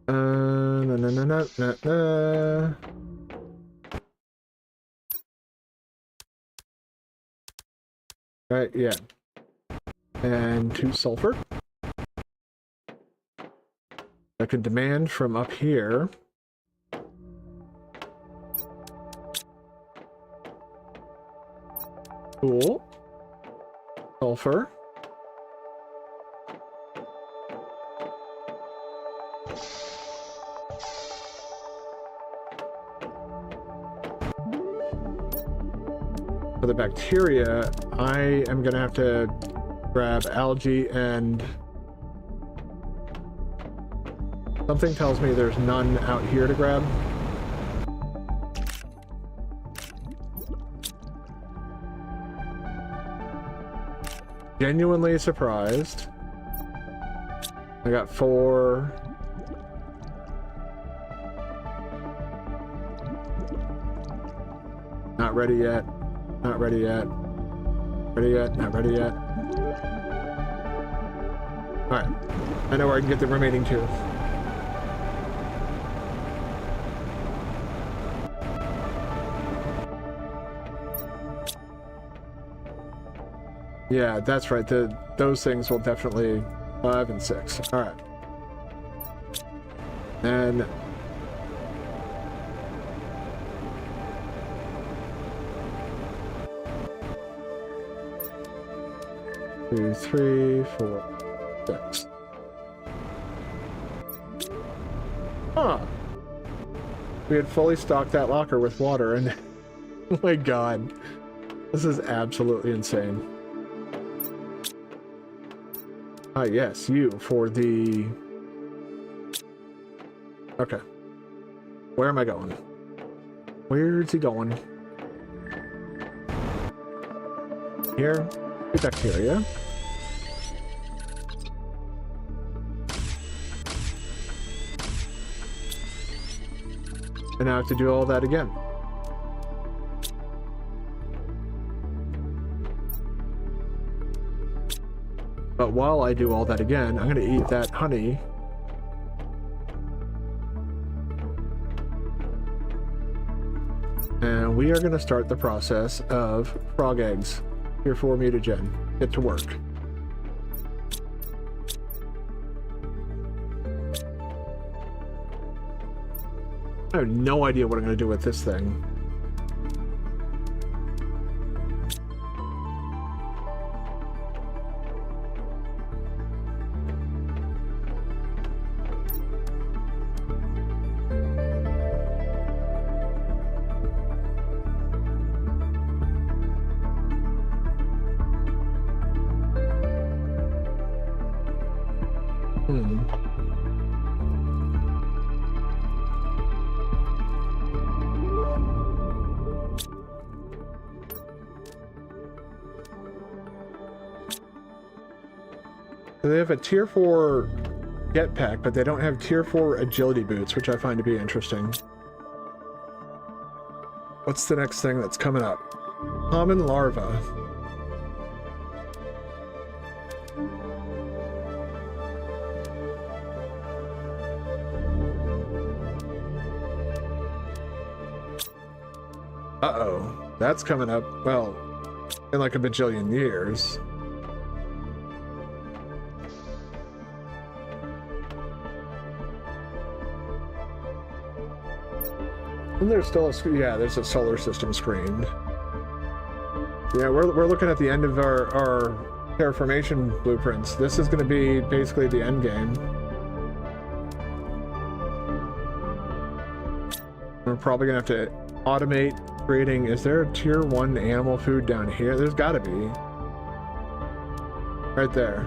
No. Right, yeah. And 2 sulfur. I can demand from up here. Cool. Sulfur. For the bacteria, I am gonna have to grab algae and something tells me there's none out here to grab. Genuinely surprised. I got 4. Not ready yet. Not ready yet. Ready yet? Not ready yet. Alright. I know where I can get the remaining 2. Yeah, that's right. Those things will definitely 5 and 6. All right. And two, 3, 4, 6. Huh. We had fully stocked that locker with water, and oh my god, this is absolutely insane. Ah, yes, you for the... Okay. Where am I going? Where's he going? Here. Bacteria. And now I have to do all that again. But while I do all that again, I'm going to eat that honey. And we are going to start the process of frog eggs. Tier 4 mutagen. Get to work. I have no idea what I'm going to do with this thing. They have a tier 4 jetpack, but they don't have tier 4 agility boots, which I find to be interesting. What's the next thing that's coming up? Common larva. Uh-oh. That's coming up, well, in like a bajillion years. And there's still a, yeah, there's a solar system screen. Yeah, we're looking at the end of our terraformation blueprints. This is going to be basically the end game. We're probably going to have to automate creating. Is there a tier 1 animal food down here? There's got to be. Right there.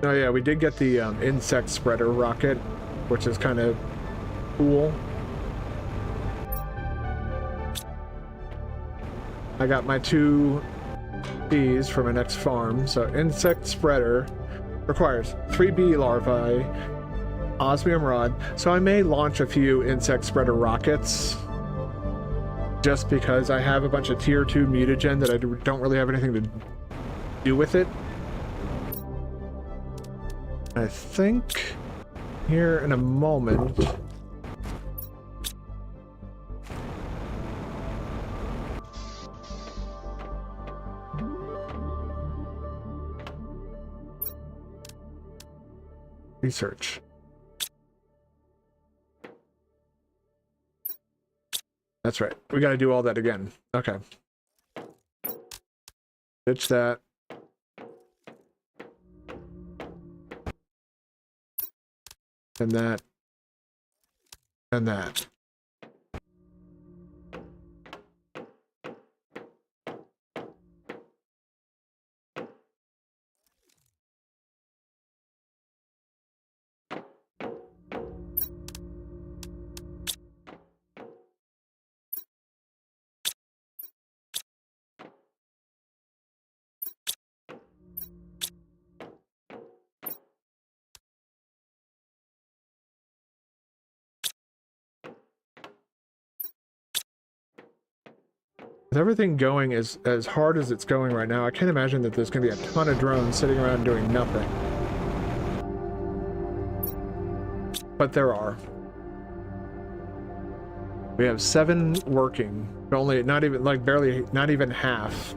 Oh yeah, we did get the insect spreader rocket, which is kind of cool. I got my 2 bees for my next farm. So insect spreader requires 3 bee larvae, osmium rod. So I may launch a few insect spreader rockets just because I have a bunch of tier 2 mutagen that I don't really have anything to do with it. I think here in a moment. Research. That's right. We got to do all that again. Okay. Ditch that. And that. And that. With everything going as hard as it's going right now, I can't imagine that there's going to be a ton of drones sitting around doing nothing. But there are. We have 7 working. Only, not even, like barely, not even half.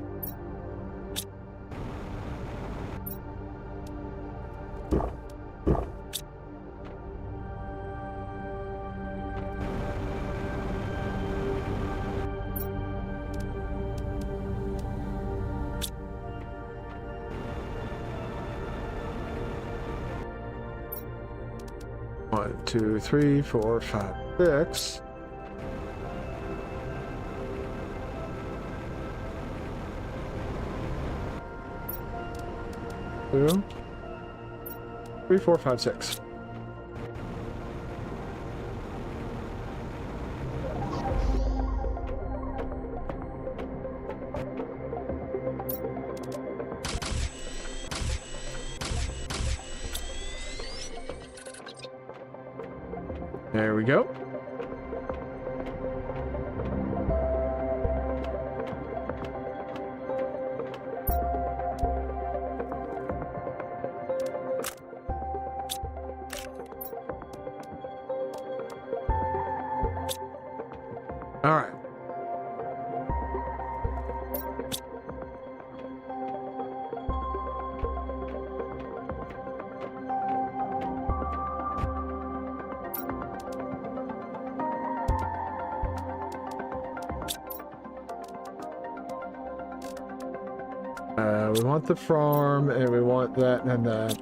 One, 2, 3, 4, 5, 6. Two, 3, 4, 5, 6. There we go. All right. We want the farm, and we want that and that.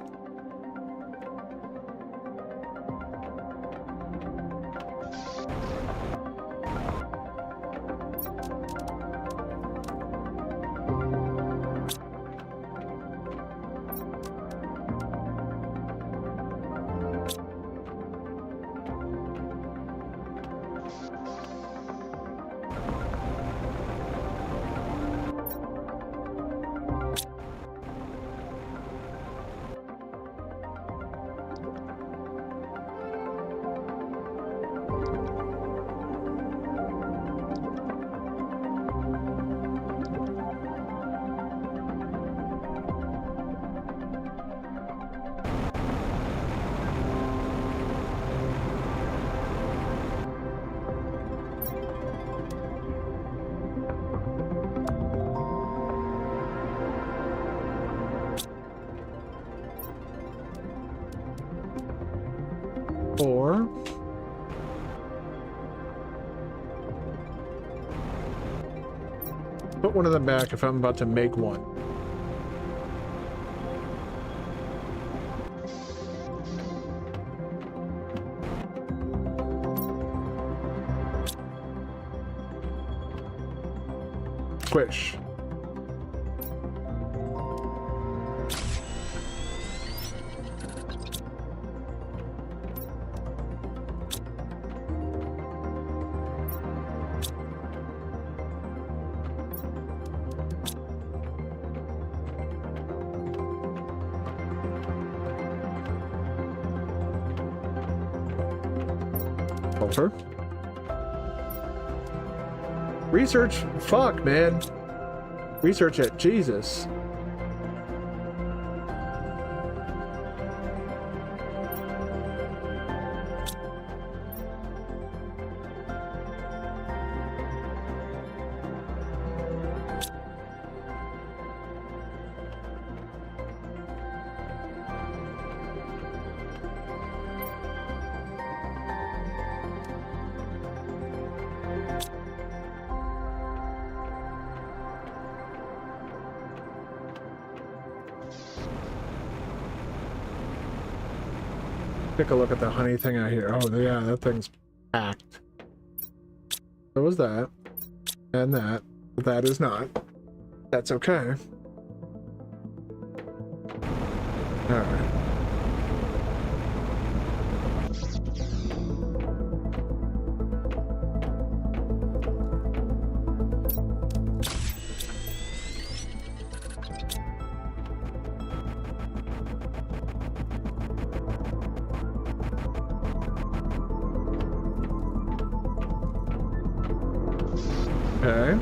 Or put one of them back if I'm about to make one. Squish. Culture. Research? Fuck, man. Research it. Jesus. Take a look at the honey thing out here. Oh, yeah, that thing's packed. So is that. And that. But that is not. That's okay. Alright. Okay.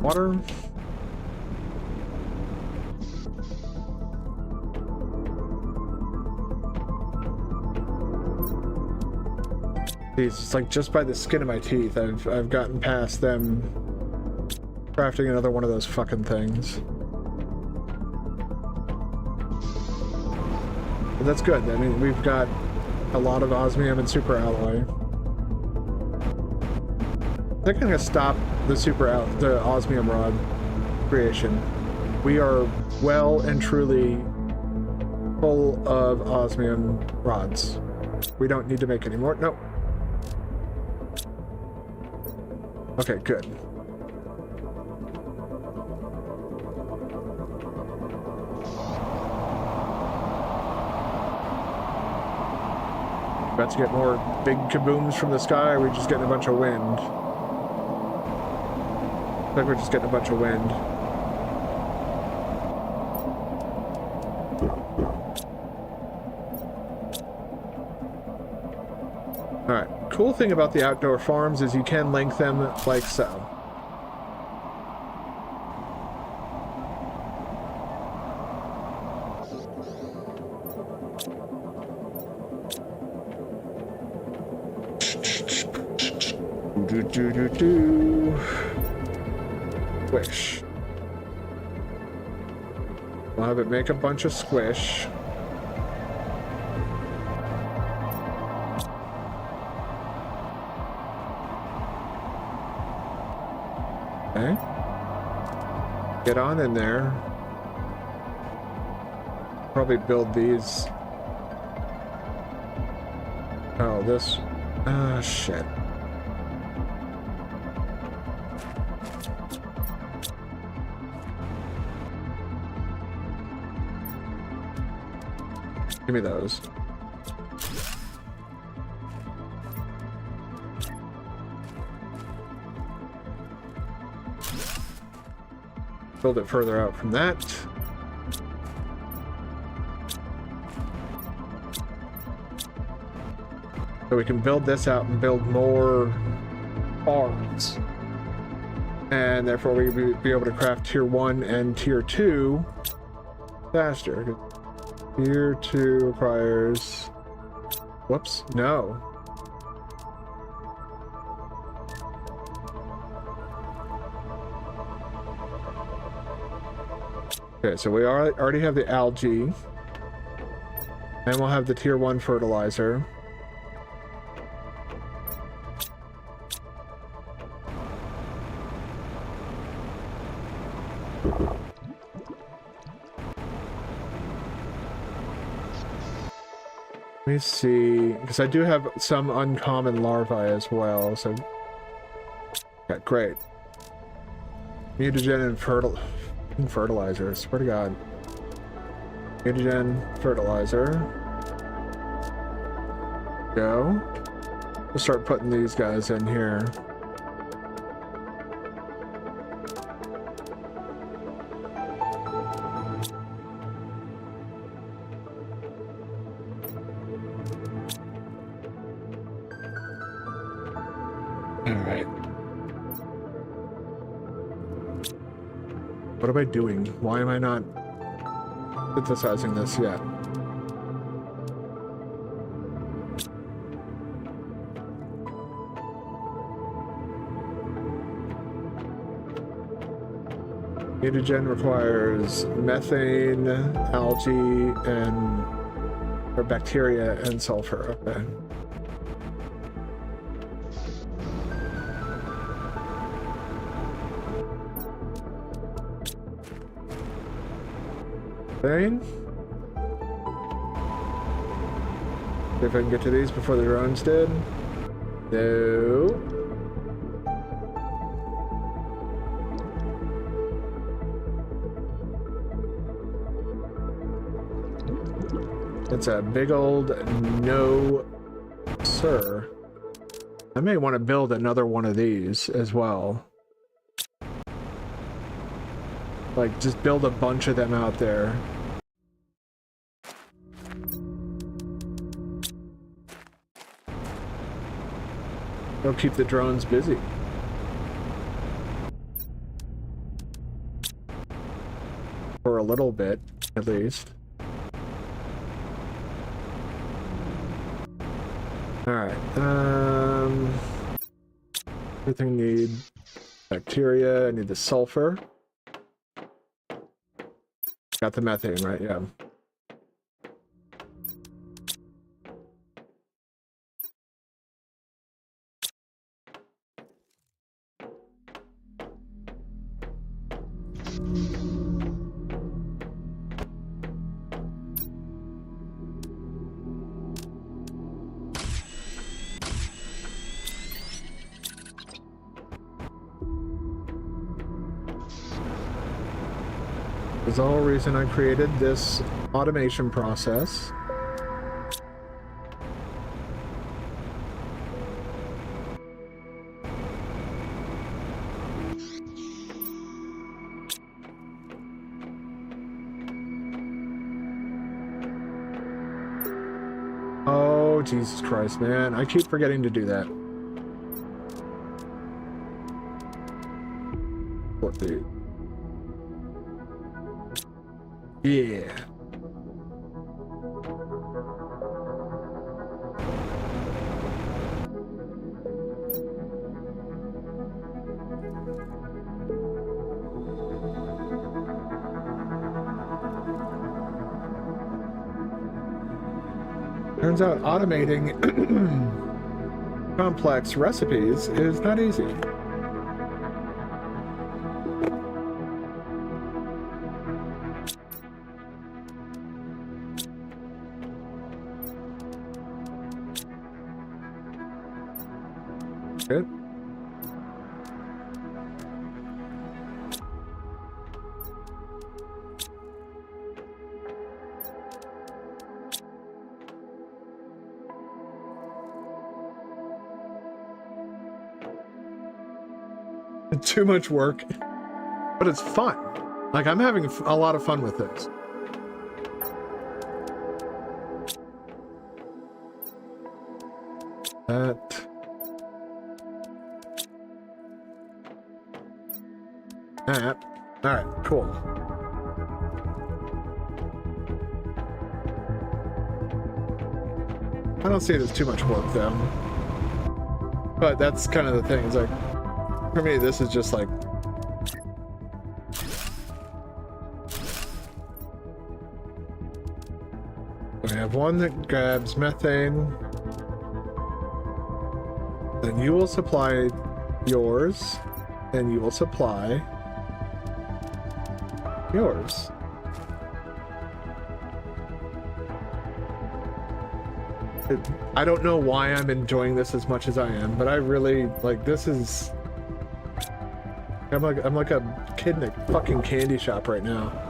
Water. It's like just by the skin of my teeth, I've gotten past them crafting another one of those fucking things. But that's good. I mean, we've got a lot of osmium and super alloy. I think I'm gonna stop the osmium rod creation. We are well and truly full of osmium rods. We don't need to make any more. Nope. Okay, good. About to get more big kabooms from the sky, or are we just getting a bunch of wind? I think we're just getting a bunch of wind. Alright, cool thing about the outdoor farms is you can link them like so. Squish. We'll have it make a bunch of squish. Okay. Get on in there. Probably build these. Oh, this. Ah, shit. Give me those. Build it further out from that. So we can build this out and build more farms. And therefore we would be able to craft tier 1 and tier 2 faster. Tier 2 requires... Whoops, no. Okay, so we already have the algae. And we'll have the tier 1 fertilizer. Let me see, because I do have some uncommon larvae as well, so... Yeah, great. Mutagen and fertilizer, swear to God. Mutagen, fertilizer. Go. We'll start putting these guys in here. Alright. What am I doing? Why am I not synthesizing this yet? Mutagen requires methane, algae, or bacteria and sulfur. Okay. See if I can get to these before the drones did. No. It's a big old no, sir. I may want to build another one of these as well. Like, just build a bunch of them out there. It'll keep the drones busy. For a little bit, at least. Alright, everything need bacteria, I need the sulfur. Got the methane, right? Yeah. Is the whole reason I created this automation process. Oh, Jesus Christ, man. I keep forgetting to do that. What the... Yeah. Turns out automating complex recipes is not easy. Good. Too much work, but it's fun. Like, I'm having a lot of fun with this. Alright, cool. I don't see it as too much work, though. But that's kind of the thing. It's like, for me, this is just like... We have one that grabs methane. Then you will supply yours, and you will supply yours. I don't know why I'm enjoying this as much as I am, but I really, like, this is... I'm like a kid in a fucking candy shop right now.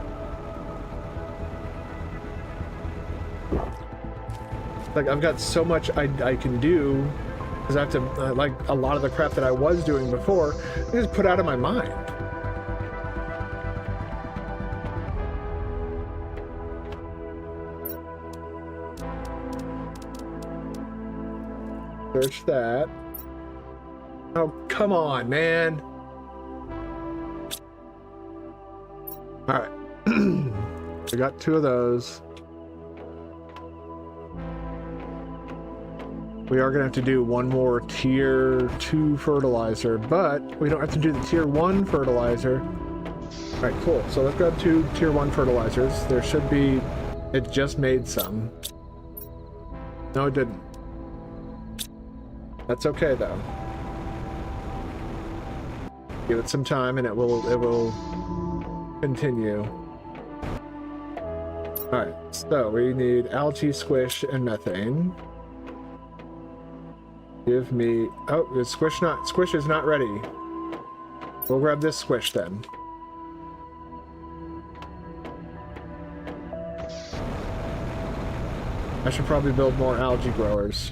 Like, I've got so much I can do, because I have to, like, a lot of the crap that I was doing before, I just put out of my mind. Search that. Oh, come on, man. Alright. I got 2 of those. We are going to have to do one more tier 2 fertilizer, but we don't have to do the tier 1 fertilizer. Alright, cool. So let's grab 2 tier 1 fertilizers. There should be... It just made some. No, it didn't. That's okay, though. Give it some time and it will continue. Alright, so we need algae, squish, and methane. Give me... Oh, the squish is not ready. We'll grab this squish then. I should probably build more algae growers.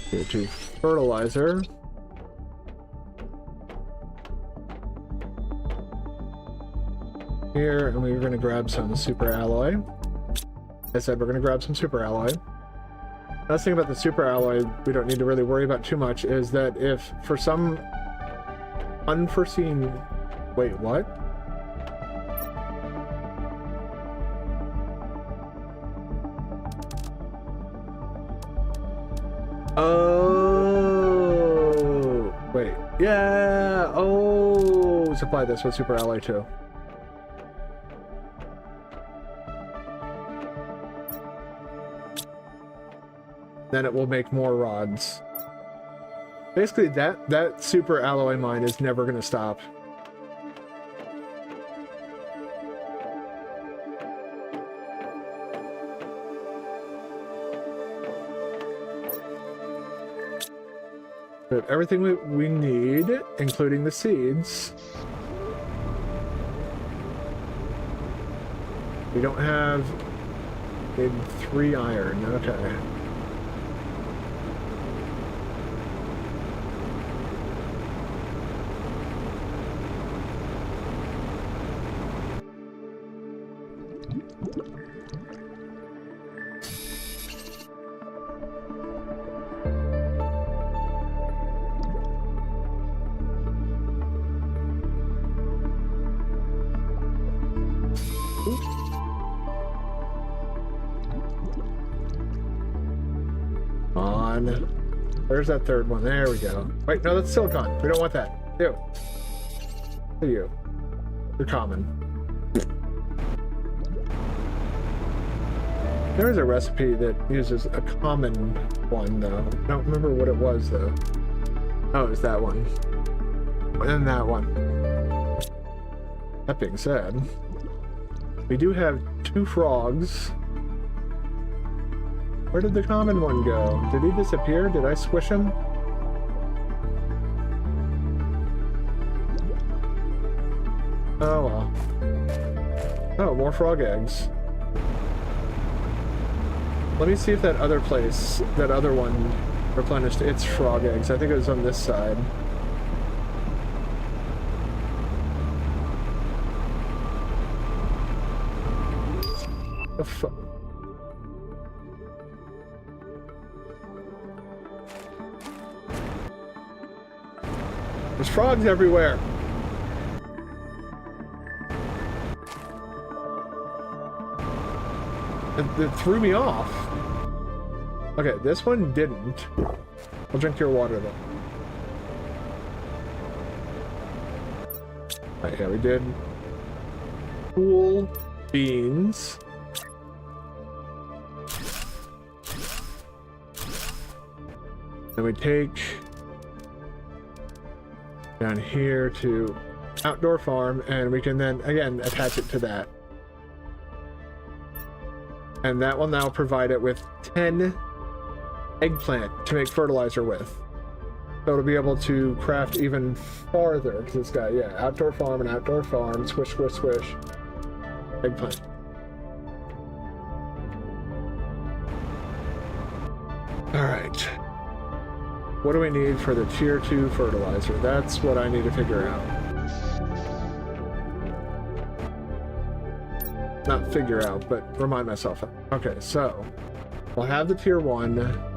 Go to fertilizer. Here, and we're going to grab some super alloy. I said we're going to grab some super alloy. Last thing about the super alloy we don't need to really worry about too much is that if for some unforeseen... Wait, what? Oh, wait. Yeah. Oh, supply this with super alloy too. Then it will make more rods. Basically, that super alloy mine is never going to stop. We have everything we need, including the seeds. We don't have... We need 3 iron, okay. Where's that third one? There we go. Wait, no, that's silicon. We don't want that. Ew. You. You're common. There's a recipe that uses a common one, though. I don't remember what it was, though. Oh, it's that one. And that one. That being said, we do have 2 frogs. Where did the common one go? Did he disappear? Did I squish him? Oh well. Oh, more frog eggs. Let me see if that other place, that other one, replenished its frog eggs. I think it was on this side. The fuck? There's frogs everywhere. It threw me off. Okay, this one didn't. I'll drink your water though. Alright, yeah, we did. Cool beans. Then we take down here to outdoor farm, and we can then again attach it to that. And that will now provide it with 10 eggplant to make fertilizer with. So it'll be able to craft even farther, because it's got, yeah, outdoor farm and outdoor farm, swish, swish, swish, eggplant. Alright. What do we need for the tier 2 fertilizer? That's what I need to figure out. Not figure out, but remind myself. Okay, so we'll have the tier 1.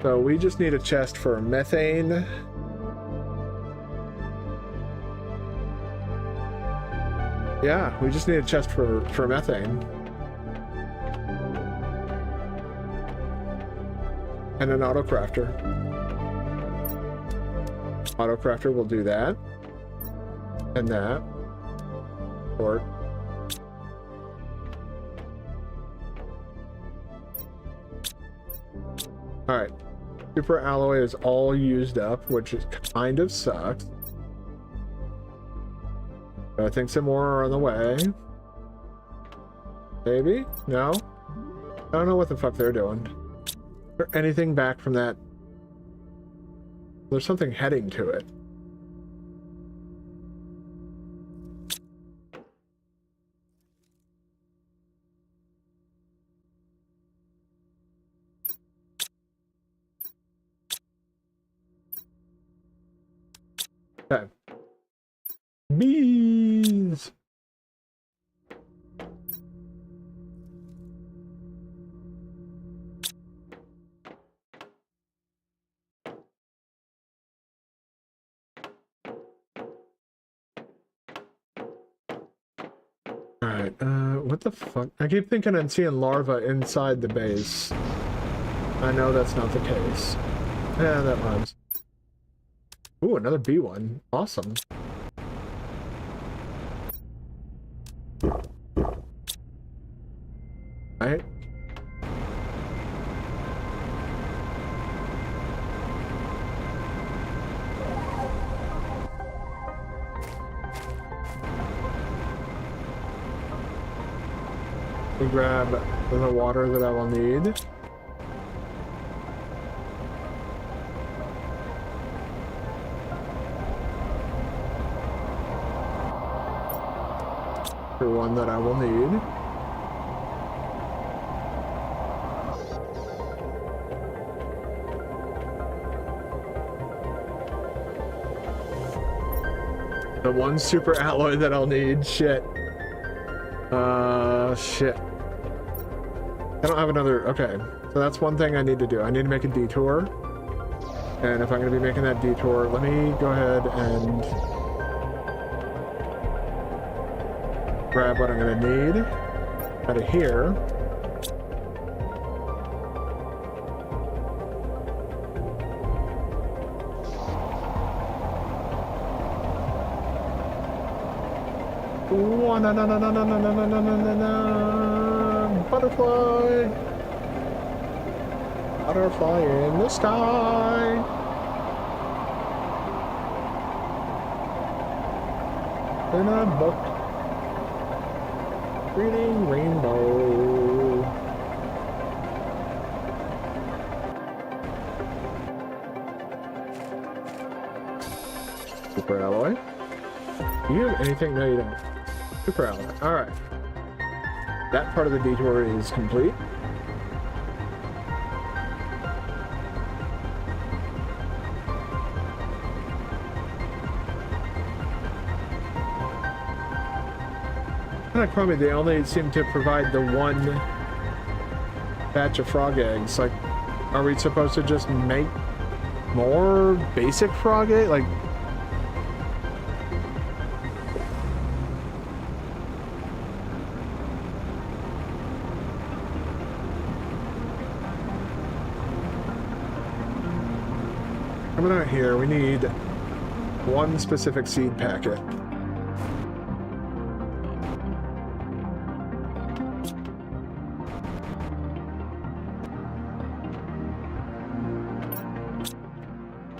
So we just need a chest for methane. Yeah, we just need a chest for methane. And an auto crafter. Auto crafter will do that. And that. Or alright. Super alloy is all used up, which is kind of sucks. I think some more are on the way. Maybe? No? I don't know what the fuck they're doing. Is there anything back from that? There's something heading to it. Okay. Bees! Alright, what the fuck? I keep thinking I'm seeing larvae inside the base. I know that's not the case. Yeah, that rhymes. Ooh, another B1. Awesome. Right. We grab the water that I will need. For one that I will need. The one super alloy that I'll need. Shit. Shit. I don't have another. Okay. So that's one thing I need to do. I need to make a detour. And if I'm going to be making that detour, let me go ahead and grab what I'm going to need out of here. No, no, no, no, no, no, no, no, no, no, no. Butterfly. Butterfly in the sky. In a book. Reading rainbow. Super alloy. Do you have anything? No, you don't. Super alloy. Alright. That part of the detour is complete. Kind of crummy. They only seem to provide the one batch of frog eggs. Like, are we supposed to just make more basic frog egg? Like, coming out here, we need one specific seed packet.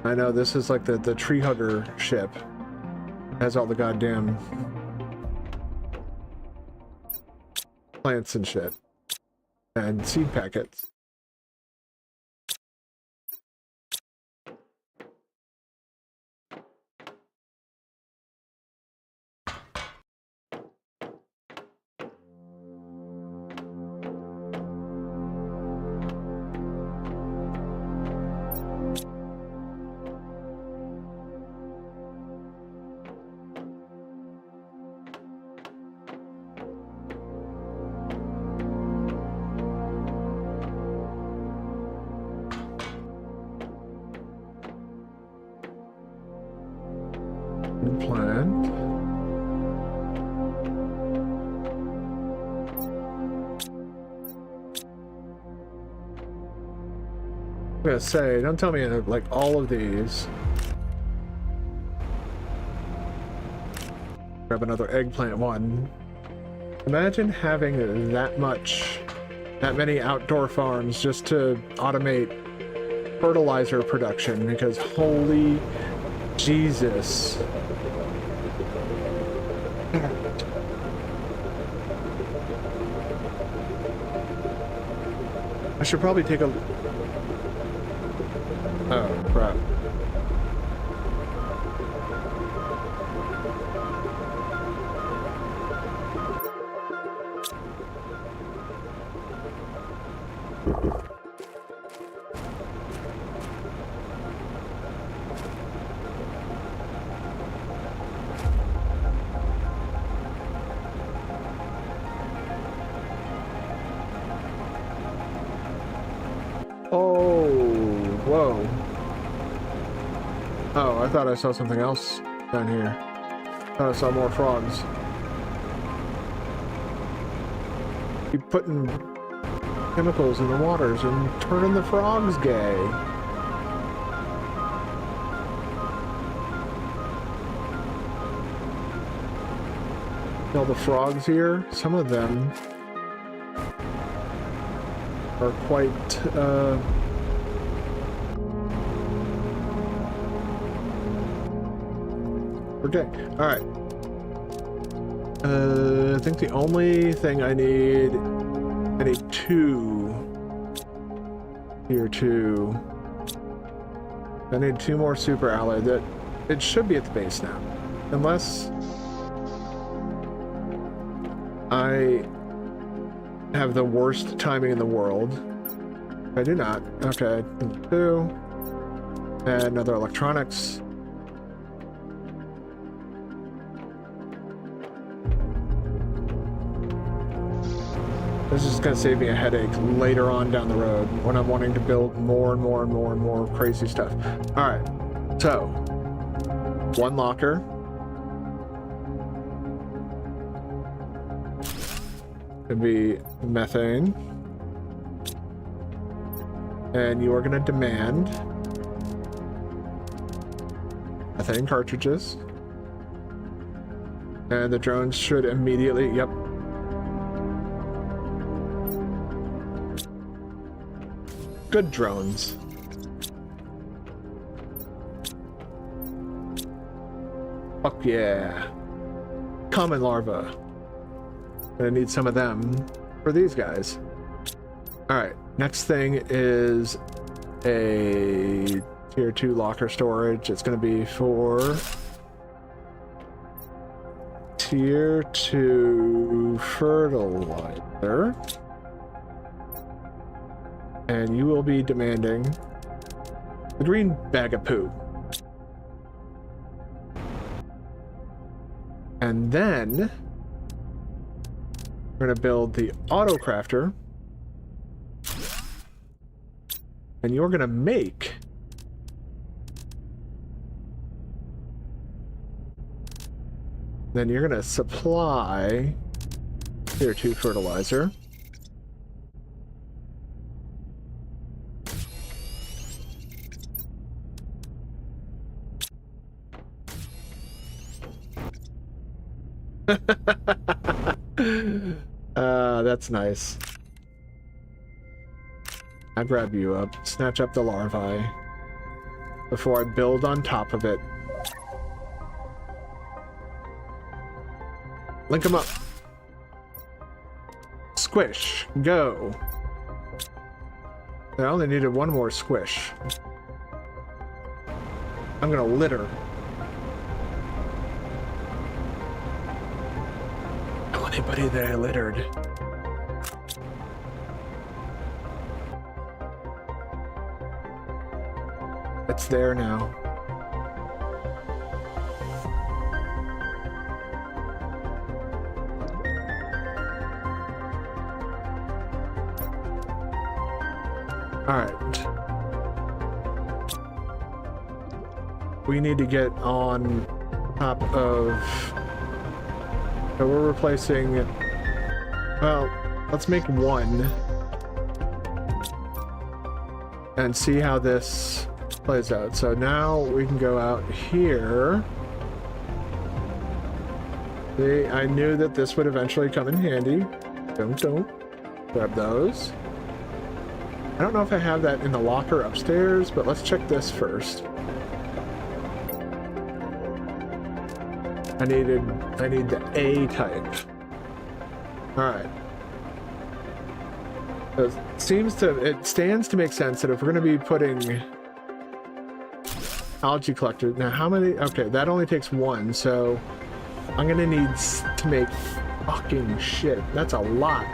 I know this is like the tree hugger ship. Has all the goddamn plants and shit. And seed packets. Plant. I'm gonna say, don't tell me like all of these. Grab another eggplant one. Imagine having that many outdoor farms just to automate fertilizer production, because holy Jesus. I should probably take a... Oh, crap. Oh, I thought I saw something else down here. I thought I saw more frogs. Keep putting chemicals in the waters and turning the frogs gay. All the frogs here, some of them are quite, okay, alright. I think the only thing I need two here too. I need two more super alloy. That it should be at the base now. Unless I have the worst timing in the world. I do not. Okay, two. And another electronics. This is going to save me a headache later on down the road when I'm wanting to build more and more and more and more crazy stuff. All right, so one locker. Could be methane. And you are going to demand methane cartridges. And the drones should immediately, yep. Good drones. Fuck yeah. Common larva. Gonna need some of them for these guys. Alright, next thing is a tier 2 locker storage. It's gonna be for tier 2 fertilizer. And you will be demanding the green bag of poo. And then We're gonna build the auto crafter. And you're gonna make then you're gonna supply tier 2 fertilizer. That's nice. I grab you up, snatch up the larvae before I build on top of it. Link them up. Squish. Go. I only needed one more squish. I'm gonna litter. Tell anybody that I littered. It's there now. All right. We need to get on top of... So we're replacing... Well, let's make one. And see how this plays out. So now we can go out here. See, I knew that this would eventually come in handy. Don't. Grab those. I don't know if I have that in the locker upstairs, but let's check this first. I need the A type. Alright. So it stands to make sense that if we're going to be putting algae collector, now how many? Okay, that only takes one, so I'm going to need to make fucking shit. That's a lot.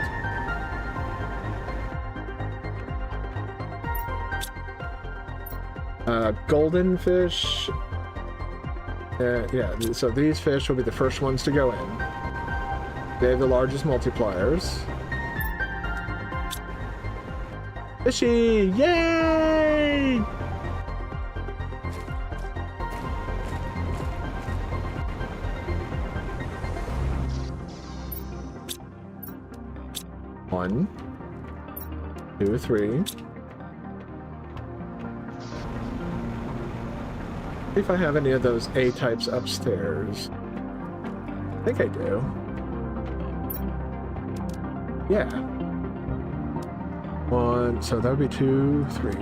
Golden fish. Yeah, so these fish will be the first ones to go in. They have the largest multipliers. Fishy! Yay! One, 2, 3. If I have any of those A types upstairs. I think I do. Yeah. One, so that would be 2, 3.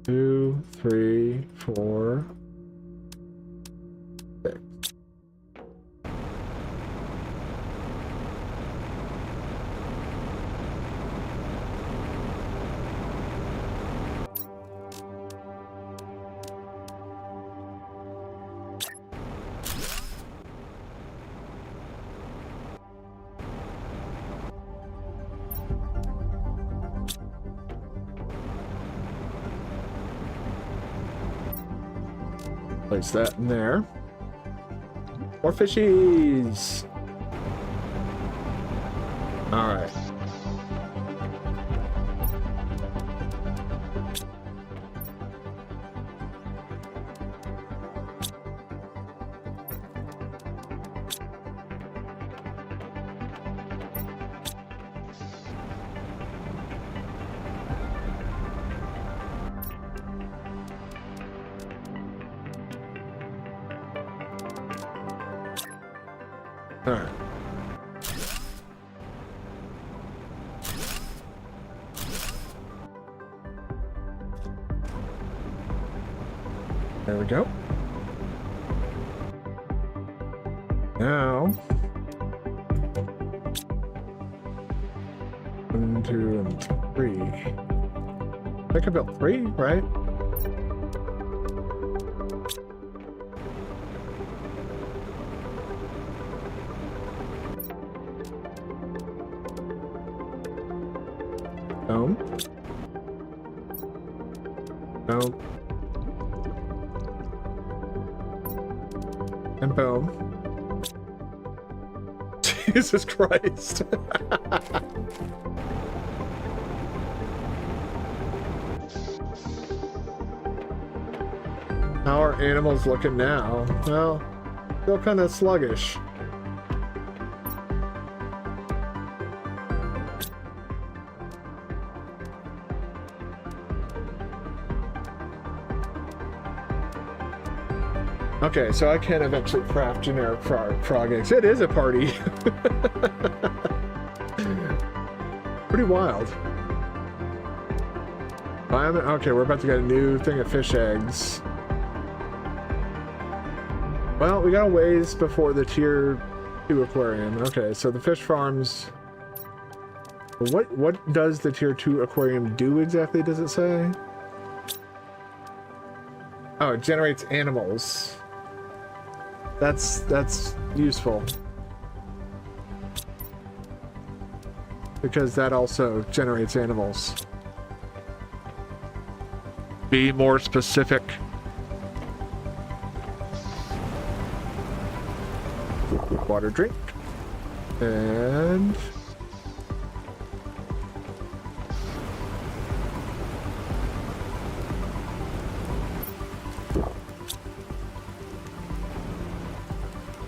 Two, 3, 4. Place that in there. More fishies! Alright. Alright. There we go. Now, 1, 2, and 3. I think I built 3, right? Boom. Boom. And boom. Jesus Christ. How are animals looking now? Well, still kind of sluggish. Okay, so I can eventually craft generic frog eggs. It is a party. Pretty wild. Okay, we're about to get a new thing of fish eggs. Well, we got a ways before the tier 2 aquarium. Okay, so the fish farms. What does the tier 2 aquarium do exactly, does it say? Oh, it generates animals. That's useful. Because that also generates animals. Be more specific. Water drink. And...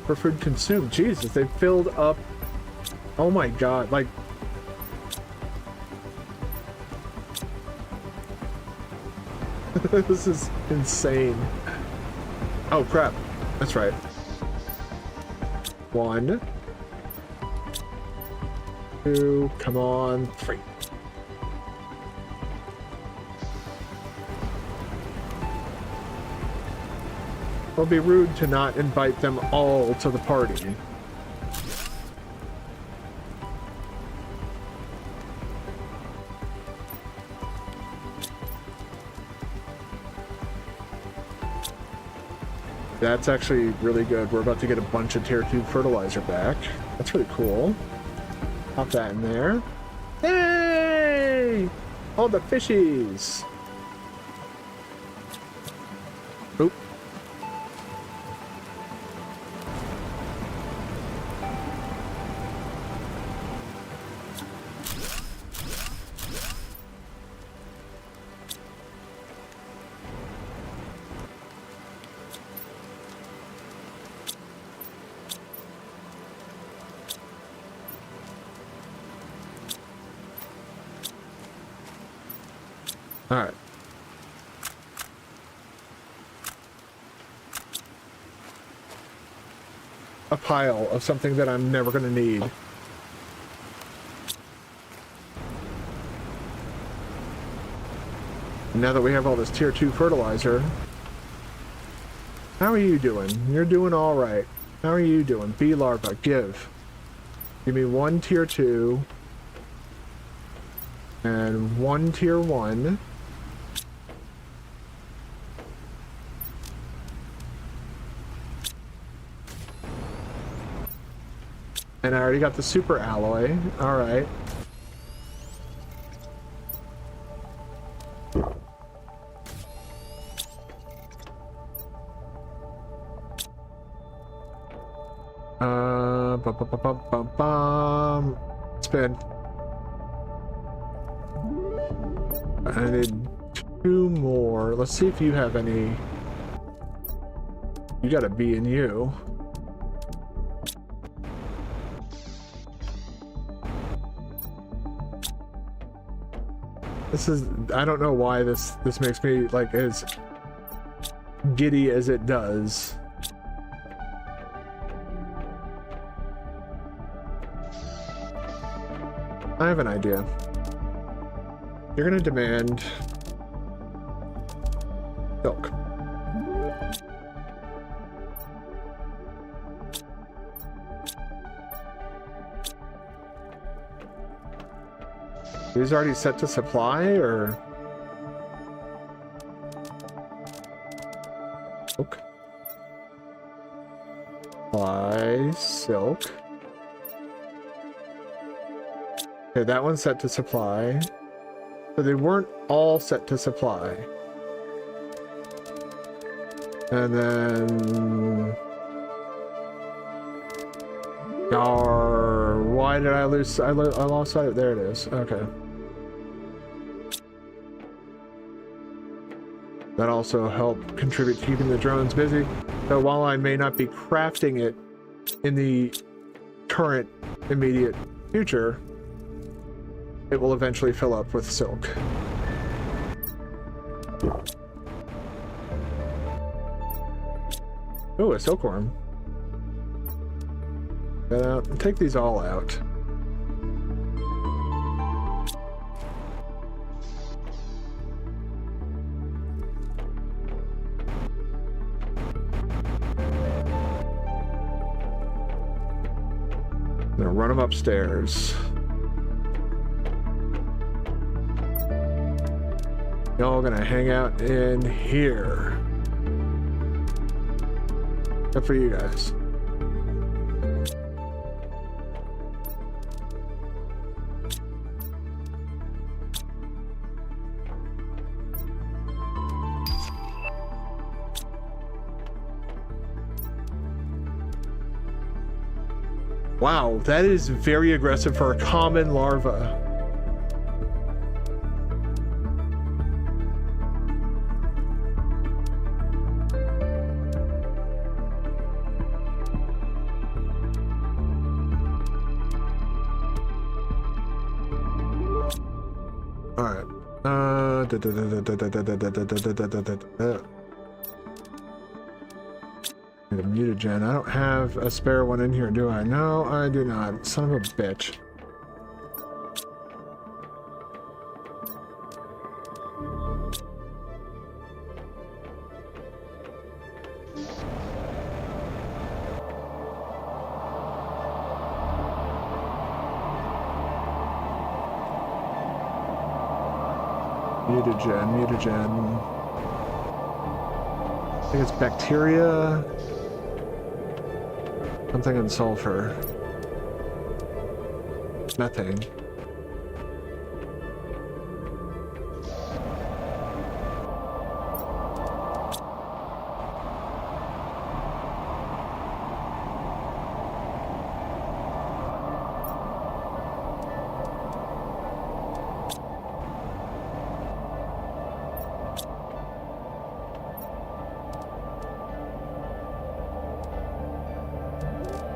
for food consumed. Jesus, they filled up. Oh my god, like. This is insane. Oh crap. That's right. 1, 2, come on, 3. It'll be rude to not invite them all to the party. That's actually really good. We're about to get a bunch of tier 2 fertilizer back. That's really cool. Pop that in there. Hey! All the fishies! Oop. All right. A pile of something that I'm never going to need. Now that we have all this tier 2 fertilizer. How are you doing? You're doing all right. How are you doing? Bee larva, give. Give me 1 tier 2. And 1 tier 1. And I already got the super alloy. All right. Spin. I need 2 more. Let's see if you have any. You got a B in you. This is, I don't know why this makes me like as giddy as it does. I have an idea. You're gonna demand silk. These already set to supply, or? Silk. Supply silk. Okay, that one's set to supply. So they weren't all set to supply. And then... why did I lose? I lost sight of... There it is. Okay. That also helped contribute to keeping the drones busy. So while I may not be crafting it in the current immediate future, it will eventually fill up with silk. Oh, a silkworm. Get out. Take these all out. I'm gonna run them upstairs. Y'all gonna hang out in here. Except for you guys. Wow, that is very aggressive for a common larva. Alright. A mutagen. I don't have a spare one in here, do I? No, I do not. Son of a bitch. Mutagen. I think it's bacteria. Something in sulfur. Methane.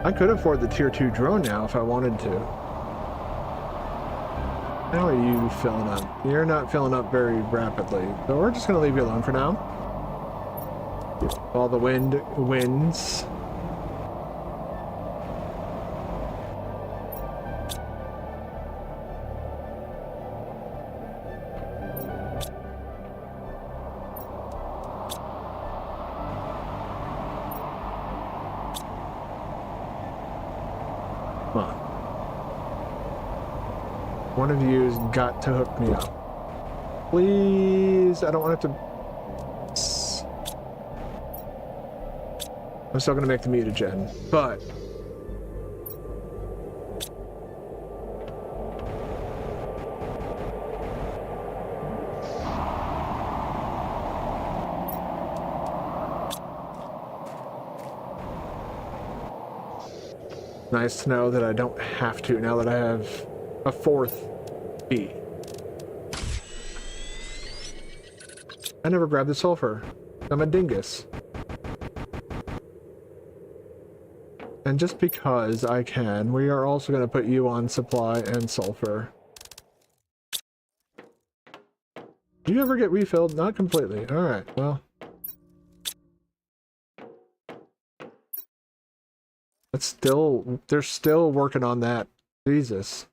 I could afford the tier 2 drone now if I wanted to. How are you filling up? You're not filling up very rapidly, so we're just going to leave you alone for now. While the wind wins. One of you's got to hook me up. Please, I don't want it to... I'm still gonna make the mutagen, but... Nice to know that I don't have to now that I have a fourth bee. I never grabbed the sulfur. I'm a dingus. And just because I can, we are also going to put you on supply and sulfur. Do you ever get refilled? Not completely. Alright, well. That's still... They're still working on that. Jesus.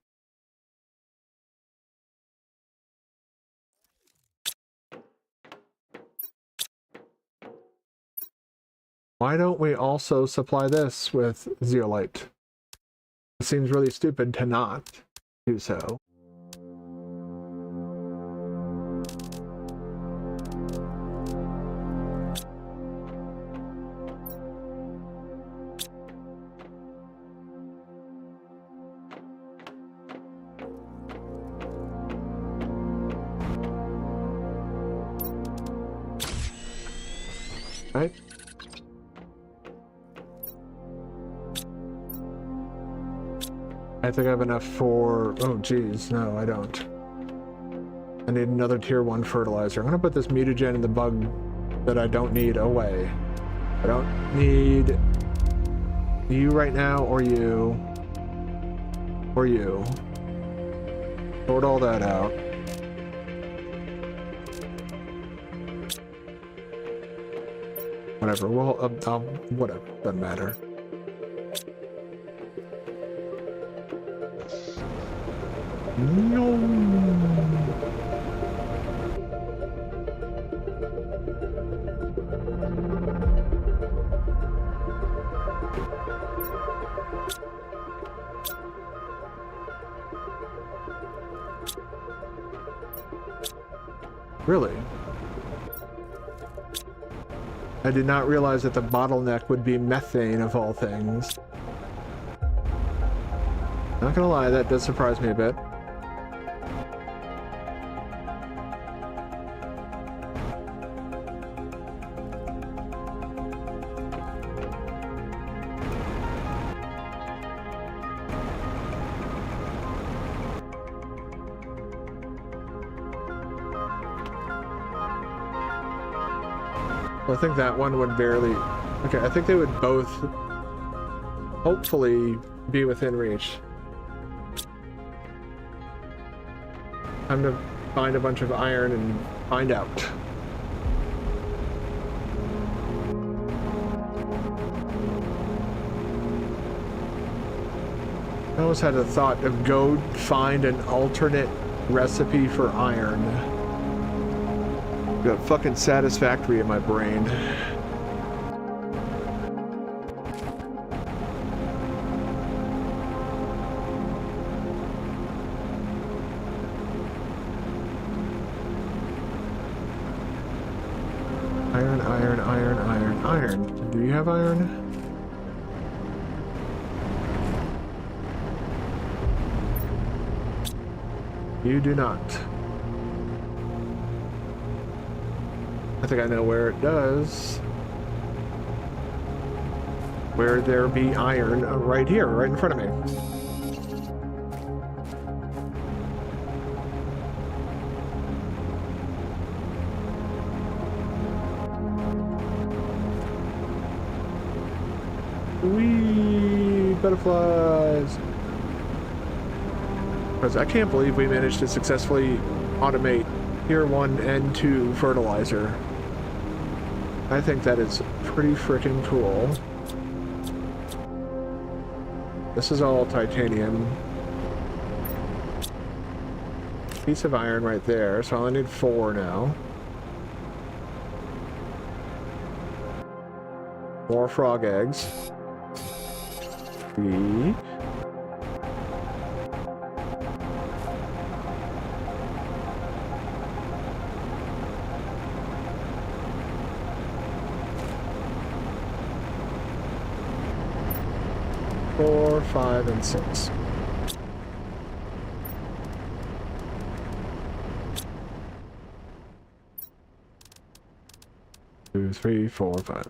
Why don't we also supply this with zeolite? It seems really stupid to not do so. Right? I think I have enough for... Oh, geez. No, I don't. I need another tier 1 fertilizer. I'm gonna put this mutagen and the bug that I don't need away. I don't need you right now, or you. Or you. Sort all that out. Whatever. Well, whatever. Doesn't matter. No. Really? I did not realize that the bottleneck would be methane of all things. Not gonna lie, that does surprise me a bit. I think that one would barely... Okay, I think they would both hopefully be within reach. I'm gonna find a bunch of iron and find out. I almost had the thought of go find an alternate recipe for iron. Got fucking Satisfactory in my brain. Iron, iron, iron, iron, iron. Do you have iron? You do not. I think I know where it does. Where there be iron right here, right in front of me. Whee! Butterflies! Because I can't believe we managed to successfully automate Tier 1 and 2 fertilizer. I think that is pretty freaking cool. This is all titanium. Piece of iron right there, so I only need 4 now. More frog eggs. 3. Four, 5, and 6. Two, 3, 4, 5.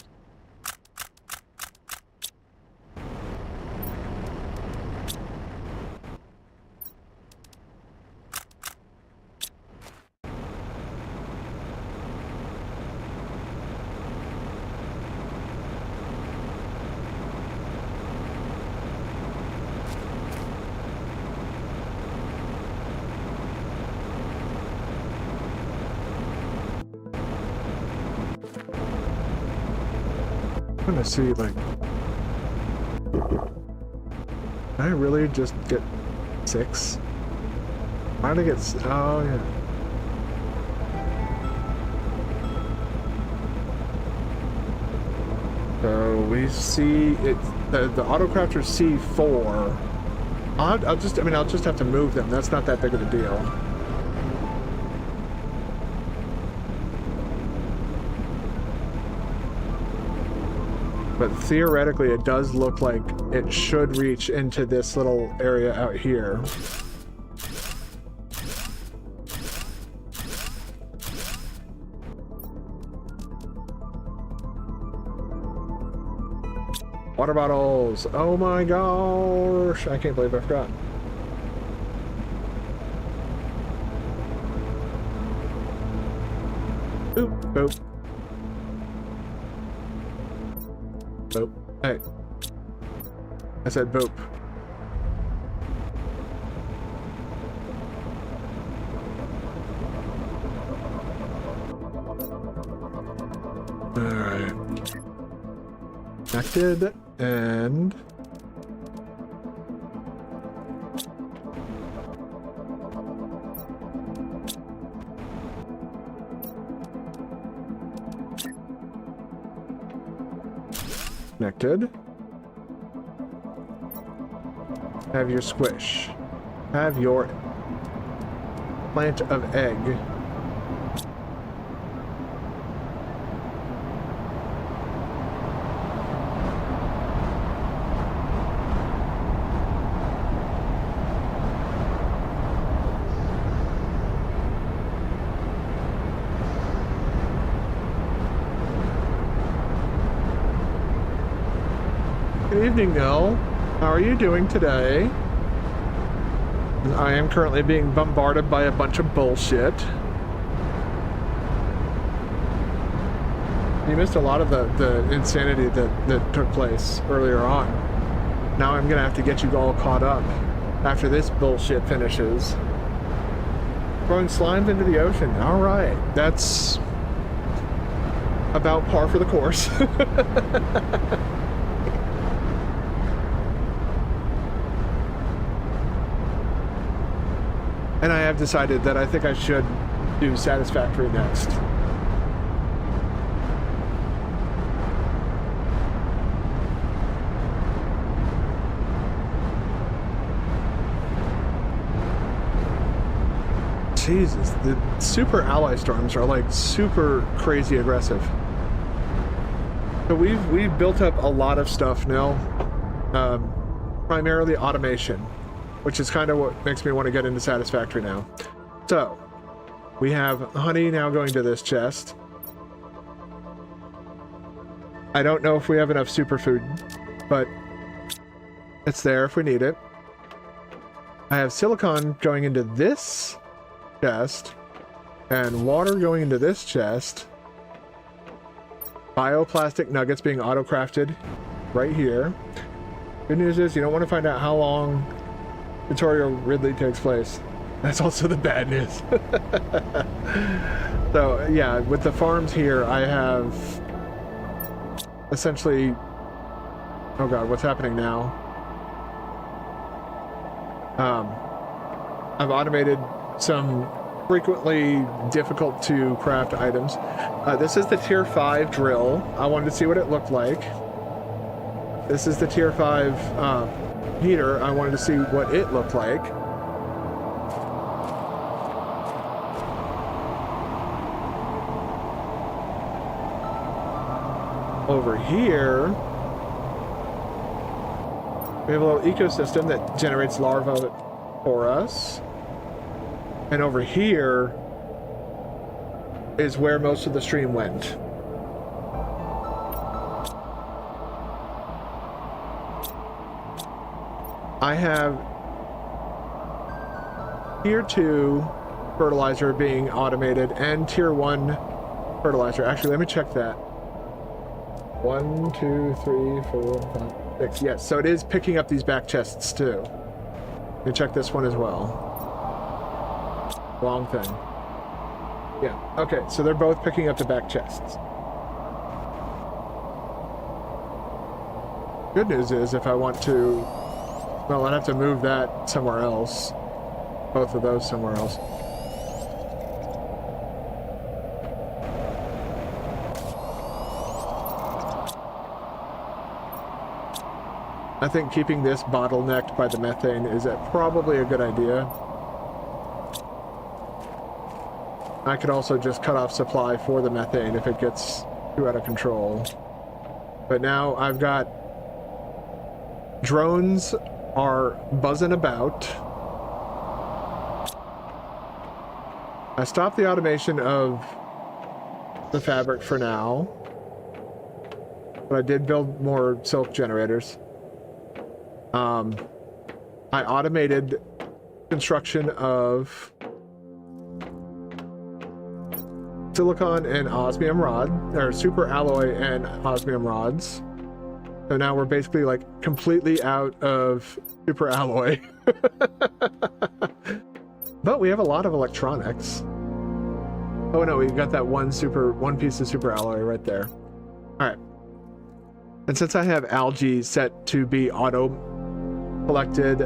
I'm gonna see, like, can I really just get 6? Why did I get, oh yeah. So we see it, the autocrafters see 4. I'll just have to move them. That's not that big of a deal. But theoretically, it does look like it should reach into this little area out here. Water bottles. Oh my gosh. I can't believe I forgot. Boop, boop. Boop. Hey. I said boop. Alright. Connected and... Connected. Have your squish. Have your plant of egg. Good evening, Nell. How are you doing today? I am currently being bombarded by a bunch of bullshit. You missed a lot of the insanity that took place earlier on. Now I'm gonna have to get you all caught up after this bullshit finishes. Throwing slimes into the ocean. Alright, that's about par for the course. And I have decided that I think I should do Satisfactory next. Jesus, the super ally storms are like super crazy aggressive. So we've built up a lot of stuff now, primarily automation, which is kind of what makes me want to get into Satisfactory now. So, we have honey now going to this chest. I don't know if we have enough superfood, but it's there if we need it. I have silicon going into this chest, and water going into this chest. Bioplastic nuggets being auto-crafted right here. Good news is you don't want to find out how long Tutorial Ridley takes place. That's also the bad news. So yeah, with the farms here, I have essentially, oh god, what's happening now? I've automated some frequently difficult to craft items. This is the tier 5 drill. I wanted to see what it looked like. This is the tier 5 heater. I wanted to see what it looked like. Over here, we have a little ecosystem that generates larvae for us. And over here is where most of the stream went. I have tier 2 fertilizer being automated and tier 1 fertilizer. Actually, let me check that. 1, 2, 3, 4, 5, 6. Yes, so it is picking up these back chests too. Let me check this one as well. Wrong thing. Yeah, okay, so they're both picking up the back chests. Good news is if I want to, well, I'd have to move that somewhere else. Both of those somewhere else. I think keeping this bottlenecked by the methane is probably a good idea. I could also just cut off supply for the methane if it gets too out of control. But now I've got drones are buzzing about. I stopped the automation of the fabric for now. but I did build more silk generators. I automated construction of silicon and osmium rod, or super alloy and osmium rods. So now we're basically like completely out of super alloy. But we have a lot of electronics. Oh no, we got that one piece of super alloy right there. All right. And since I have algae set to be auto collected,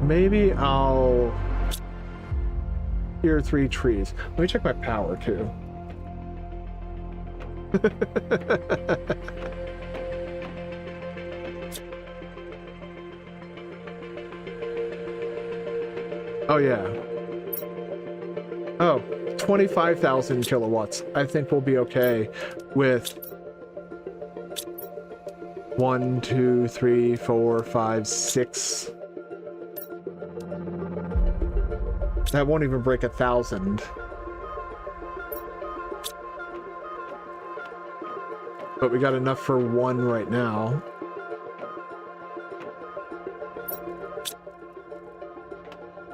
maybe I'll clear 3 trees. Let me check my power too. Oh yeah. Oh, 25,000 kilowatts. I think we'll be okay with 1, 2, 3, 4, 5, 6. That won't even break 1,000. But we got enough for 1 right now.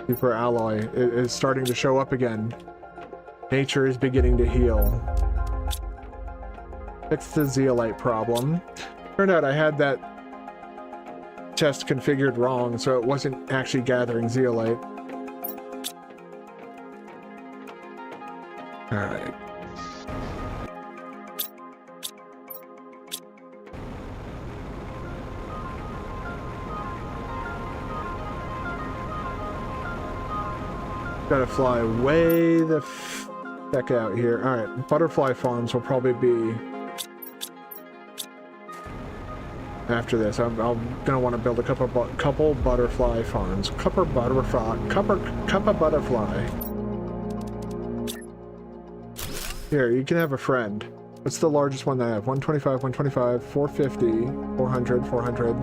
Super alloy is starting to show up again. Nature is beginning to heal. Fix the zeolite problem. Turned out I had that chest configured wrong, so it wasn't actually gathering zeolite. Alright. Gotta fly way the heck out here. Alright, butterfly farms will probably be after this. I'm gonna want to build a couple butterfly farms. Cup of butterfly. Here, you can have a friend. What's the largest one that I have? 125, 125, 450, 400, 400,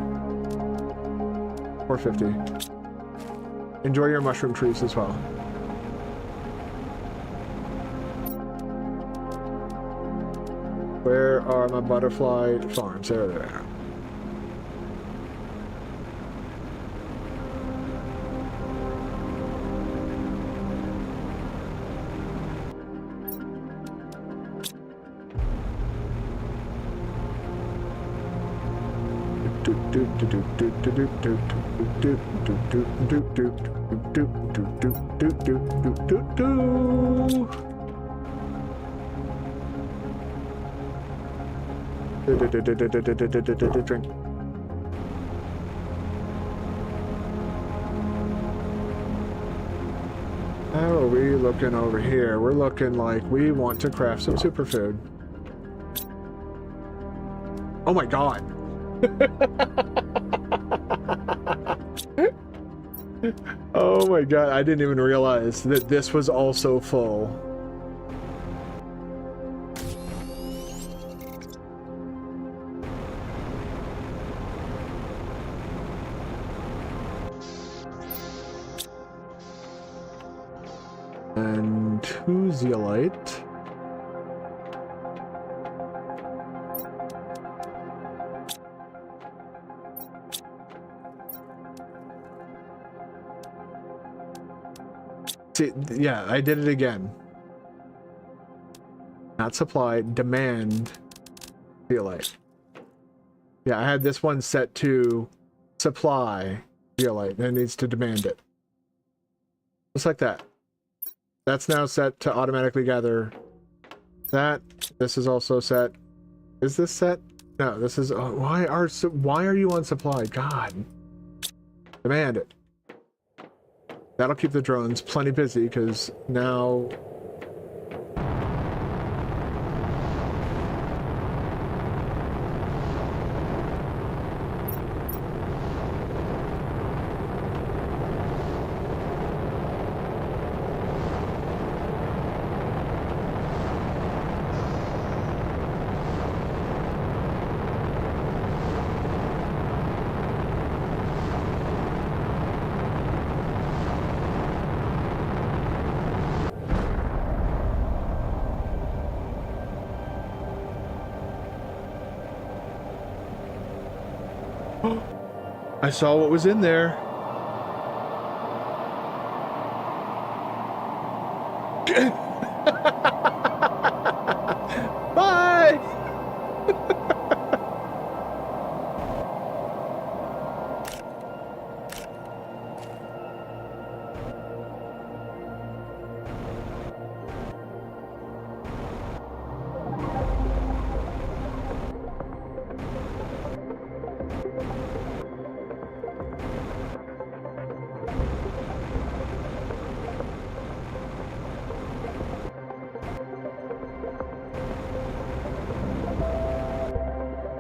450. Enjoy your mushroom trees as well. Where are my butterfly farms? There they are. Drink. How are we looking over here? We're looking like we want to craft some superfood. Oh my god. Oh my god, I didn't even realize that this was also full. And 2 zeolite. See, yeah, I did it again. Not supply, demand zeolite. Yeah, I had this one set to supply zeolite, and it needs to demand it. Just like that. That's now set to automatically gather that. This is also set. Is this set? No, this is... Oh, why are you on supply? God. Demand it. That'll keep the drones plenty busy, because now... I saw what was in there. Bye!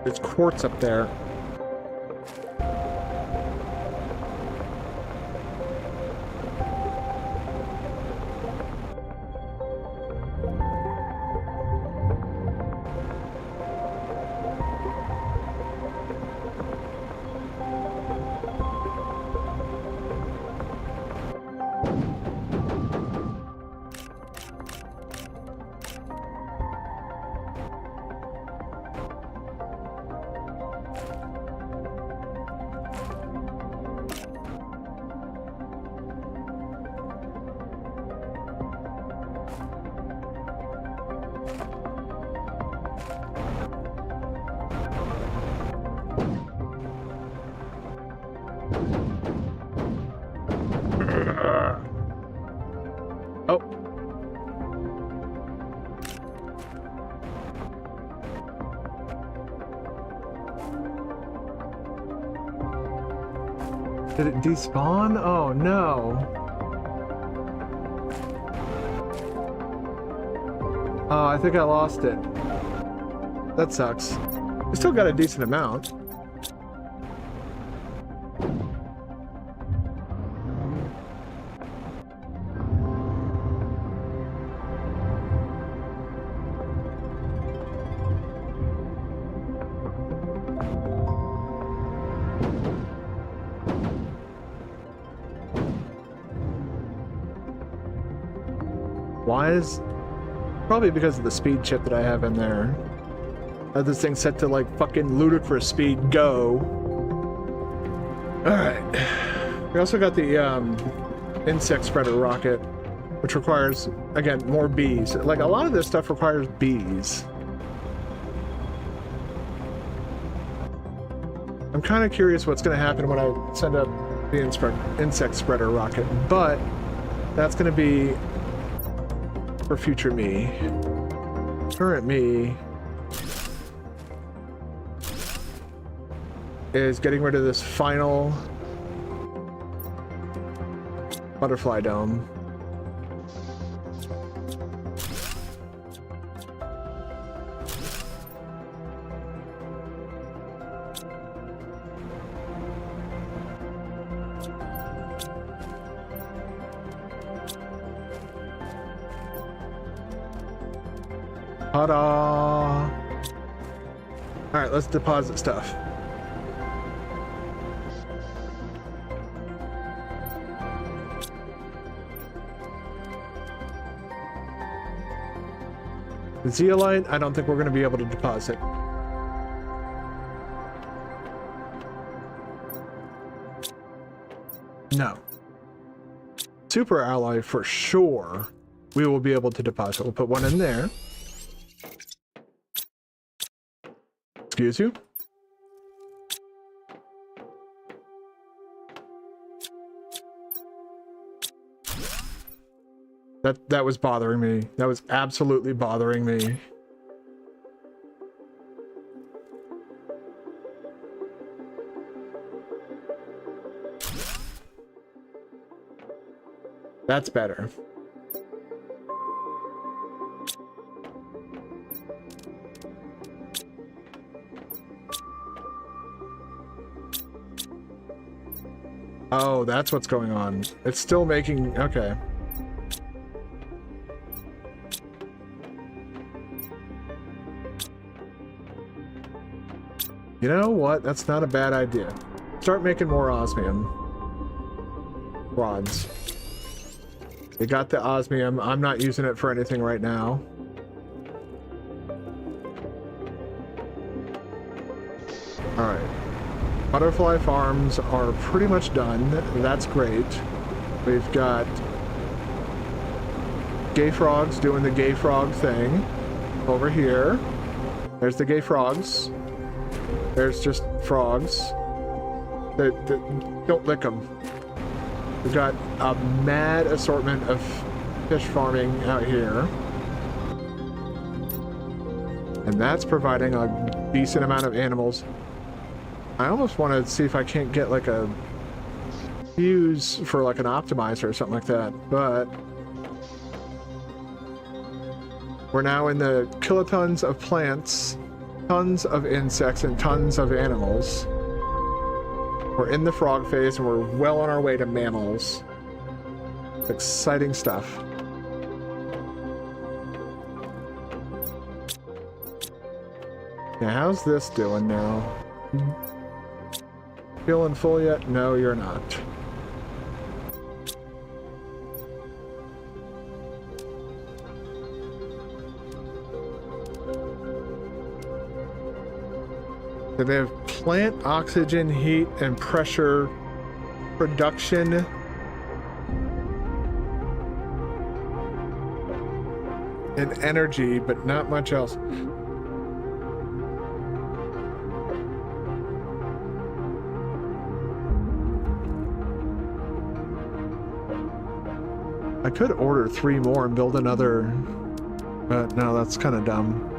There's quartz up there. Oh. Did it despawn? Oh no. Oh, I think I lost it. That sucks. I still got a decent amount. Why is... Probably because of the speed chip that I have in there. I have this thing set to like fucking ludicrous speed, go. Alright. We also got the insect spreader rocket, which requires, again, more bees. Like, a lot of this stuff requires bees. I'm kind of curious what's going to happen when I send up the insect spreader rocket, but that's going to be for future me. Current me is getting rid of this final butterfly dome. Ta-da! Alright, let's deposit stuff. The zeolite, I don't think we're going to be able to deposit. No. Super alloy for sure we will be able to deposit. We'll put one in there. Excuse you? That was bothering me. That was absolutely bothering me. That's better. Oh, that's what's going on. It's still making... Okay. You know what? That's not a bad idea. Start making more osmium rods. They got the osmium. I'm not using it for anything right now. Alright. Butterfly farms are pretty much done. That's great. We've got gay frogs doing the gay frog thing over here. There's the gay frogs. There's just frogs. Don't lick them. We've got a mad assortment of fish farming out here. And that's providing a decent amount of animals. I almost want to see if I can't get like a fuse for like an optimizer or something like that, but we're now in the kilotons of plants, tons of insects, and tons of animals. We're in the frog phase and we're well on our way to mammals. It's exciting stuff. Now, how's this doing now? Feeling full yet? No, you're not. So they have plant oxygen, heat, and pressure production. And energy, but not much else. I could order 3 more and build another, but no, that's kind of dumb.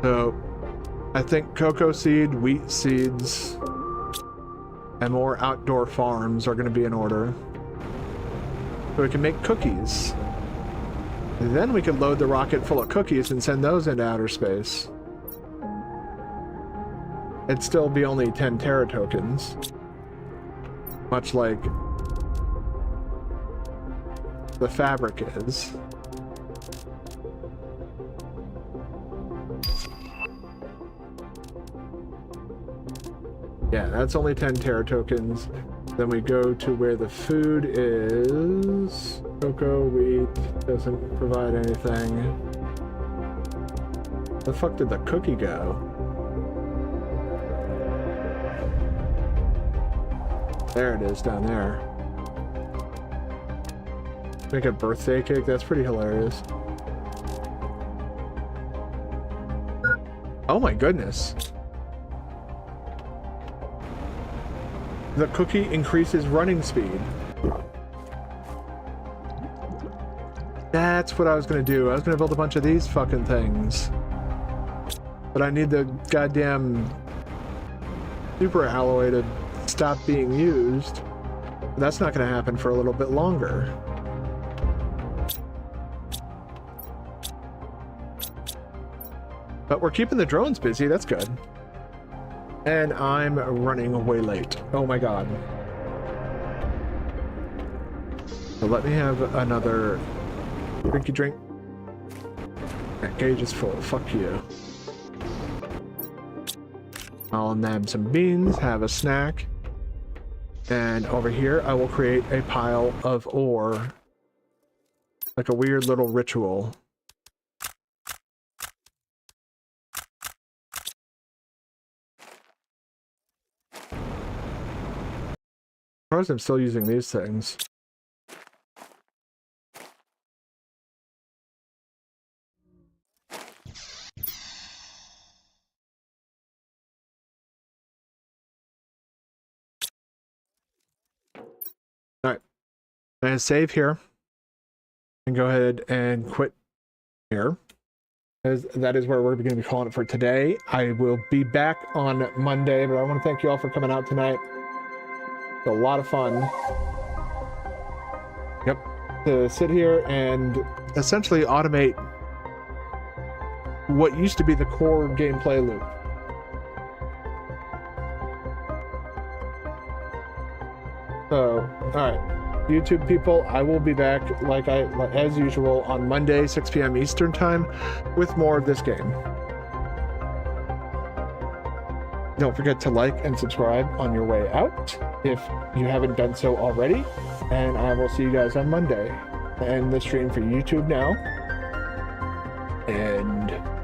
So, I think cocoa seed, wheat seeds, and more outdoor farms are going to be in order. So we can make cookies. And then we can load the rocket full of cookies and send those into outer space. It'd still be only 10 Terra tokens. Much like the fabric is. Yeah, that's only 10 Terra tokens. Then we go to where the food is. Cocoa, wheat, doesn't provide anything. Where the fuck did the cookie go? There it is, down there. Make a birthday cake? That's pretty hilarious. Oh my goodness. The cookie increases running speed. That's what I was gonna do. I was gonna build a bunch of these fucking things. But I need the goddamn super alloy to stop being used. That's not going to happen for a little bit longer. But we're keeping the drones busy, that's good. And I'm running way late. Oh my god. So let me have another drinky drink. That gauge is full, fuck you. I'll nab some beans, have a snack. And over here, I will create a pile of ore. Like a weird little ritual. Of course, I'm still using these things. Alright, I'm going to save here and go ahead and quit here, as that is where we're going to be calling it for today. I will be back on Monday, but I want to thank you all for coming out tonight. It's a lot of fun. Yep, to sit here and essentially automate what used to be the core gameplay loop. So, alright, YouTube people, I will be back as usual on Monday, 6 p.m. Eastern Time with more of this game. Don't forget to like and subscribe on your way out if you haven't done so already. And I will see you guys on Monday. And the stream for YouTube now. And